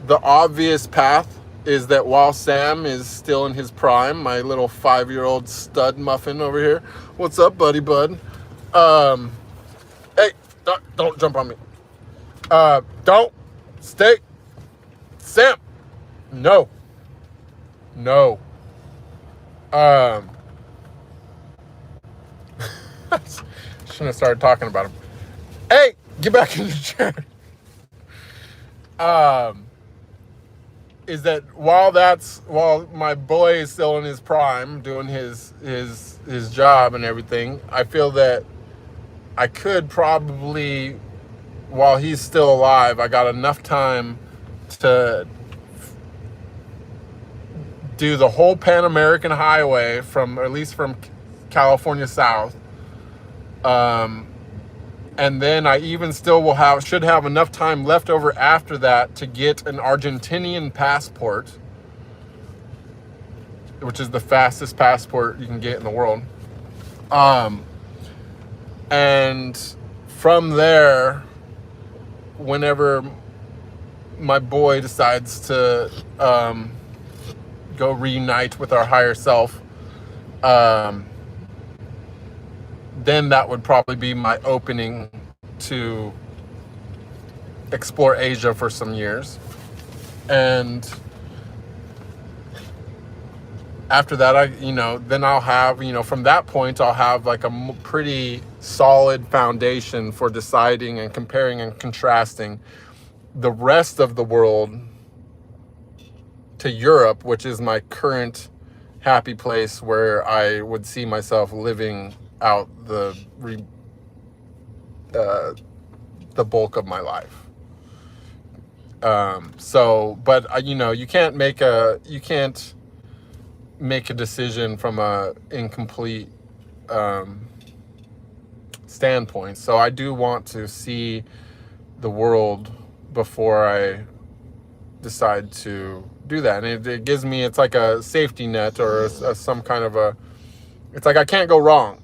the obvious path is that while Sam is still in his prime, my little 5-year-old stud muffin over here. What's up, buddy bud? Hey, don't jump on me. Don't stay. Sam, no. Shouldn't have started talking about him. Hey, get back in the chair. Is that while my boy is still in his prime doing his job and everything, I feel that I could probably, while he's still alive, I got enough time to do the whole Pan American Highway at least from California South. And then I even still should have enough time left over after that to get an Argentinian passport, which is the fastest passport you can get in the world. And from there, whenever my boy decides to go reunite with our higher self, then that would probably be my opening to explore Asia for some years. And after that, then I'll have, from that point, I'll have like a pretty solid foundation for deciding and comparing and contrasting the rest of the world to Europe, which is my current happy place where I would see myself living out the bulk of my life. But you know, you can't make a decision from a incomplete standpoint. So I do want to see the world before I decide to do that. And it gives me, it's like a safety net or some kind of it's like I can't go wrong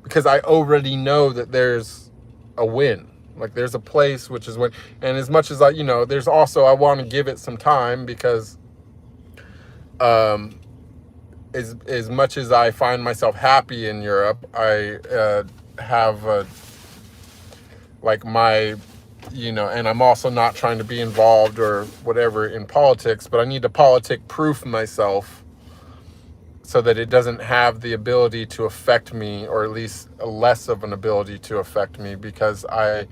because I already know that there's a win. Like there's a place which is win. And as much as you know, there's also, I want to give it some time because as much as I find myself happy in Europe, I have like my, you know, and I'm also not trying to be involved or whatever in politics, but I need to politic proof myself so that it doesn't have the ability to affect me, or at least less of an ability to affect me, because I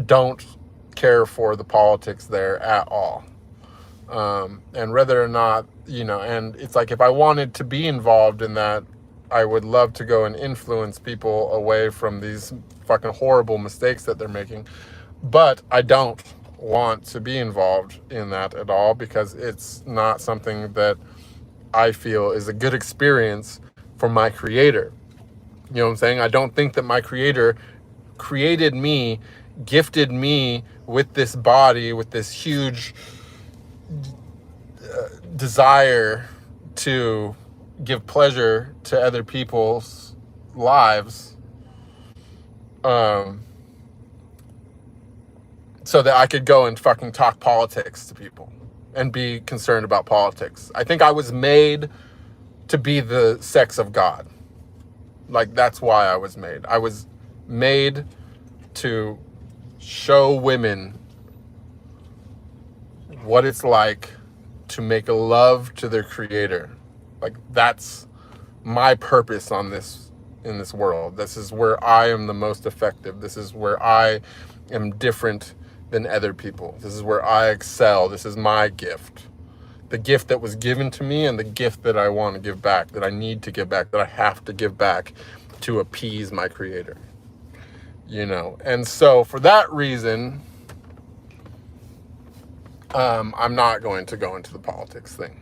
don't care for the politics there at all. And whether or not, you know, and it's like if I wanted to be involved in that, I would love to go and influence people away from these fucking horrible mistakes that they're making. But I don't want to be involved in that at all because it's not something that I feel is a good experience for my creator. You know what I'm saying? I don't think that my creator created me, gifted me with this body, with this huge desire to give pleasure to other people's lives, so that I could go and fucking talk politics to people and be concerned about politics. I think I was made to be the sex of God. Like, that's why I was made. I was made to show women what it's like to make a love to their creator. Like, that's my purpose in this world. This is where I am the most effective. This is where I am different than other people. This is where I excel. This is my gift. The gift that was given to me and the gift that I want to give back, that I need to give back, that I have to give back to appease my creator. You know, and so for that reason, I'm not going to go into the politics thing.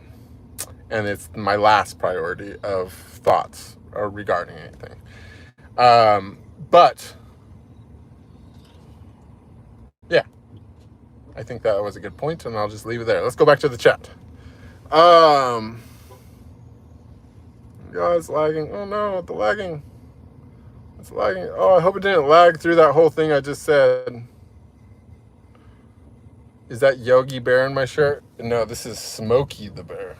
And it's my last priority of thoughts regarding anything. But yeah, I think that was a good point, and I'll just leave it there. Let's go back to the chat. Yeah, it's lagging. Oh no, the lagging. It's lagging. Oh, I hope it didn't lag through that whole thing I just said. Is that Yogi Bear in my shirt? No, this is Smokey the Bear.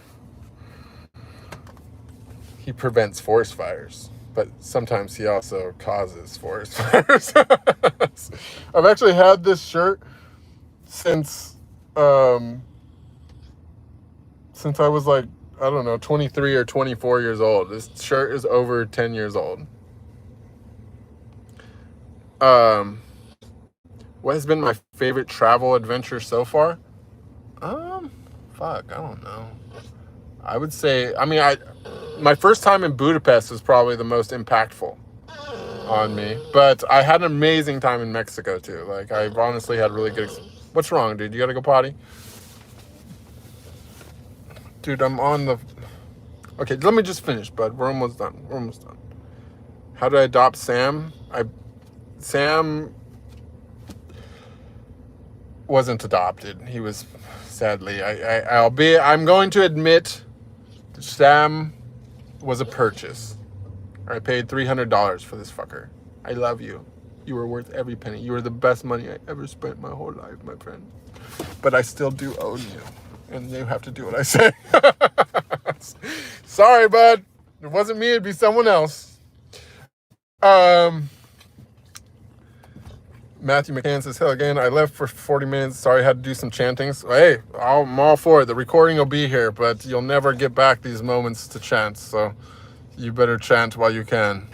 He prevents forest fires, but sometimes he also causes forest fires. I've actually had this shirt since I was like, I don't know, 23 or 24 years old. This shirt is over 10 years old. What has been my favorite travel adventure so far? I don't know. I would say, my first time in Budapest was probably the most impactful on me, but I had an amazing time in Mexico too. Like, I've honestly had really good. What's wrong, dude? You gotta go potty? Dude, I'm on the. Okay, let me just finish, bud. We're almost done. How did I adopt Sam? Sam wasn't adopted. He was, sadly, I'm going to admit that Sam was a purchase. I paid $300 for this fucker. I love you. You were worth every penny. You were the best money I ever spent my whole life, my friend. But I still do own you. And you have to do what I say. Sorry, bud. It wasn't me. It'd be someone else. Matthew McCann says, hell again, I left for 40 minutes. Sorry, I had to do some chanting. So, hey, I'm all for it. The recording will be here, but you'll never get back these moments to chant. So you better chant while you can.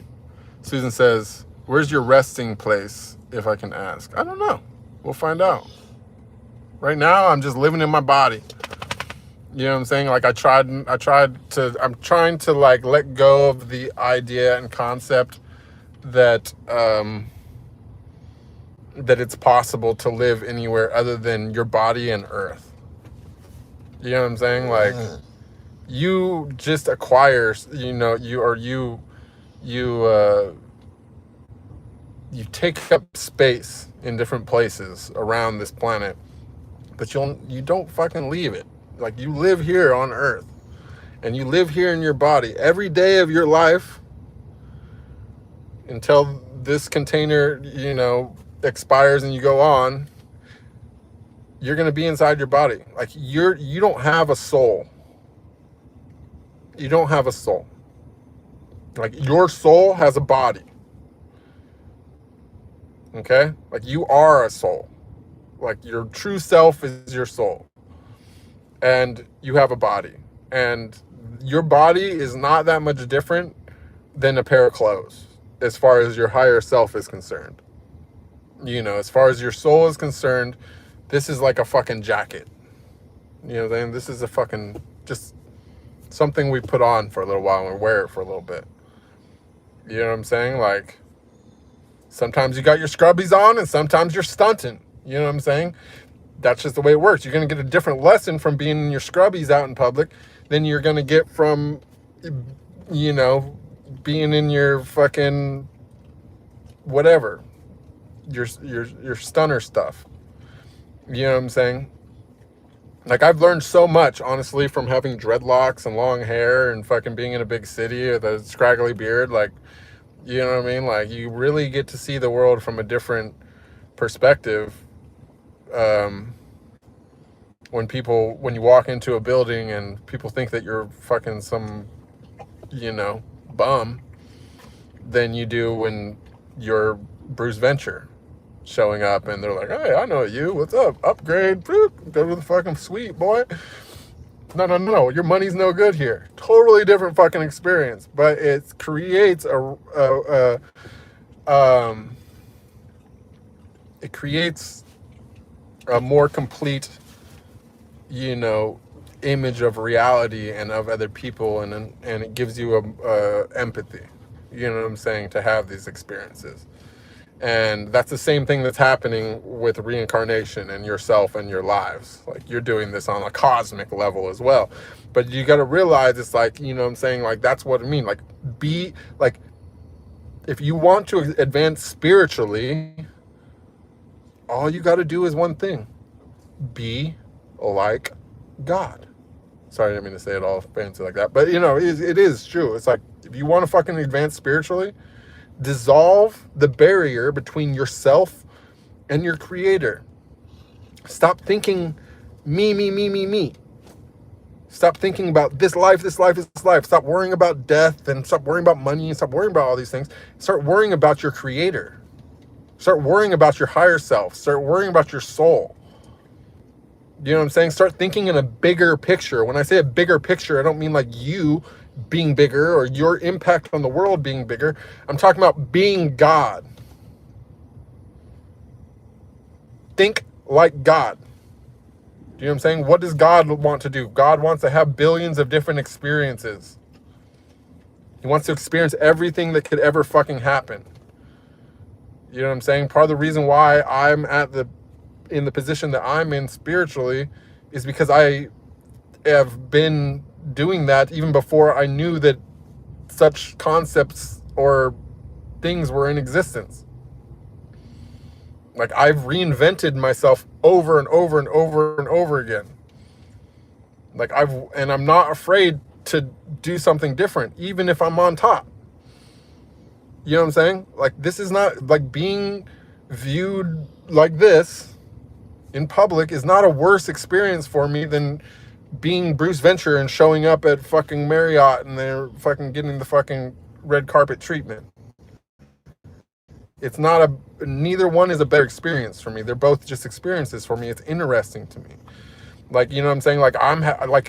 Susan says, where's your resting place, if I can ask? I don't know. We'll find out. Right now, I'm just living in my body. You know what I'm saying? Like I'm trying to like let go of the idea and concept that that it's possible to live anywhere other than your body and Earth. You know what I'm saying? Like you just acquire, you take up space in different places around this planet, but you don't fucking leave it. Like you live here on Earth, and you live here in your body every day of your life until this container, expires and you go on. You're gonna be inside your body. Like you don't have a soul. You don't have a soul. Like your soul has a body. Okay? Like you are a soul. Like your true self is your soul. And you have a body. And your body is not that much different than a pair of clothes as far as your higher self is concerned. As far as your soul is concerned, this is like a fucking jacket. You know what I'm saying? This is a fucking just something we put on for a little while and wear it for a little bit. You know what I'm saying? Like sometimes you got your scrubbies on and sometimes you're stunting. You know what I'm saying? That's just the way it works. You're going to get a different lesson from being in your scrubbies out in public than you're going to get from, being in your fucking whatever, your stunner stuff. You know what I'm saying? Like I've learned so much, honestly, from having dreadlocks and long hair and fucking being in a big city with a scraggly beard. Like, you know what I mean? Like you really get to see the world from a different perspective. When you walk into a building and people think that you're fucking some, bum, than you do when you're Bruce Venture showing up and they're like, hey, I know you. What's up? Upgrade. Go to the fucking suite, boy. No. Your money's no good here. Totally different fucking experience. But it creates a more complete, image of reality and of other people, and it gives you empathy. You know what I'm saying? To have these experiences. And that's the same thing that's happening with reincarnation and yourself and your lives. Like you're doing this on a cosmic level as well. But you got to realize it's like, you know what I'm saying? Like that's what I mean. Like if you want to advance spiritually, all you got to do is one thing. Be like God. Sorry, I didn't mean to say it all fancy like that. But, it is true. It's like, if you want to fucking advance spiritually, dissolve the barrier between yourself and your creator. Stop thinking me. Stop thinking about this life. Stop worrying about death and stop worrying about money and stop worrying about all these things. Start worrying about your creator. Start worrying about your higher self. Start worrying about your soul. You know what I'm saying? Start thinking in a bigger picture. When I say a bigger picture, I don't mean like you being bigger or your impact on the world being bigger. I'm talking about being God. Think like God. Do you know what I'm saying? What does God want to do? God wants to have billions of different experiences. He wants to experience everything that could ever fucking happen. You know what I'm saying? Part of the reason why I'm in the position that I'm in spiritually is because I have been doing that even before I knew that such concepts or things were in existence. Like I've reinvented myself over and over and over and over again. Like I'm not afraid to do something different, even if I'm on top. You know what I'm saying? Like this is not like being viewed like this in public is not a worse experience for me than being Bruce Venture and showing up at fucking Marriott and they're fucking getting the fucking red carpet treatment. It's not neither one is a better experience for me. They're both just experiences for me. It's interesting to me. Like, you know what I'm saying? Like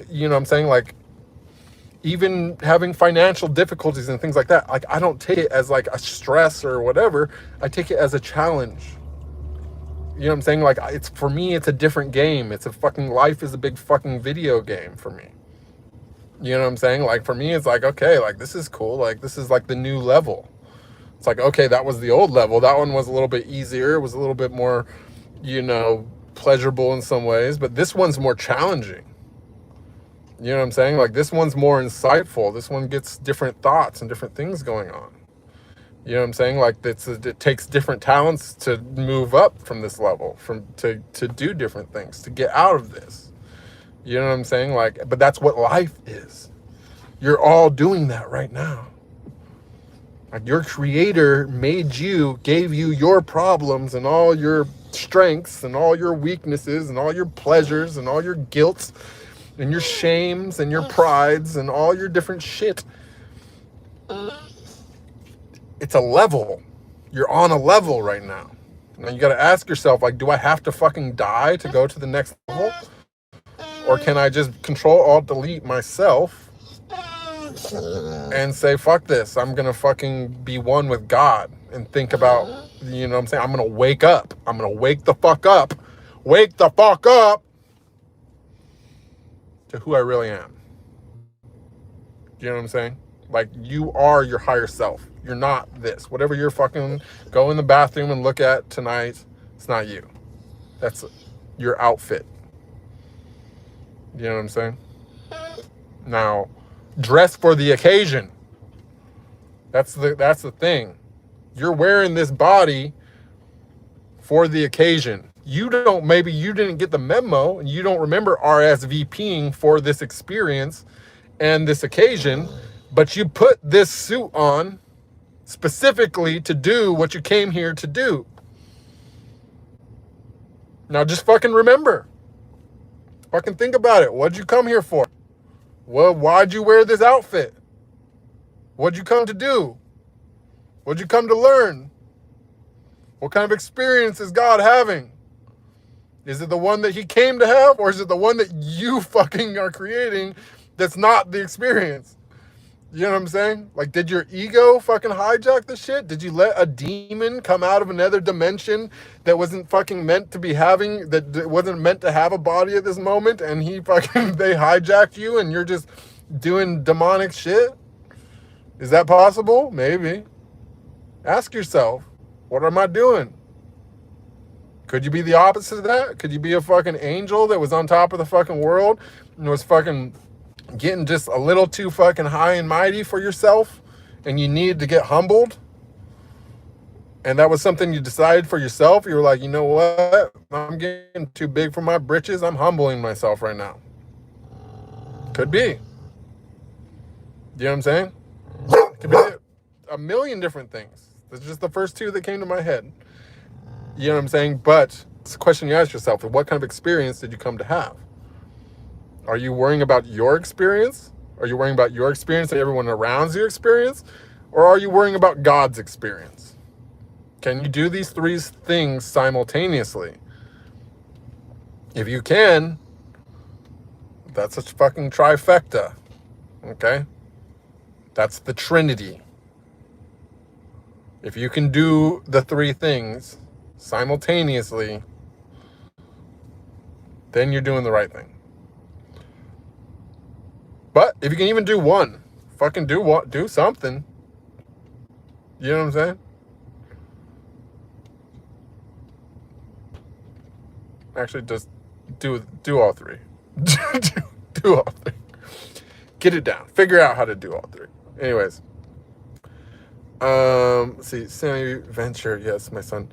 you know what I'm saying? Like even having financial difficulties and things like that, like I don't take it as like a stress or whatever. I take it as a challenge. You know what I'm saying? Like, it's, for me, it's a different game. It's a fucking, life is a big fucking video game for me. You know what I'm saying? Like, for me, it's like, okay, like, this is cool. Like, this is like the new level. It's like, okay, that was the old level. That one was a little bit easier. It was a little bit more, you know, pleasurable in some ways. But this one's more challenging. You know what I'm saying? Like, this one's more insightful. This one gets different thoughts and different things going on. You know what I'm saying? Like, it takes different talents to move up from this level, to do different things, to get out of this. You know what I'm saying? Like, but that's what life is. You're all doing that right now. Like, your creator made you, gave you your problems and all your strengths and all your weaknesses and all your pleasures and all your guilts and your shames and your prides and all your different shit. It's a level. You're on a level right now. Now you got to ask yourself, like, do I have to fucking die to go to the next level? Or can I just Control Alt Delete myself and say, fuck this, I'm gonna fucking be one with God and think about, you know what I'm saying? I'm gonna wake up. I'm gonna wake the fuck up. Wake the fuck up to who I really am. You know what I'm saying? Like, you are your higher self. You're not this. Whatever you're fucking go in the bathroom and look at tonight, it's not you. That's your outfit. You know what I'm saying? Now, dress for the occasion. That's the thing. You're wearing this body for the occasion. Maybe you didn't get the memo and you don't remember RSVPing for this experience and this occasion, but you put this suit on specifically to do what you came here to do. Now just fucking remember. Fucking think about it. What'd you come here for? Well, why'd you wear this outfit? What'd you come to do? What'd you come to learn? What kind of experience is God having? Is it the one that he came to have, or is it the one that you fucking are creating that's not the experience? You know what I'm saying? Like, did your ego fucking hijack the shit? Did you let a demon come out of another dimension that wasn't fucking meant to be having, that wasn't meant to have a body at this moment, and they hijacked you and you're just doing demonic shit? Is that possible? Maybe. Ask yourself, what am I doing? Could you be the opposite of that? Could you be a fucking angel that was on top of the fucking world and was fucking getting just a little too fucking high and mighty for yourself, and you needed to get humbled, and that was something you decided for yourself? You were like, you know what, I'm getting too big for my britches, I'm humbling myself right now. Could be. You know what I'm saying? It could be a million different things. That's just the first two that came to my head. You know what I'm saying? But it's a question you ask yourself: what kind of experience did you come to have? Are you worrying about your experience? Are you worrying about your experience and everyone around your experience? Or are you worrying about God's experience? Can you do these three things simultaneously? If you can, that's a fucking trifecta. Okay? That's the Trinity. If you can do the three things simultaneously, then you're doing the right thing. But if you can even do one, fucking do something. You know what I'm saying? Actually, just do all three. do all three. Get it down. Figure out how to do all three. Anyways. Let's see. Sammy Venture. Yes, my son.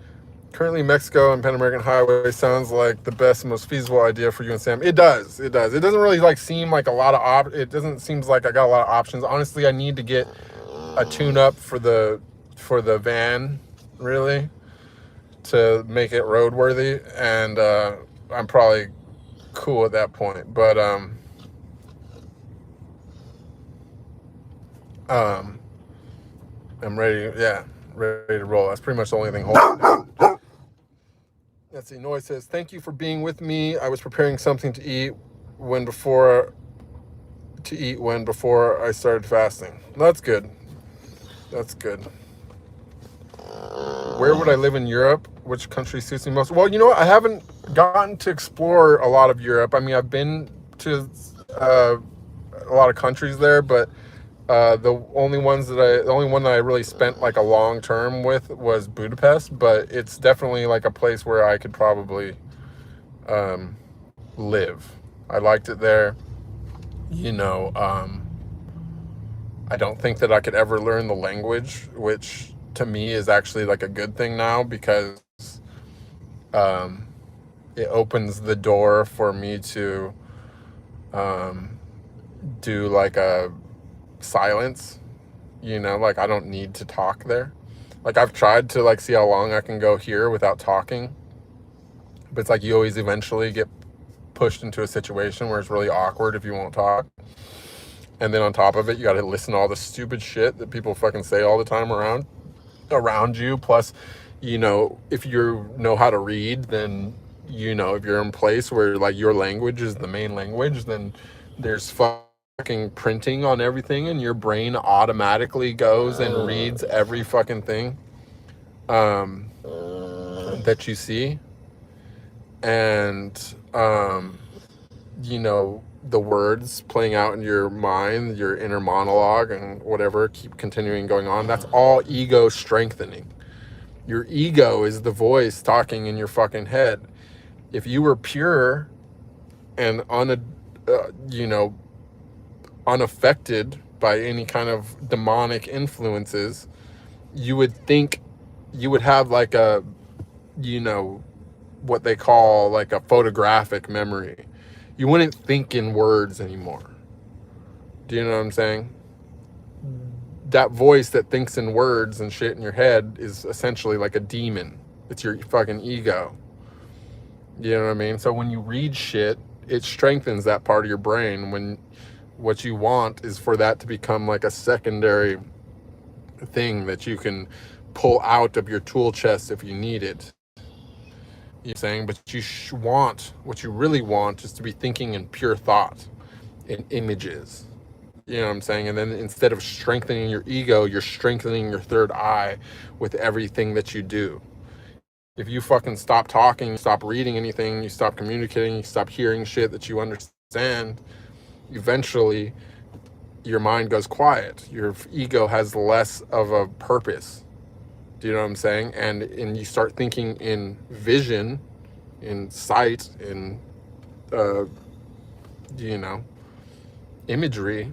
Currently, Mexico and Pan American Highway sounds like the best and most feasible idea for you and Sam. It does. It does. It doesn't really like seem like a lot of it doesn't seem like I got a lot of options. Honestly, I need to get a tune-up for the van, really, to make it roadworthy, and I'm probably cool at that point. But I'm ready. Yeah, ready to roll. That's pretty much the only thing holding it down. Let's see. Noy says, thank you for being with me. I was preparing something to eat before I started fasting. That's good. That's good. Where would I live in Europe? which country suits me most? Well, you know what? I haven't gotten to explore a lot of Europe. I mean, I've been to a lot of countries there, but the only one that I really spent like a long term with was Budapest. But it's definitely like a place where I could probably live. I liked it there. You know, I don't think that I could ever learn the language, which to me is actually like a good thing now, because it opens the door for me to do like a silence, you know, like I don't need to talk there. Like I've tried to like see how long I can go here without talking, but it's like you always eventually get pushed into a situation where it's really awkward if you won't talk. And then on top of it, you got to listen to all the stupid shit that people fucking say all the time around you. Plus, you know, if you know how to read, then, you know, if you're in a place where like your language is the main language, then there's fucking printing on everything, and your brain automatically goes and reads every fucking thing that you see. And you know, the words playing out in your mind, your inner monologue and whatever, keep continuing going on. That's all ego strengthening. Your ego is the voice talking in your fucking head. If you were pure and you know, unaffected by any kind of demonic influences, you would think you would have like a, you know, what they call like a photographic memory. You wouldn't think in words anymore. Do you know what I'm saying? That voice that thinks in words and shit in your head is essentially like a demon. It's your fucking ego. You know what I mean? So when you read shit, it strengthens that part of your brain. When what you want is for that to become like a secondary thing that you can pull out of your tool chest if you need it. You're saying, but what you really want is to be thinking in pure thought, in images. You know what I'm saying? And then instead of strengthening your ego, you're strengthening your third eye with everything that you do. If you fucking stop talking, stop reading anything, you stop communicating, you stop hearing shit that you understand, eventually your mind goes quiet. Your ego has less of a purpose. Do you know what I'm saying? And you start thinking in vision, in sight, in, you know, imagery.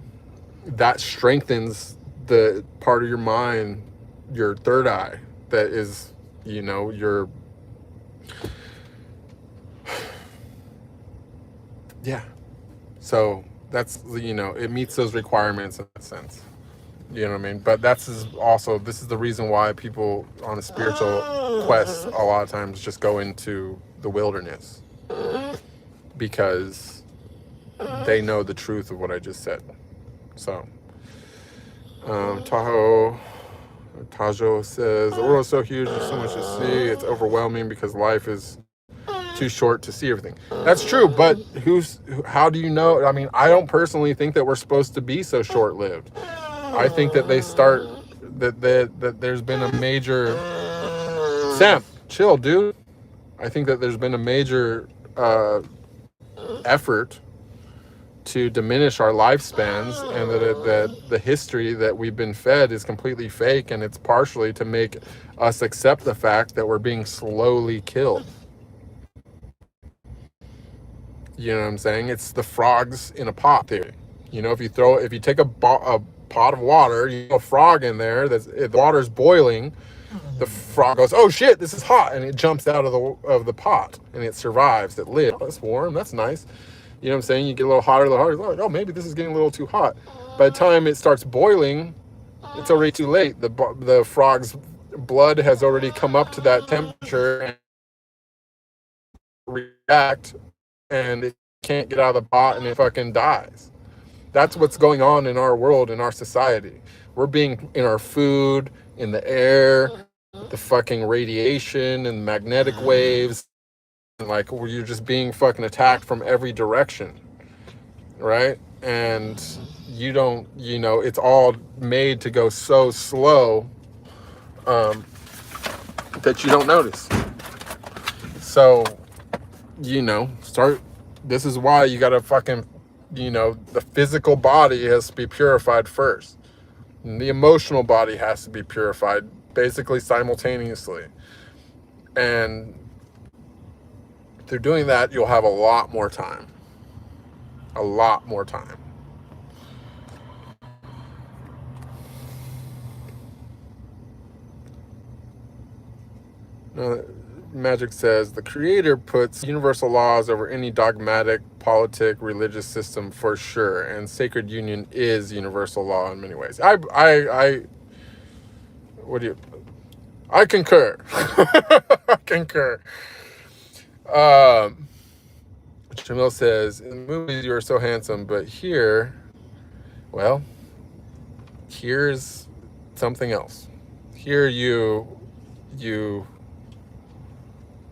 That strengthens the part of your mind, your third eye, that is, you know, your, yeah. So that's, you know, it meets those requirements in that sense. You know what I mean? But this is the reason why people on a spiritual quest a lot of times just go into the wilderness, because they know the truth of what I just said. So, Tahoe says, the world is so huge, there's so much to see, it's overwhelming because life is too short to see everything. That's true, but how do you know? I mean, I don't personally think that we're supposed to be so short-lived. I think that that there's been a major, Sam, chill, dude. I think that there's been a major effort to diminish our lifespans, and that the history that we've been fed is completely fake, and it's partially to make us accept the fact that we're being slowly killed. You know what I'm saying? It's the frogs in a pot theory. You know, if you take a pot of water, you throw a frog in there, the water's boiling, the frog goes, oh shit, this is hot, and it jumps out of the pot, and it survives, it lives. Oh, that's warm, that's nice. You know what I'm saying? You get a little hotter, oh, maybe this is getting a little too hot. By the time it starts boiling, it's already too late. The frog's blood has already come up to that temperature and react, and it can't get out of the pot, and it fucking dies. That's what's going on in our world, in our society. We're being, in our food, in the air, the fucking radiation and magnetic waves, and like you're just being fucking attacked from every direction, right? And you don't, you know, it's all made to go so slow that you don't notice. So, this is why you gotta fucking, the physical body has to be purified first. And the emotional body has to be purified basically simultaneously. And through doing that, you'll have a lot more time. A lot more time. Magic says, the creator puts universal laws over any dogmatic, politic, religious system for sure, and sacred union is universal law in many ways. I concur. I concur. Jamil says, in the movies you are so handsome, but here, well, here's something else. Here you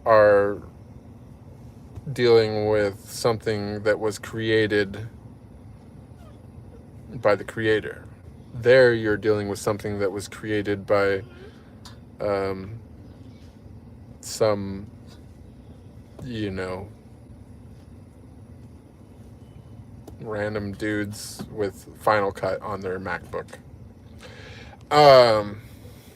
are dealing with something that was created by the creator. There you're dealing with something that was created by some, random dudes with Final Cut on their MacBook.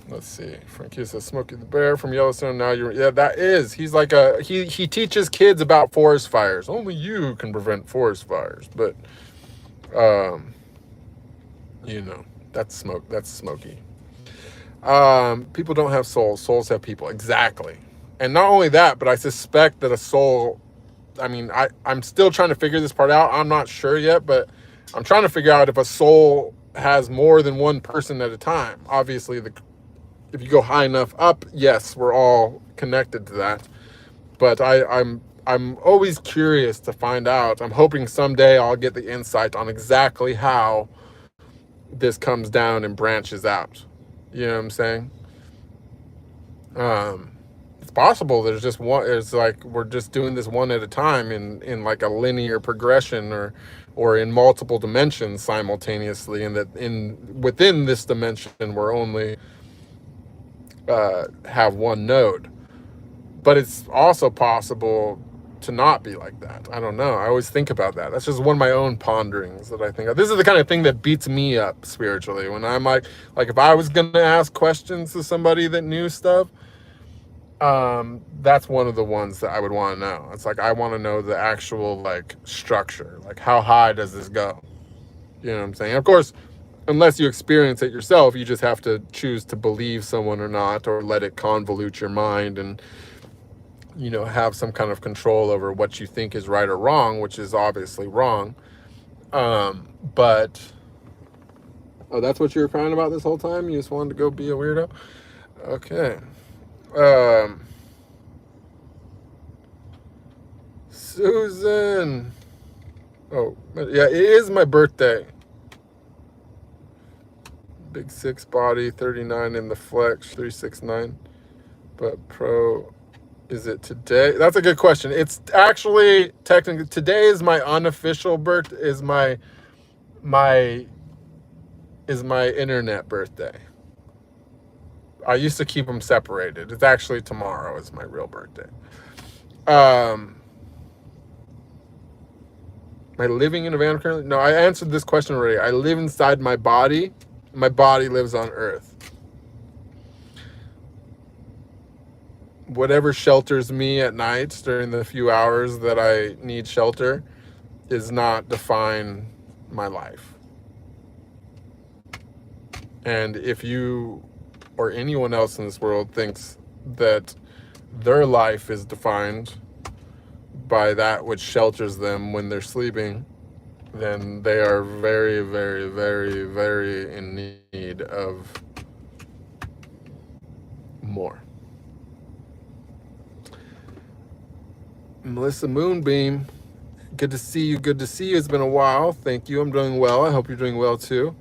Let's see. Frankie says, Smokey the Bear from Yellowstone. Now he's like he teaches kids about forest fires. Only you can prevent forest fires. But, that's Smokey. People don't have souls. Souls have people. Exactly. And not only that, but I suspect that a soul, I'm still trying to figure this part out. I'm not sure yet, but I'm trying to figure out if a soul has more than one person at a time. Obviously, if you go high enough up, yes, we're all connected to that. But I'm always curious to find out. I'm hoping someday I'll get the insight on exactly how this comes down and branches out. You know what I'm saying? It's possible there's just one. It's like we're just doing this one at a time in like a linear progression or in multiple dimensions simultaneously, and that within this dimension we're only have one node. But it's also possible to not be like that. I don't know. I always think about that. That's just one of my own ponderings that I think of. This is the kind of thing that beats me up spiritually when I'm like if I was gonna ask questions to somebody that knew stuff, that's one of the ones that I would want to know. It's like I want to know the actual like structure, like how high does this go? You know what I'm saying? Of course, unless you experience it yourself, you just have to choose to believe someone or not, or let it convolute your mind and have some kind of control over what you think is right or wrong, which is obviously wrong. But that's what you were crying about this whole time? You just wanted to go be a weirdo? Okay. Susan. Oh, yeah, it is my birthday. Big 6 body, 39 in the flex, 369. But pro, is it today? That's a good question. It's actually technically today is my unofficial birthday. Is my internet birthday. I used to keep them separated. It's actually tomorrow is my real birthday. Am I living in a van currently? No, I answered this question already. I live inside my body. My body lives on Earth. Whatever shelters me at night during the few hours that I need shelter does not define my life. And if you or anyone else in this world thinks that their life is defined by that which shelters them when they're sleeping, then they are very, very, very, very in need of more. Melissa Moonbeam, good to see you. Good to see you. It's been a while. Thank you. I'm doing well. I hope you're doing well too.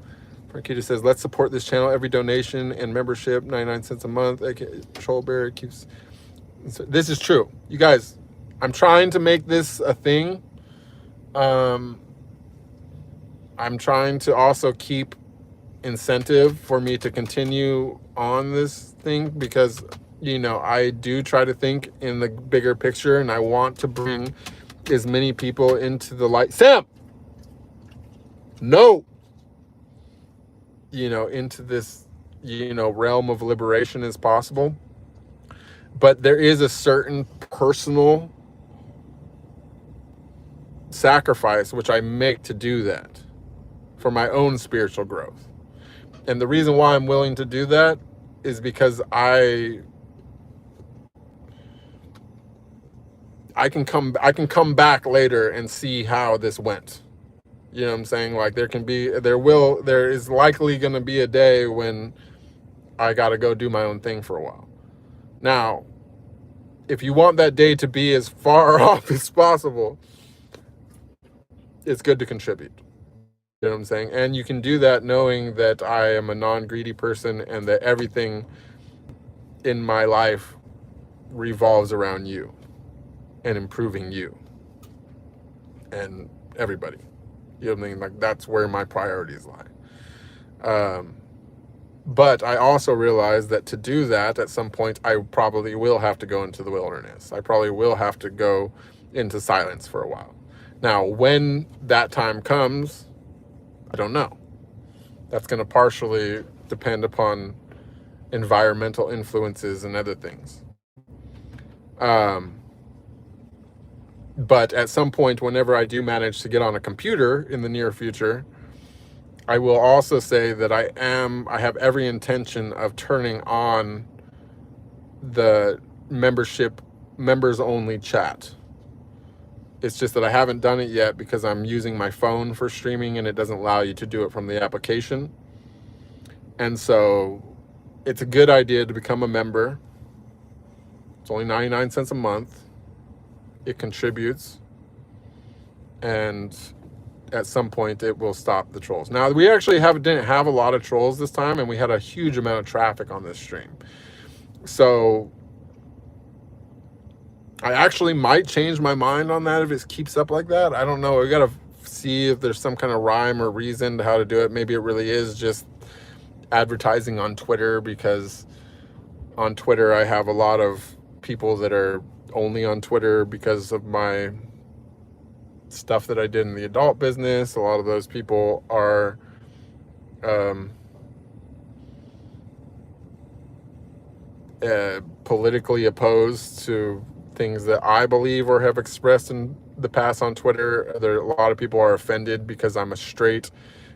Frankita says, let's support this channel. Every donation and membership, 99 cents a month. Trollberry keeps. This is true. You guys, I'm trying to make this a thing. I'm trying to also keep incentive for me to continue on this thing because you know, I do try to think in the bigger picture, and I want to bring as many people into the light. Sam, no, you know, into this, you know, realm of liberation as possible. But there is a certain personal sacrifice which I make to do that for my own spiritual growth. And the reason why I'm willing to do that is because I can come back later and see how this went. You know what I'm saying? Like there is likely going to be a day when I got to go do my own thing for a while. Now, if you want that day to be as far off as possible, it's good to contribute. You know what I'm saying? And you can do that knowing that I am a non-greedy person and that everything in my life revolves around you and improving you and everybody. You know what I mean? Like, that's where my priorities lie. But I also realize that to do that, at some point, I probably will have to go into the wilderness. I probably will have to go into silence for a while. Now, when that time comes, I don't know. That's going to partially depend upon environmental influences and other things. But at some point, whenever I do manage to get on a computer in the near future, I will also say that I have every intention of turning on the members only chat. It's just that I haven't done it yet because I'm using my phone for streaming and it doesn't allow you to do it from the application. And so it's a good idea to become a member. It's only 99 cents a month. It contributes. And at some point it will stop the trolls. Now, we actually didn't have a lot of trolls this time, and we had a huge amount of traffic on this stream. So I actually might change my mind on that if it keeps up like that. I don't know. We got to see if there's some kind of rhyme or reason to how to do it. Maybe it really is just advertising on Twitter, because on Twitter I have a lot of people that are only on Twitter because of my stuff that I did in the adult business. A lot of those people are politically opposed to things that I believe or have expressed in the past on Twitter. A lot of people are offended because I'm a straight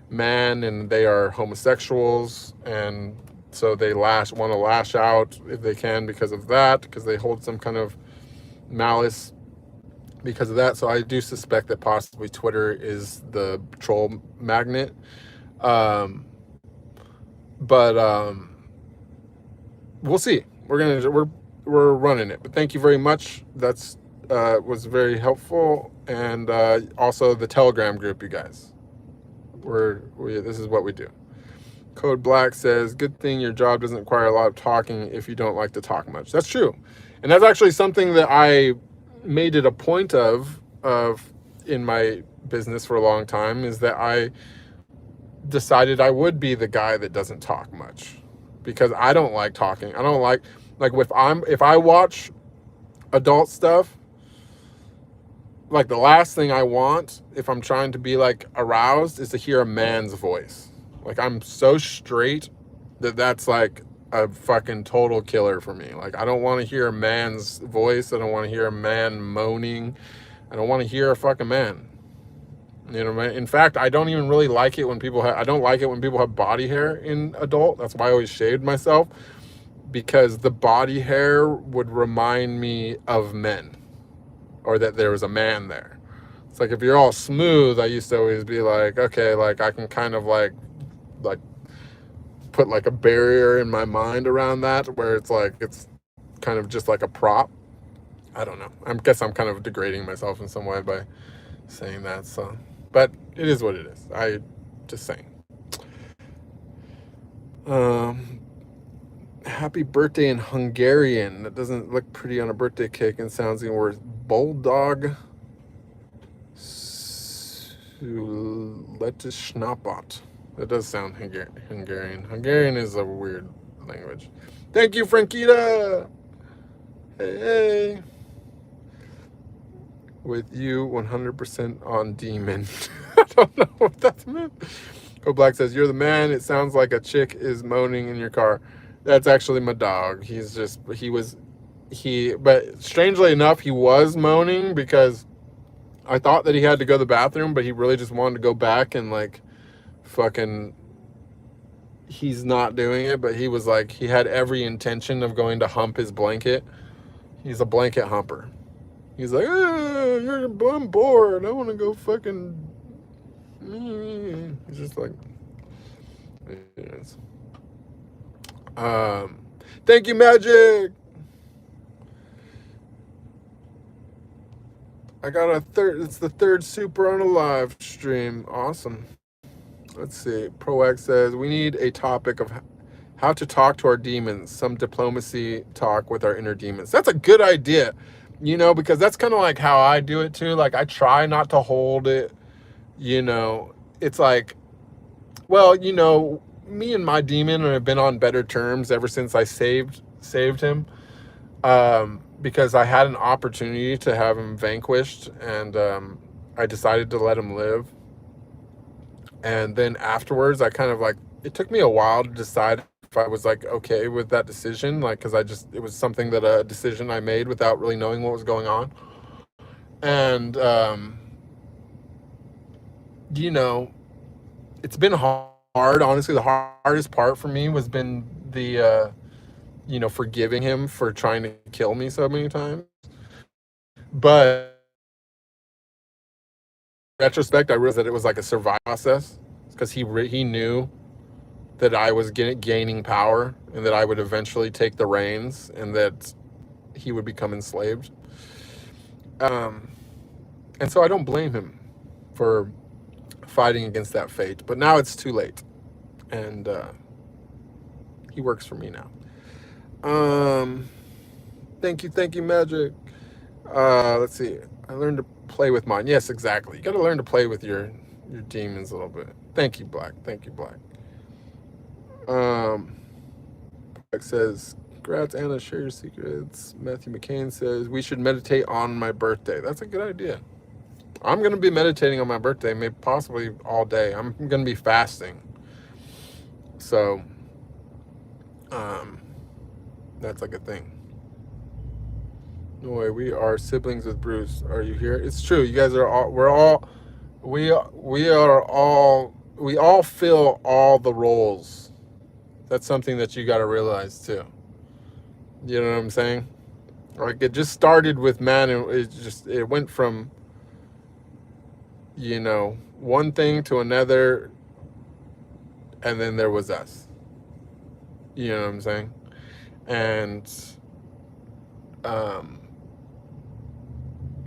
man and they are homosexuals, and so they want to lash out if they can because of that, because they hold some kind of malice because of that. So I do suspect that possibly Twitter is the troll magnet. But we'll see. We're running it. But thank you very much. That's was very helpful. And also the Telegram group, you guys. This is what we do. Code Black says, good thing your job doesn't require a lot of talking if you don't like to talk much. That's true. And that's actually something that I made it a point of in my business for a long time, is that I decided I would be the guy that doesn't talk much, because I don't like talking. I don't like if I watch adult stuff, like the last thing I want if I'm trying to be like aroused is to hear a man's voice. Like, I'm so straight that's like a fucking total killer for me. Like, I don't want to hear a man's voice. I don't want to hear a man moaning. I don't want to hear a fucking man. You know what I mean? In fact, I don't even really like it when I don't like it when people have body hair in adult. That's why I always shaved myself, because the body hair would remind me of men, or that there was a man there. It's like, if you're all smooth, I used to always be like, okay, like I can kind of like put like a barrier in my mind around that, where it's like, it's kind of just like a prop. I don't know. I guess I'm kind of degrading myself in some way by saying that. So, but it is what it is. I just saying. Happy birthday in Hungarian. That doesn't look pretty on a birthday cake and sounds even worse. Bulldog Letishnapot. That does sound Hungarian. Hungarian is a weird language. Thank you, Frankita. Hey. With you 100% on demon. I don't know what that's meant. Go Black says, you're the man. It sounds like a chick is moaning in your car. That's actually my dog. But strangely enough, he was moaning because I thought that he had to go to the bathroom, but he really just wanted to go back and like fucking, he's not doing it, but he was like, he had every intention of going to hump his blanket. He's a blanket humper. He's like, I'm bored. I want to go fucking. He's just like, yes. Thank you, Magic. I got a third. It's the third super on a live stream. Awesome. Let's see. ProX says we need a topic of how to talk to our demons. Some diplomacy talk with our inner demons. That's a good idea. You know, because that's kind of like how I do it too. Like I try not to hold it, you know, it's like, well, you know, me and my demon have been on better terms ever since I saved him. Because I had an opportunity to have him vanquished and I decided to let him live. And then afterwards, I kind of like, it took me a while to decide if I was like okay with that decision, like because it was something that a decision I made without really knowing what was going on. And you know, it's been hard. Honestly, the hardest part for me was been the you know, forgiving him for trying to kill me so many times. But in retrospect, I realized that it was like a survival process because he knew that I was gaining power and that I would eventually take the reins and that he would become enslaved. And so I don't blame him for fighting against that fate. But now it's too late. And he works for me now. Thank you, Magic. Let's see. I learned to play with mine. Yes, exactly. You got to learn to play with your demons a little bit. Thank you, Black. Thank you, Black. Black says, congrats, Anna. Share your secrets. Matthew McCain says, we should meditate on my birthday. That's a good idea. I'm going to be meditating on my birthday, maybe possibly all day. I'm going to be fasting. So, that's like a thing. No way, we are siblings with Bruce. Are you here? It's true. You guys are all, we all fill all the roles. That's something that you got to realize too. You know what I'm saying? Like it just started with man, and it went from, you know, one thing to another, and then there was us. You know what I'm saying? And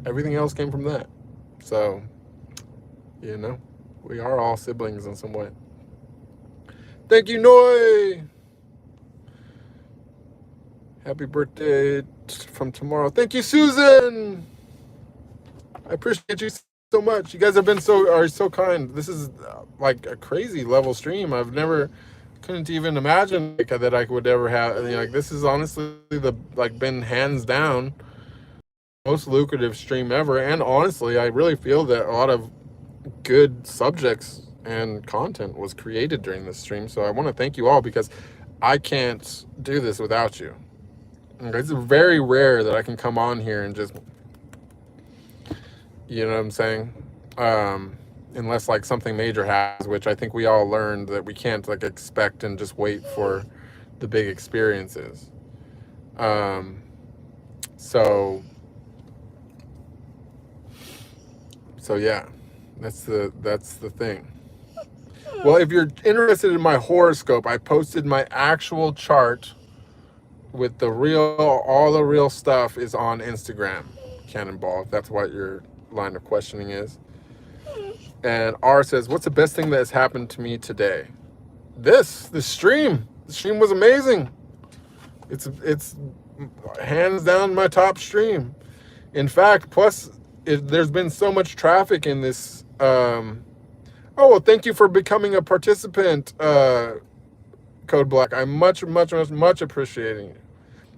everything else came from that. So, you know, we are all siblings in some way. Thank you, Noi. Happy birthday from tomorrow. Thank you, Susan. I appreciate you so much. You guys have been so kind. This is like a crazy level stream. Couldn't even imagine that I would ever have. You know, like this is honestly been hands down most lucrative stream ever. And honestly, I really feel that a lot of good subjects and content was created during this stream. So I want to thank you all because I can't do this without you. It's very rare that I can come on here and just, you know what I'm saying? Unless like something major happens, which I think we all learned that we can't like expect and just wait for the big experiences. So yeah, that's the thing. Well, if you're interested in my horoscope, I posted my actual chart with all the real stuff is on Instagram, Cannonball, if that's what your line of questioning is. And R says, what's the best thing that has happened to me today? The stream. The stream was amazing. It's hands down my top stream. In fact, plus there's been so much traffic in this. Oh, well, thank you for becoming a participant, Code Black. I'm much appreciating it.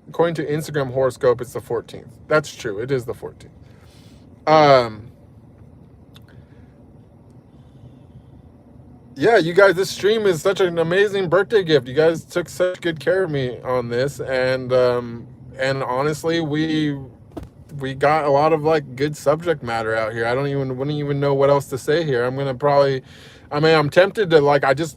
According to Instagram horoscope, it's the 14th. That's true. It is the 14th. Yeah, you guys, this stream is such an amazing birthday gift. You guys took such good care of me on this, and honestly, we got a lot of like good subject matter out here. Wouldn't even know what else to say here. I'm gonna probably, I mean, I'm tempted to like, I was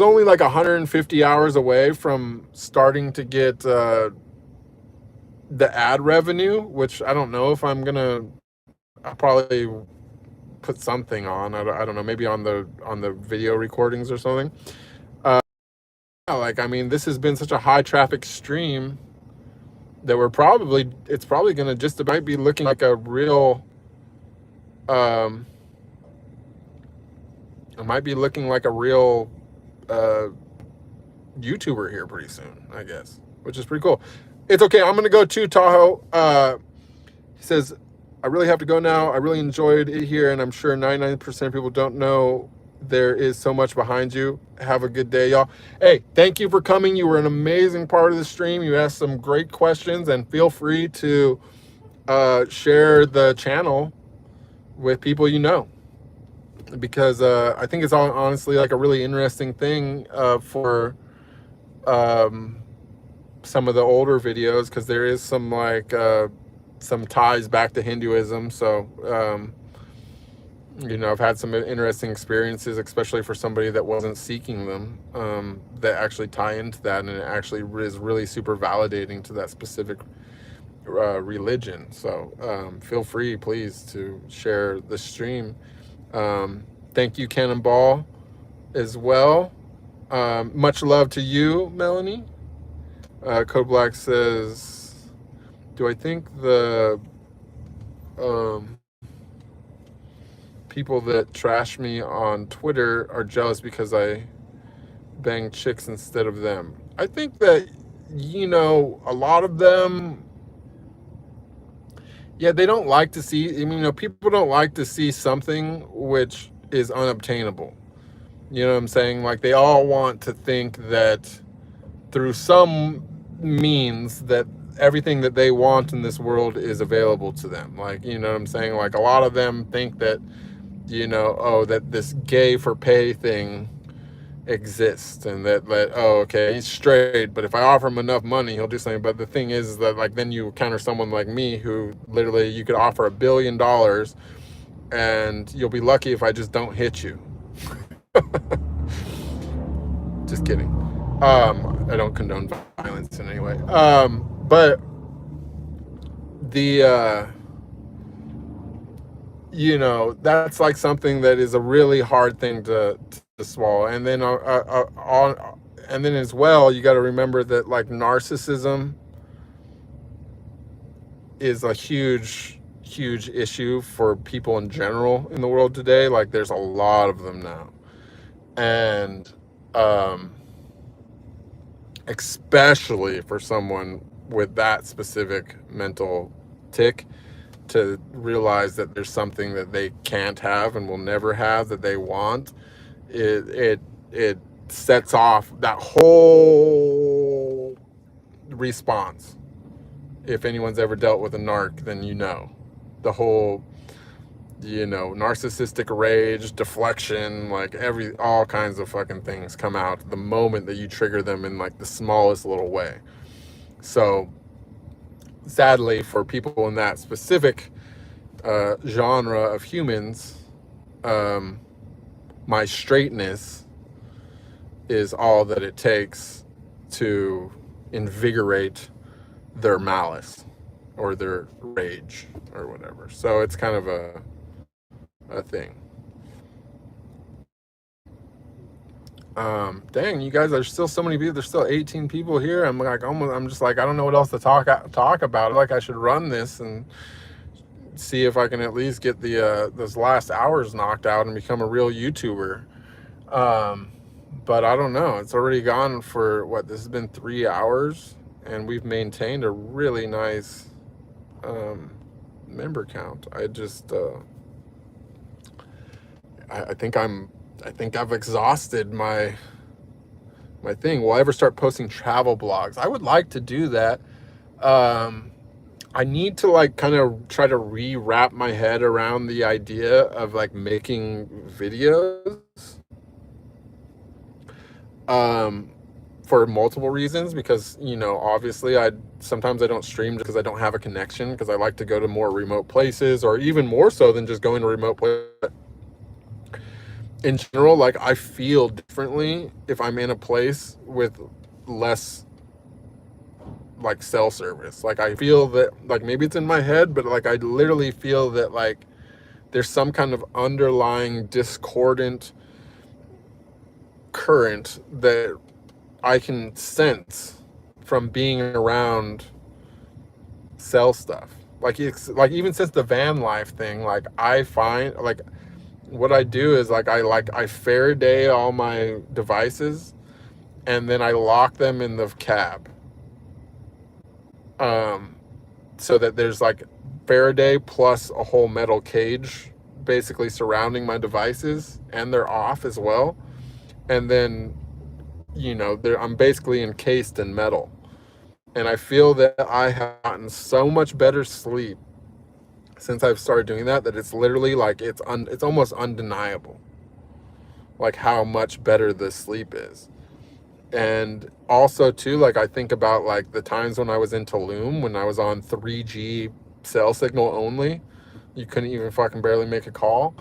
only like 150 hours away from starting to get the ad revenue, which I don't know if I'm gonna. I'll probably put something on. I don't know, maybe on the video recordings or something. Like, I mean, this has been such a high traffic stream that it's probably gonna just about be looking like a real. It might be looking like a real YouTuber here pretty soon, I guess, which is pretty cool. It's okay. I'm gonna go to Tahoe. He says, I really have to go now. I really enjoyed it here, and I'm sure 99% of people don't know there is so much behind you. Have a good day, y'all. Hey, thank you for coming. You were an amazing part of the stream. You asked some great questions, and feel free to share the channel with people you know, because I think it's honestly like a really interesting thing for some of the older videos, because there is some like some ties back to Hinduism. So you know, I've had some interesting experiences, especially for somebody that wasn't seeking them, that actually tie into that, and it actually is really super validating to that specific religion. So feel free, please, to share the stream. Thank you, Cannonball, as well. Much love to you, Melanie. Code Black says, do I think the people that trash me on Twitter are jealous because I bang chicks instead of them? I think that, you know, a lot of them, yeah, they don't like to see, I mean, you know, people don't like to see something which is unobtainable. You know what I'm saying? Like, they all want to think that through some means that everything that they want in this world is available to them. Like, you know what I'm saying? Like, a lot of them think that, you know, oh, that this gay for pay thing exists, and that oh, okay, he's straight, but if I offer him enough money, he'll do something. But the thing is that, like, then you encounter someone like me who literally, you could offer $1 billion and you'll be lucky if I just don't hit you. Just kidding. I don't condone violence in any way. But the you know, that's like something that is a really hard thing to swallow. And then and then as well, you got to remember that, like, narcissism is a huge issue for people in general in the world today. Like, there's a lot of them now, and especially for someone with that specific mental tick, to realize that there's something that they can't have and will never have that they want, it sets off that whole response. If anyone's ever dealt with a narc, then you know the whole, you know, narcissistic rage, deflection, like all kinds of fucking things come out the moment that you trigger them in like the smallest little way. So sadly, for people in that specific genre of humans, my straightness is all that it takes to invigorate their malice or their rage or whatever. So it's kind of a thing. Dang, you guys, there's still so many people. There's still 18 people here. I'm just like, I don't know what else to talk about. Like, I should run this and see if I can at least get the those last hours knocked out and become a real YouTuber. But I don't know. It's already gone for what? This has been 3 hours, and we've maintained a really nice member count. I just I think I've exhausted my my thing. Will I ever start posting travel blogs? I would like to do that. I need to like kind of try to re-wrap my head around the idea of like making videos. For multiple reasons, because, you know, obviously sometimes I don't stream because I don't have a connection, because I like to go to more remote places, or even more so than just going to remote places. In general, like I feel differently if I'm in a place with less like cell service. Like I feel that, like, maybe it's in my head, but like I literally feel that like there's some kind of underlying discordant current that I can sense from being around cell stuff. Like it's like, even since the van life thing, like I find like what I do is like I Faraday all my devices and then I lock them in the cab. So that there's like Faraday plus a whole metal cage basically surrounding my devices, and they're off as well. And then, you know, I'm basically encased in metal. And I feel that I have gotten so much better sleep since I've started doing that, that it's literally like it's almost undeniable, like how much better the sleep is. And also too, like I think about like the times when I was in Tulum, when I was on 3G cell signal only, you couldn't even fucking barely make a call.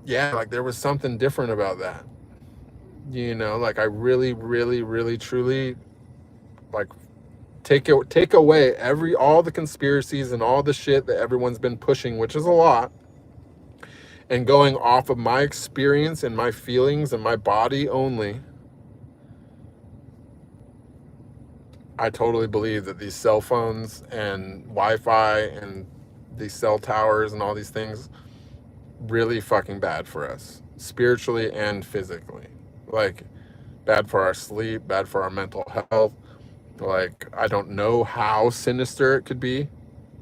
Yeah, like there was something different about that. You know, like I really, really, really, truly like take away all the conspiracies and all the shit that everyone's been pushing, which is a lot, and going off of my experience and my feelings and my body only. I totally believe that these cell phones and Wi-Fi and these cell towers and all these things really fucking bad for us, spiritually and physically. Like bad for our sleep, bad for our mental health. Like I don't know how sinister it could be.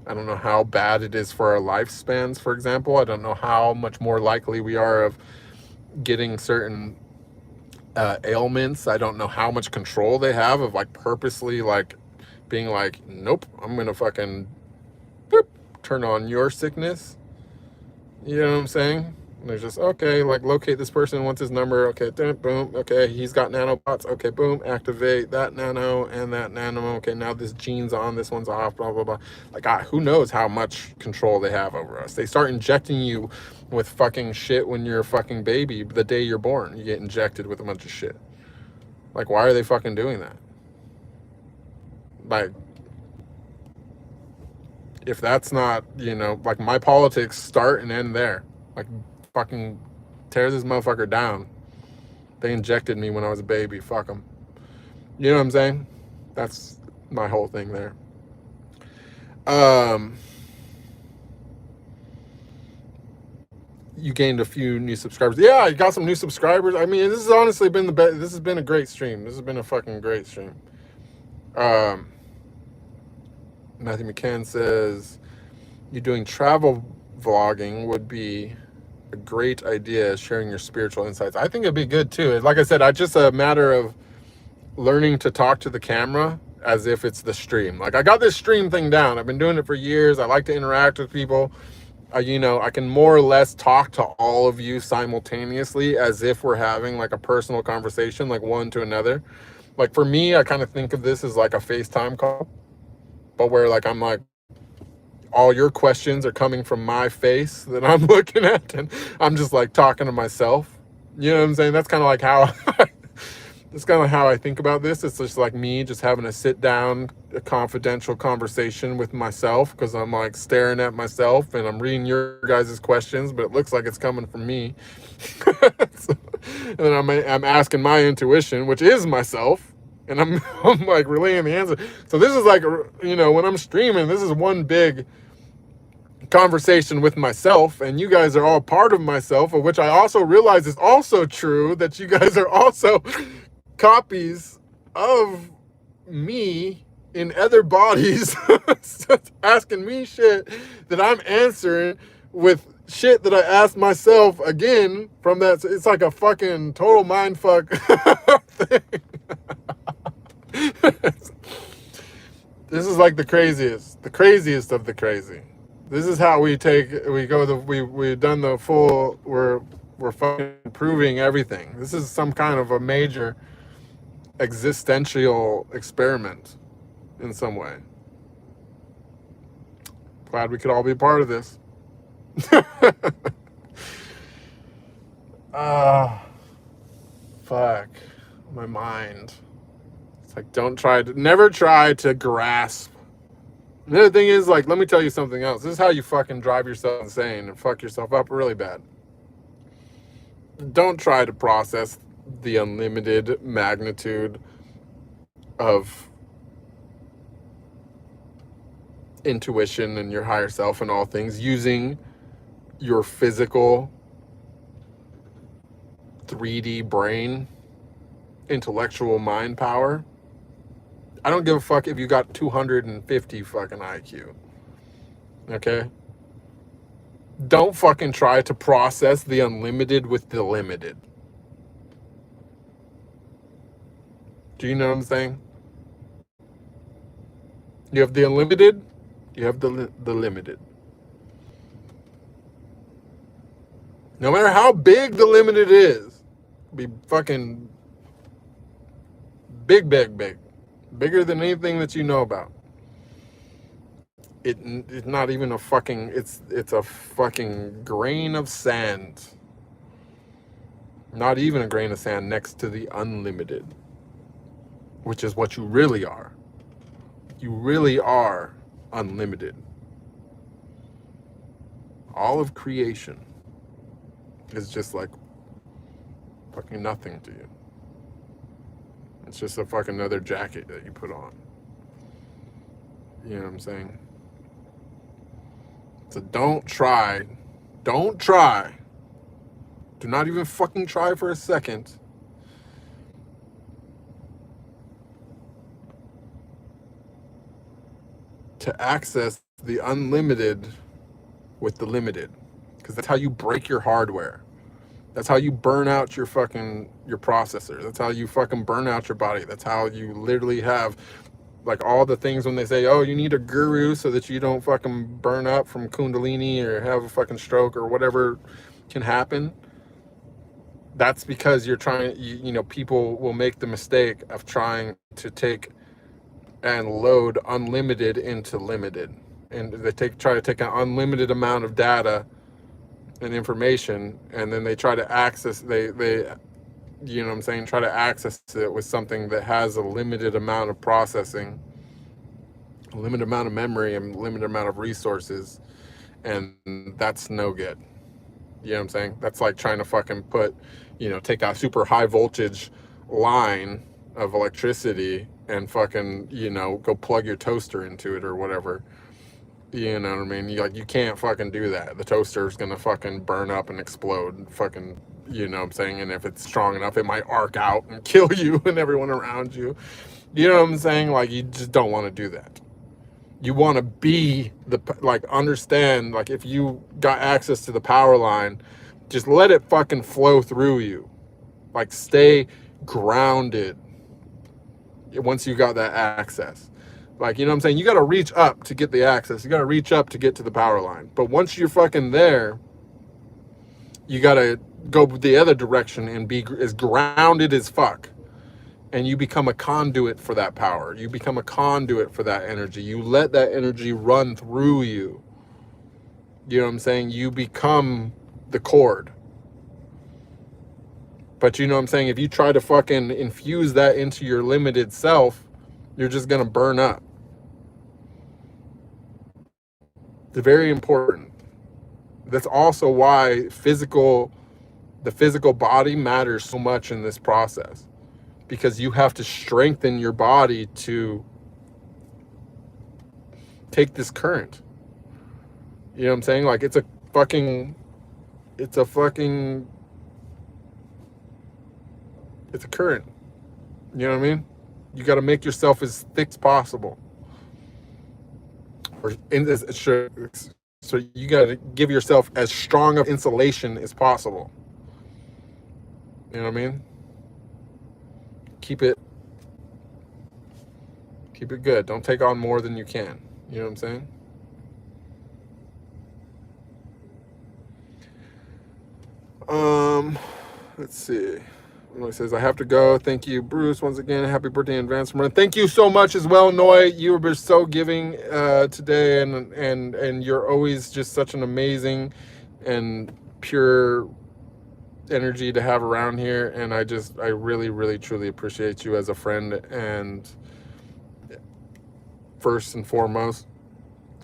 I don't know how bad it is for our lifespans, for example. I don't know how much more likely we are of getting certain ailments. I don't know how much control they have of like purposely like being like, nope, I'm gonna fucking boop, turn on your sickness. You know what I'm saying? And they're just, okay, like locate this person, what's his number? Okay, boom, okay, he's got nanobots. Okay, boom, activate that nano and that nano. Okay, now this gene's on, this one's off, blah, blah, blah. Like, who knows how much control they have over us. They start injecting you with fucking shit when you're a fucking baby. The day you're born, you get injected with a bunch of shit. Like, why are they fucking doing that? Like, if that's not, you know, like my politics start and end there. Like, fucking tear this motherfucker down. They injected me when I was a baby. Fuck them. You know what I'm saying? That's my whole thing there. You gained a few new subscribers. Yeah, I got some new subscribers. I mean, this has honestly been the best. This has been a great stream. This has been a fucking great stream. Matthew McCann says, you doing travel vlogging would be a great idea, sharing your spiritual insights. I think it'd be good too. Like I said, it's just a matter of learning to talk to the camera as if it's the stream. Like I got this stream thing down. I've been doing it for years. I like to interact with people. You know, I can more or less talk to all of you simultaneously as if we're having like a personal conversation, like one to another. Like for me, I kind of think of this as like a FaceTime call, but where like I'm like, all your questions are coming from my face that I'm looking at, and I'm just like talking to myself. You know what I'm saying? That's kind of like how that's kind of how I think about this. It's just like me just having a sit down, a confidential conversation with myself, because I'm like staring at myself and I'm reading your guys' questions, but it looks like it's coming from me. And then I'm asking my intuition, which is myself, and I'm like relaying the answer. So this is like, you know, when I'm streaming, this is one big conversation with myself, and you guys are all part of myself, of which I also realize is also true, that you guys are also copies of me in other bodies asking me shit that I'm answering with shit that I asked myself again from that. It's like a fucking total mind fuck thing. This is like the craziest of the crazy. This is how we've done the full, we're fucking proving everything. This is some kind of a major existential experiment in some way. Glad we could all be a part of this. Fuck my mind. It's like, never try to grasp. The other thing is, like, let me tell you something else. This is how you fucking drive yourself insane and fuck yourself up really bad. Don't try to process the unlimited magnitude of intuition and your higher self and all things using your physical 3D brain, intellectual mind power. I don't give a fuck if you got 250 fucking IQ. Okay? Don't fucking try to process the unlimited with the limited. Do you know what I'm saying? You have the unlimited, you have the limited. No matter how big the limited is, be fucking big. Bigger than anything that you know about. It's not even a fucking, it's a fucking grain of sand. Not even a grain of sand next to the unlimited, which is what you really are. You really are unlimited. All of creation is just like fucking nothing to you. It's just a fucking another jacket that you put on. You know what I'm saying? So don't try. Do not even fucking try for a second to access the unlimited with the limited. Because that's how you break your hardware. That's how you burn out your processor. That's how you fucking burn out your body. That's how you literally have, like, all the things when they say, oh, you need a guru so that you don't fucking burn up from kundalini or have a fucking stroke or whatever can happen. That's because you're trying, people will make the mistake of trying to take and load unlimited into limited. And they try to take an unlimited amount of data and information, and then they try to access, try to access it with something that has a limited amount of processing, a limited amount of memory, and limited amount of resources, and that's no good. You know what I'm saying? That's like trying to fucking take a super high voltage line of electricity and fucking, go plug your toaster into it or whatever. You know what I mean? You can't fucking do that. The toaster's gonna fucking burn up and explode. Fucking, you know what I'm saying? And if it's strong enough, it might arc out and kill you and everyone around you. You know what I'm saying? Like, you just don't want to do that. You want to be understand, like, if you got access to the power line, just let it fucking flow through you. Like, stay grounded once you got that access. Like, you know what I'm saying? You got to reach up to get the access. You got to reach up to get to the power line. But once you're fucking there, you got to go the other direction and be as grounded as fuck. And you become a conduit for that power. You become a conduit for that energy. You let that energy run through you. You know what I'm saying? You become the cord. But you know what I'm saying? If you try to fucking infuse that into your limited self, you're just going to burn up. It's very important. That's also why the physical body matters so much in this process. Because you have to strengthen your body to take this current. You know what I'm saying? Like, it's a current. You know what I mean? You got to make yourself as thick as possible. Or So you got to give yourself as strong of insulation as possible. You know what I mean? Keep it good. Don't take on more than you can. You know what I'm saying? Let's see. It says, I have to go. Thank you, Bruce. Once again, happy birthday in advance. Thank you so much as well, Noi. You were so giving today, and you're always just such an amazing and pure energy to have around here. And I really, really, truly appreciate you as a friend, and first and foremost,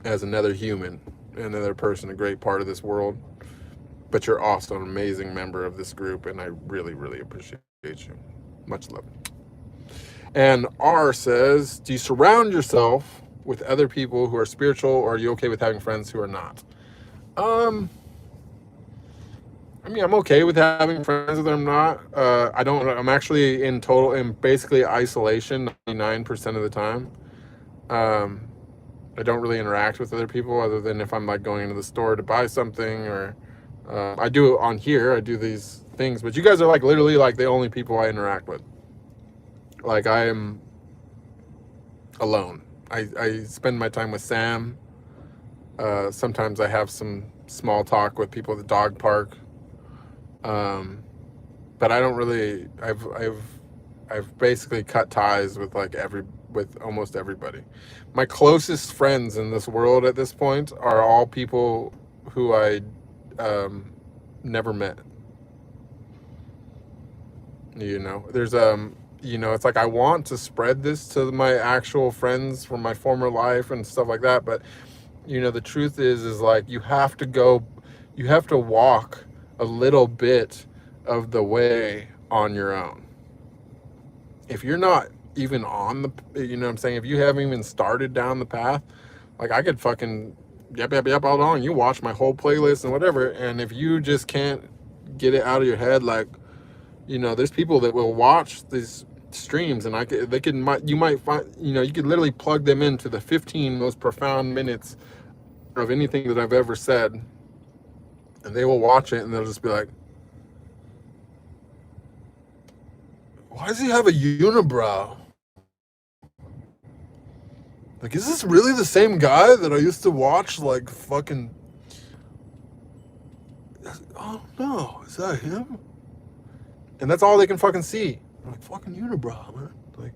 as another human, another person, a great part of this world. But you're also an amazing member of this group, and I really, really appreciate you. Much love. And R says, do you surround yourself with other people who are spiritual, or are you okay with having friends who are not? I mean, I'm okay with having friends that I'm not. I'm actually in basically isolation 99% of the time. I don't really interact with other people other than if I'm like going into the store to buy something, or I do on here. I do these things, but you guys are like literally like the only people I interact with. Like, I am alone. I spend my time with Sam. Sometimes I have some small talk with people at the dog park. But I don't really. I've basically cut ties with with almost everybody. My closest friends in this world at this point are all people who I never met. You know, there's it's like I want to spread this to my actual friends from my former life and stuff like that, but the truth is like you have to walk a little bit of the way on your own. If you're not even on the, you know what I'm saying, if you haven't even started down the path, like I could fucking yep all along, you watch my whole playlist and whatever, and if you just can't get it out of your head, like, there's people that will watch these streams, and you might find, you could literally plug them into the 15 most profound minutes of anything that I've ever said, and they will watch it and they'll just be like, why does he have a unibrow? Like, is this really the same guy that I used to watch, like, fucking... Oh, no, is that him? And that's all they can fucking see. I'm like, fucking unibrow, man. Like,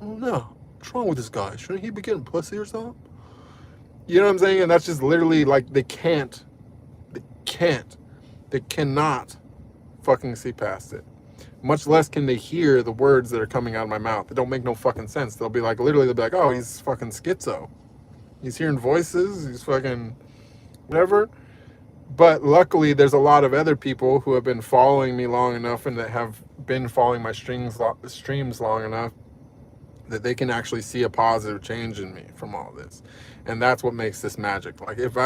oh, no. What's wrong with this guy? Shouldn't he be getting pussy or something? You know what I'm saying? And that's just literally, like, they cannot fucking see past it. Much less can they hear the words that are coming out of my mouth. They don't make no fucking sense. They'll be like, oh, he's fucking schizo. He's hearing voices. He's fucking whatever. But luckily, there's a lot of other people who have been following me long enough and that have been following my streams long enough that they can actually see a positive change in me from all this. And that's what makes this magic. Like, if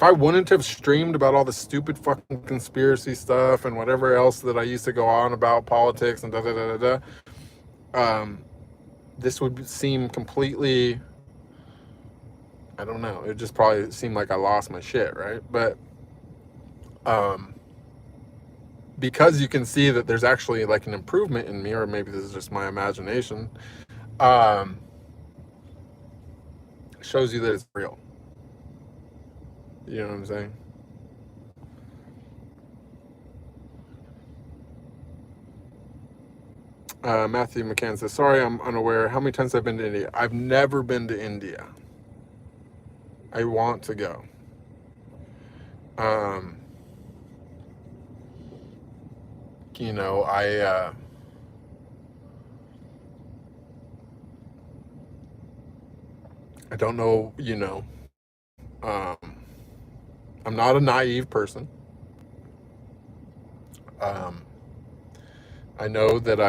I wouldn't have streamed about all the stupid fucking conspiracy stuff and whatever else that I used to go on about politics and this would seem completely, I don't know, it just probably seemed like I lost my shit, right? But because you can see that there's actually like an improvement in me, or maybe this is just my imagination, shows you that it's real. You know what I'm saying? Matthew McCann says, sorry, I'm unaware. How many times have I been to India? I've never been to India. I want to go. I don't know, I'm not a naive person. I know that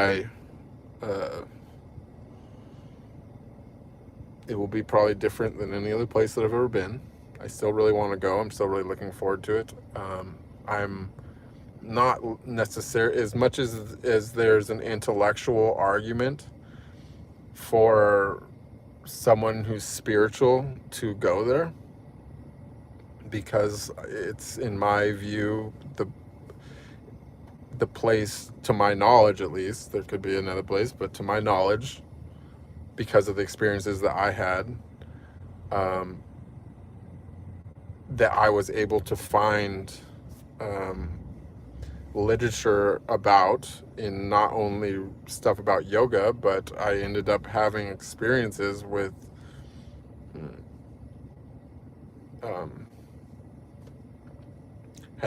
it will be probably different than any other place that I've ever been. I still really want to go. I'm still really looking forward to it. I'm not necessarily, as much as there's an intellectual argument for someone who's spiritual to go there, because it's, in my view, the place, to my knowledge at least, there could be another place, but to my knowledge, because of the experiences that I had, that I was able to find literature about, in not only stuff about yoga, but I ended up having experiences with had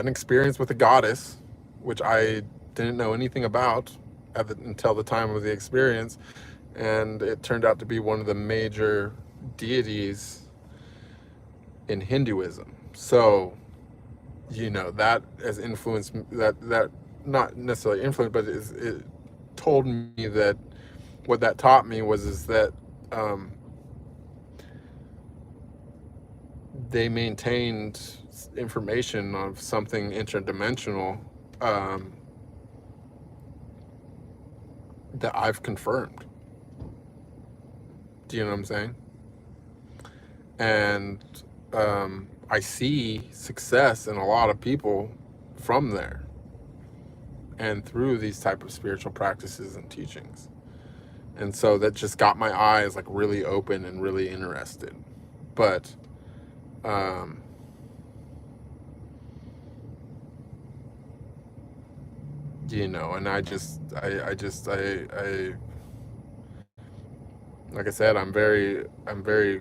an experience with a goddess, which I didn't know anything about until the time of the experience, and it turned out to be one of the major deities in Hinduism. So, you know, that has influenced, that not necessarily influenced, but it told me that what that taught me is that they maintained information of something interdimensional that I've confirmed. Do you know what I'm saying? And I see success in a lot of people from there and through these type of spiritual practices and teachings. And so that just got my eyes like really open and really interested. But you know, and I like I said, I'm very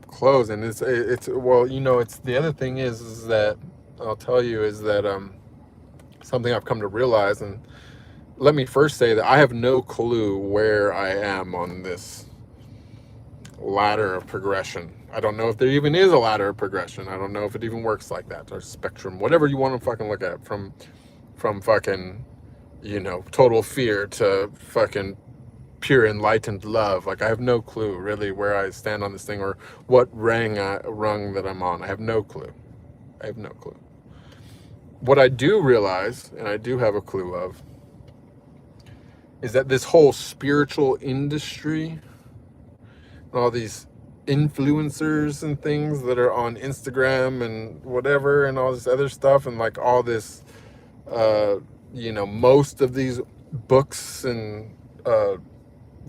close, and it's well, you know, it's the other thing is that I'll tell you is that something I've come to realize, and let me first say that I have no clue where I am on this ladder of progression. I don't know if there even is a ladder of progression. I don't know if it even works like that, or spectrum, whatever you want to fucking look at, from fucking, you know, total fear to fucking pure enlightened love. Like, I have no clue really where I stand on this thing, or what rung that I'm on. I have no clue. I have no clue. What I do realize, and I do have a clue of, is that this whole spiritual industry and all these influencers and things that are on Instagram and whatever and all this other stuff, and like all this you know, most of these books and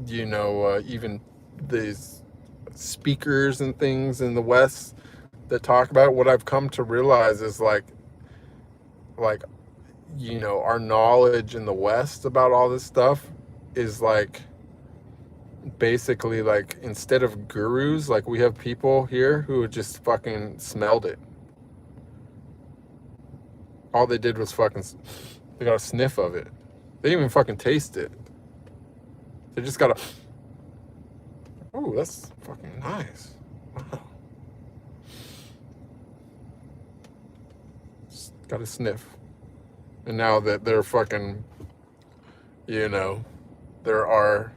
you know, even these speakers and things in the West that talk about it, what I've come to realize is like, you know, our knowledge in the West about all this stuff is like, basically, like, instead of gurus, like, we have people here who just fucking smelled it. All they did was fucking, they got a sniff of it. They didn't even fucking taste it. They just got a, oh, that's fucking nice. Wow. Just got a sniff. And now that they're fucking, you know, there are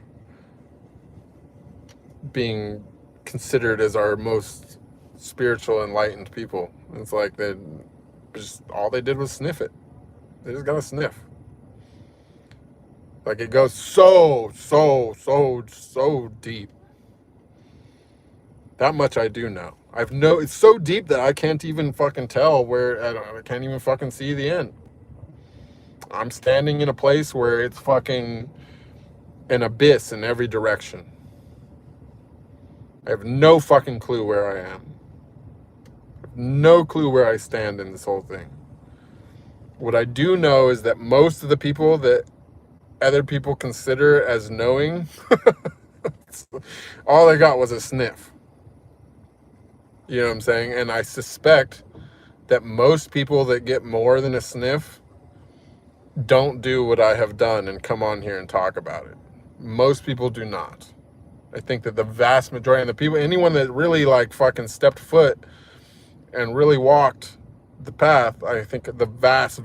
being considered as our most spiritual, enlightened people. It's like they just, all they did was sniff it. They just got a sniff. Like, it goes so deep. That much I do know. It's so deep that I can't even fucking tell where, I can't even fucking see the end. I'm standing in a place where it's fucking an abyss in every direction. I have no fucking clue where I am. I have no clue where I stand in this whole thing. What I do know is that most of the people that other people consider as knowing, all they got was a sniff. You know what I'm saying? And I suspect that most people that get more than a sniff don't do what I have done and come on here and talk about it. Most people do not. I think that the vast majority of the people, anyone that really like fucking stepped foot and really walked the path, I think the vast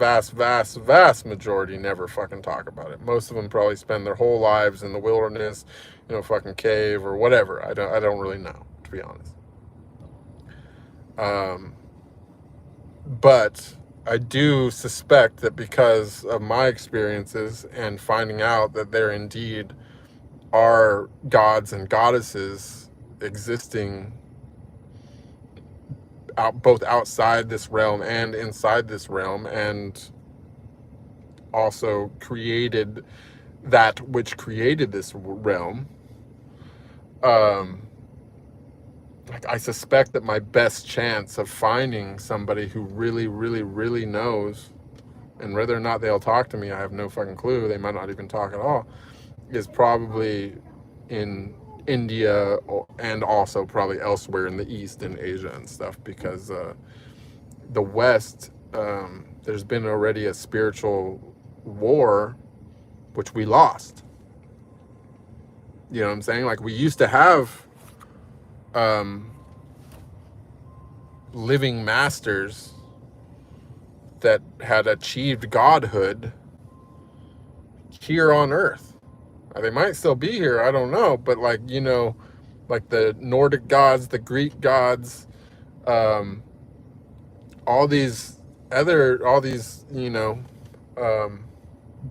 majority never fucking talk about it. Most of them probably spend their whole lives in the wilderness, you know, fucking cave or whatever. I don't really know, to be honest. But I do suspect that because of my experiences and finding out that there indeed are gods and goddesses existing both outside this realm and inside this realm, and also created that which created this realm. Like, I suspect that my best chance of finding somebody who really, really, really knows, and whether or not they'll talk to me, I have no fucking clue. They might not even talk at all. Is probably in India, and also probably elsewhere in the East, in Asia and stuff, because the West, there's been already a spiritual war, which we lost. You know what I'm saying? Like, we used to have living masters that had achieved godhood here on Earth. They might still be here, I don't know, but like, you know, like the Nordic gods, the Greek gods, all these, you know,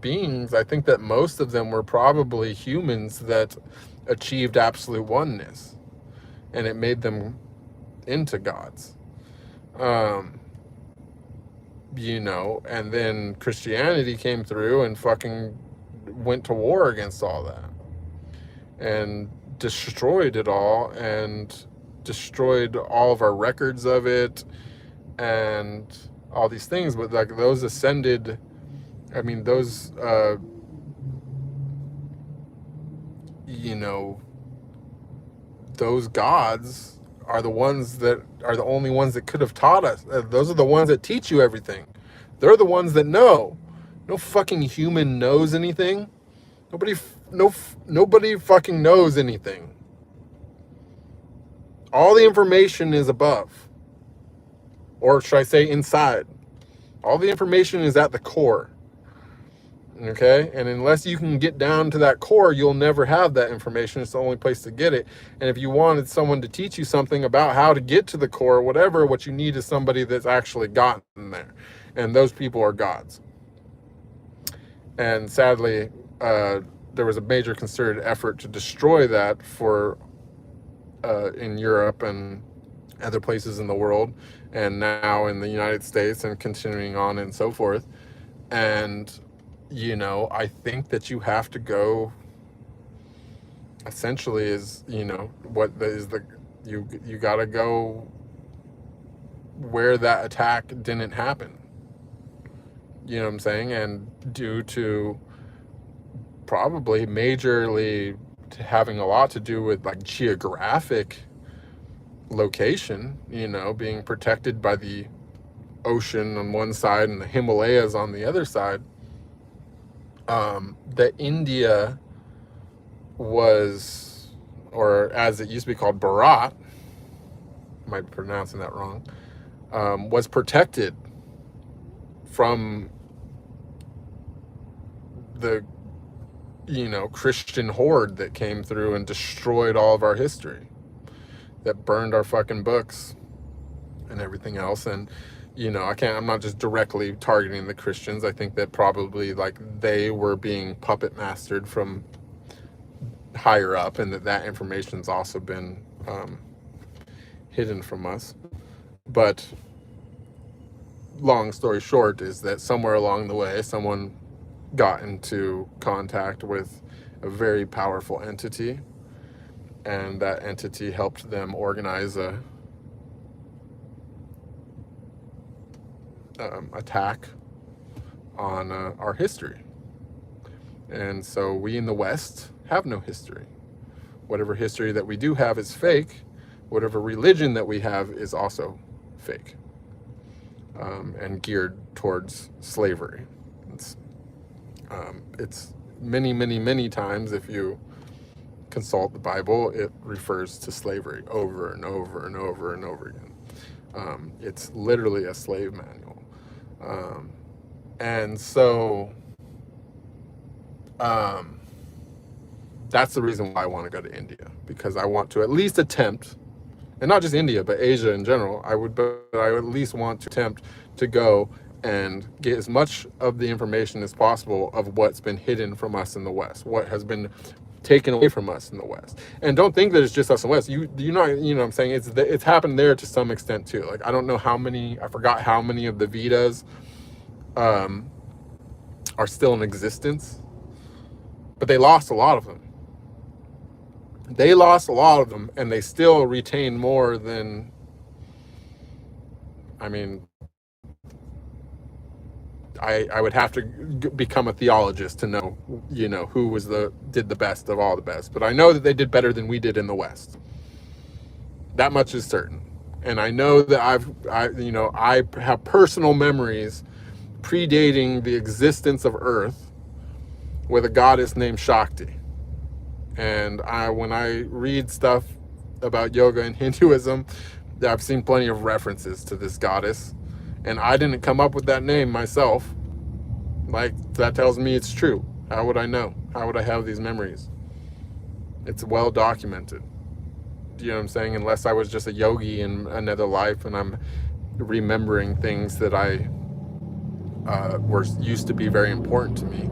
beings, I think that most of them were probably humans that achieved absolute oneness, and it made them into gods. You know, and then Christianity came through and fucking went to war against all that and destroyed it all, and destroyed all of our records of it and all these things. But like, those ascended, I mean, those you know, those gods are the ones that are the only ones that could have taught us. Those are the ones that teach you everything. They're the ones that know. No fucking human knows anything. Nobody fucking knows anything. All the information is above. Or should I say inside? All the information is at the core. Okay? And unless you can get down to that core, you'll never have that information. It's the only place to get it. And if you wanted someone to teach you something about how to get to the core, whatever, what you need is somebody that's actually gotten there. And those people are gods. And sadly, there was a major concerted effort to destroy that for in Europe and other places in the world, and now in the United States, and continuing on and so forth. And you know, I think that you have to go, essentially, is, you know, you got to go where that attack didn't happen. You know what I'm saying? And due to probably majorly having a lot to do with like geographic location, you know, being protected by the ocean on one side and the Himalayas on the other side, that India was, or as it used to be called, Bharat, might be pronouncing that wrong, was protected from the, you know, Christian horde that came through and destroyed all of our history, that burned our fucking books and everything else. And you know, I'm not just directly targeting the Christians. I think that probably like they were being puppet mastered from higher up, and that information's also been hidden from us. But long story short is that somewhere along the way, someone got into contact with a very powerful entity, and that entity helped them organize a attack on our history. And so we in the West have no history. Whatever history that we do have is fake. Whatever religion that we have is also fake, and geared towards slavery. It's many, many, many times, if you consult the Bible, it refers to slavery over and over and over and over again. It's literally a slave manual. And so that's the reason why I want to go to India, because I want to at least attempt, and not just India, but Asia in general. I would at least want to attempt to go and get as much of the information as possible of what's been hidden from us in the West, what has been taken away from us in the West. And don't think that it's just us in the West. You know what I'm saying? It's happened there to some extent too. Like, I don't know how many, I forgot how many of the Vedas are still in existence, but they lost a lot of them. They lost a lot of them, and they still retain more than, I mean, I would have to become a theologist to know, who did the best of all the best. But I know that they did better than we did in the West. That much is certain. And I know that I have personal memories predating the existence of Earth with a goddess named Shakti. And when I read stuff about yoga and Hinduism, I've seen plenty of references to this goddess. And I didn't come up with that name myself. Like, that tells me it's true. How would I know? How would I have these memories? It's well documented. Do you know what I'm saying? Unless I was just a yogi in another life and I'm remembering things that used to be very important to me.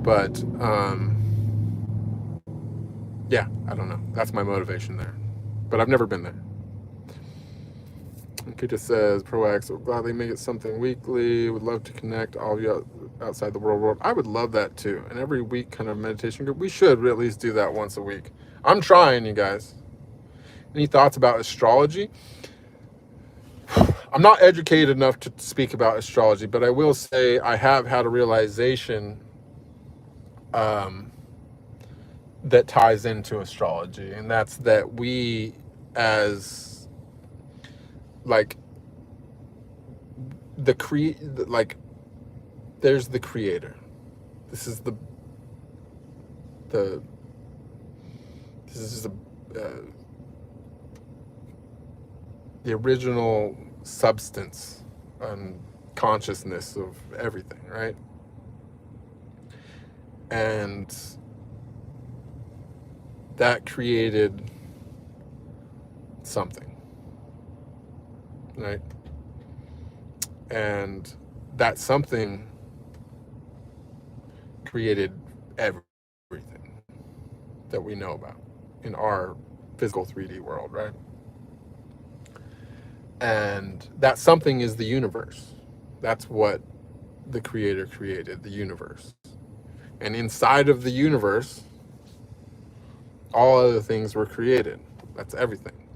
But yeah, I don't know. That's my motivation there. But I've never been there. Kita says, ProX, so glad they make it something weekly. Would love to connect all of you outside the world. I would love that too. And every week kind of meditation group. We should at least do that once a week. I'm trying, you guys. Any thoughts about astrology? I'm not educated enough to speak about astrology, but I will say I have had a realization that ties into astrology. And that's that we as like there's the creator. This is the original substance and consciousness of everything, right? And that created something, right? And that something created everything that we know about in our physical 3D world, right? And that something is the universe. That's what the creator created, the universe. And inside of the universe, all other things were created. That's everything.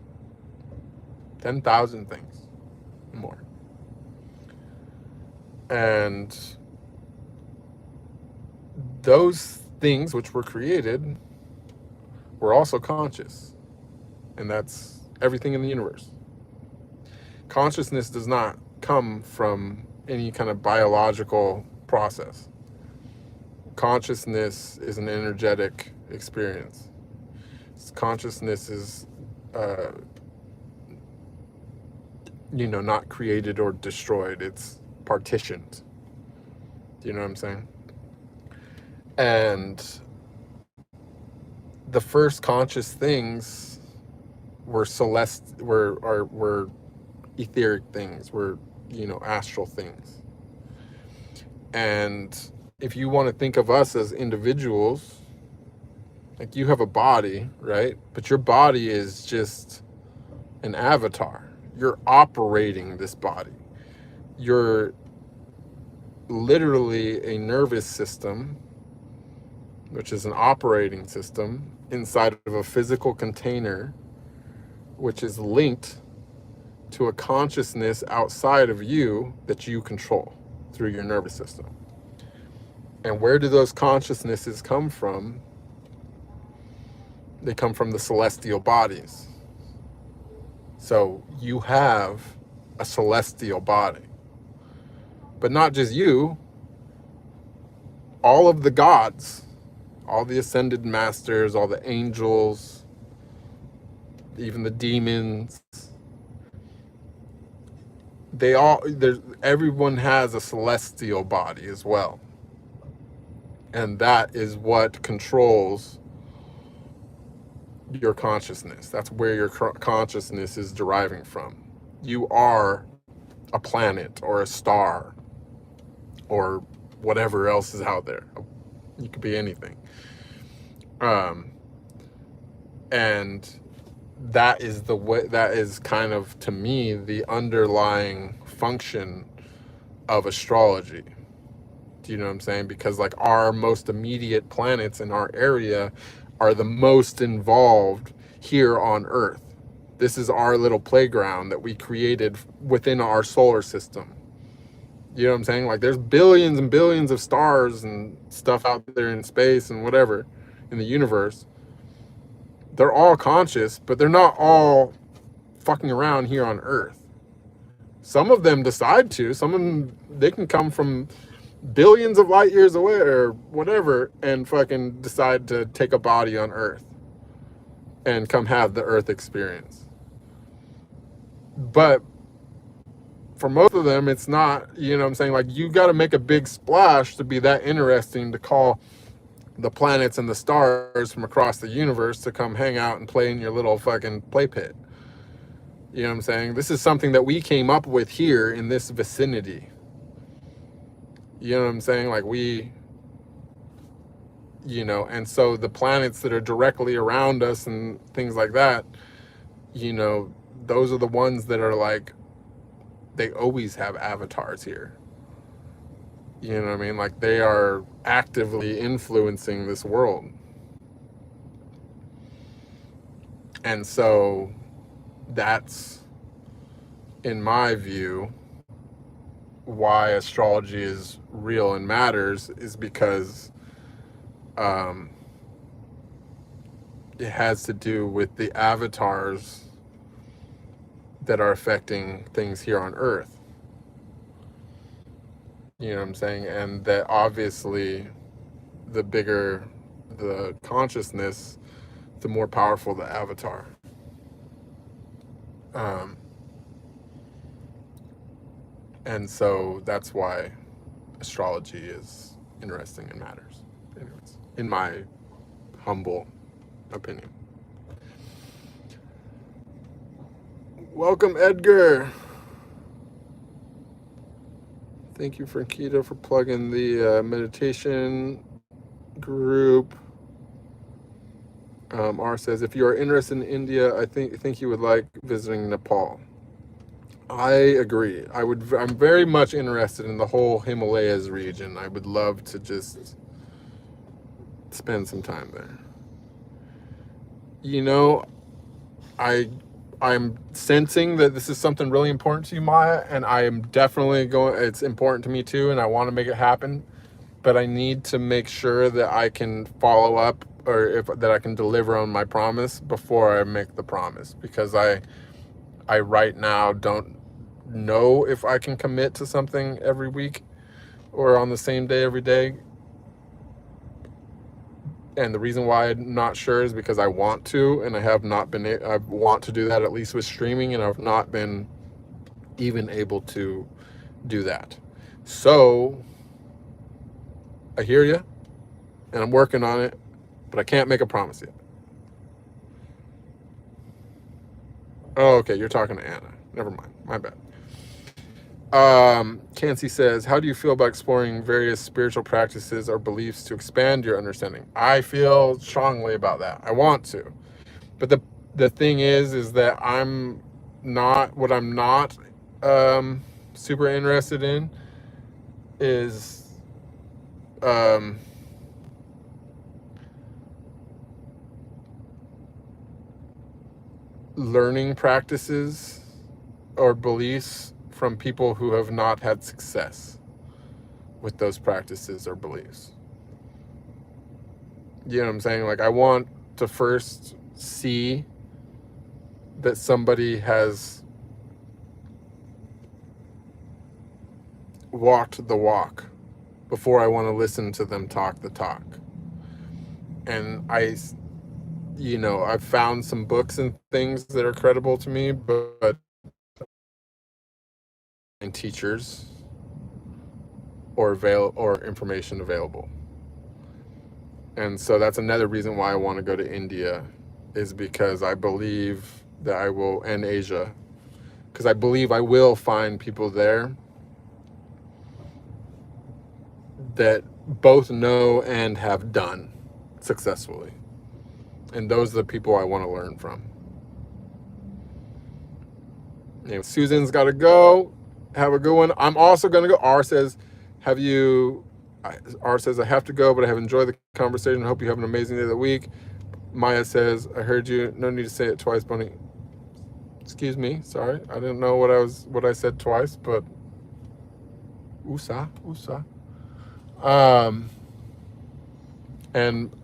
10,000 things more. And those things which were created were also conscious. And that's everything in the universe. Consciousness does not come from any kind of biological process. Consciousness is an energetic experience. Consciousness is, not created or destroyed. It's partitioned. Do you know what I'm saying? And the first conscious things were were etheric things, were, astral things. And if you want to think of us as individuals, like, you have a body, right? But your body is just an avatar. You're operating this body. You're literally a nervous system, which is an operating system inside of a physical container, which is linked to a consciousness outside of you that you control through your nervous system. And where do those consciousnesses come from? They come from the celestial bodies. So you have a celestial body. But not just you, all of the gods, all the ascended masters, all the angels, even the demons, everyone has a celestial body as well. And that is what controls your consciousness. That's where your consciousness is deriving from. You are a planet or a star or whatever else is out there. You could be anything. And that is the way, that is kind of, to me, the underlying function of astrology. Do you know what I'm saying? Because like our most immediate planets in our area are the most involved here on Earth. This is our little playground that we created within our solar system. You know what I'm saying? Like there's billions and billions of stars and stuff out there in space and whatever in the universe. They're all conscious, but they're not all fucking around here on Earth. Some of them decide to. Some of them, they can come from billions of light years away or whatever and fucking decide to take a body on Earth and come have the Earth experience. But for most of them, it's not, you know what I'm saying? Like you got to make a big splash to be that interesting to call the planets and the stars from across the universe to come hang out and play in your little fucking play pit. You know what I'm saying? This is something that we came up with here in this vicinity. You know what I'm saying? Like we, you know, and so the planets that are directly around us and things like that, you know, those are the ones that are like, they always have avatars here. You know what I mean? Like they are actively influencing this world. And so that's, in my view, why astrology is real and matters, is because it has to do with the avatars that are affecting things here on Earth. You know what I'm saying? And that obviously the bigger the consciousness, the more powerful the avatar. And so that's why astrology is interesting and matters. Anyways, in my humble opinion. Welcome, Edgar. Thank you, Frankita, for plugging the meditation group. R says, if you are interested in India, I think you would like visiting Nepal. I agree. I'm very much interested in the whole Himalayas region. I would love to just spend some time there. You know, I'm sensing that this is something really important to you, Maya, and I am definitely it's important to me too, and I want to make it happen, but I need to make sure that I can follow up, or that I can deliver on my promise before I make the promise, because I right now don't know if I can commit to something every week or on the same day every day. And the reason why I'm not sure is because I want to, and I have not been, I want to do that at least with streaming, and I've not been even able to do that. So I hear you, and I'm working on it, but I can't make a promise yet. Oh, okay, you're talking to Anna. Never mind, my bad. Kansi says, how do you feel about exploring various spiritual practices or beliefs to expand your understanding? I feel strongly about that. I want to. But the thing is that I'm not super interested in is learning practices or beliefs from people who have not had success with those practices or beliefs. You know what I'm saying? Like, I want to first see that somebody has walked the walk before I want to listen to them talk the talk. And I've found some books and things that are credible to me, but and teachers or information available. And so that's another reason why I want to go to India, is because I believe that I will, and Asia, because I believe I will find people there that both know and have done successfully. And those are the people I want to learn from. Anyway, Susan's got to go. Have a good one. I'm also going to go. R says, R says, I have to go, but I have enjoyed the conversation. I hope you have an amazing day of the week. Maya says, I heard you. No need to say it twice, Bunny. Excuse me. Sorry. I didn't know what I said twice, but USA. And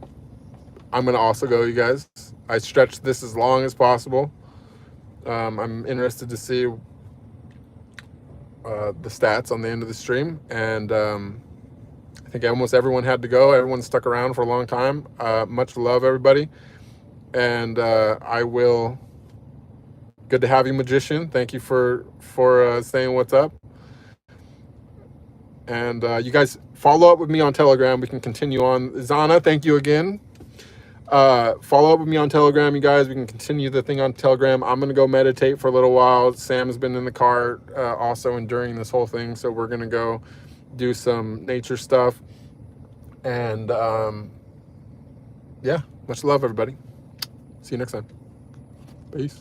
I'm going to also go, you guys. I stretched this as long as possible. I'm interested to see the stats on the end of the stream, and I think almost everyone had to go. Everyone stuck around for a long time. Much love, everybody, and I will. Good to have you, Magician. Thank you for saying what's up, and you guys follow up with me on Telegram. We can continue on. Zana, thank you again. Follow up with me on Telegram, you guys. We can continue the thing on Telegram. I'm gonna go meditate for a little while. Sam has been in the car also enduring this whole thing, so we're gonna go do some nature stuff. And yeah, much love, everybody. See you next time. Peace.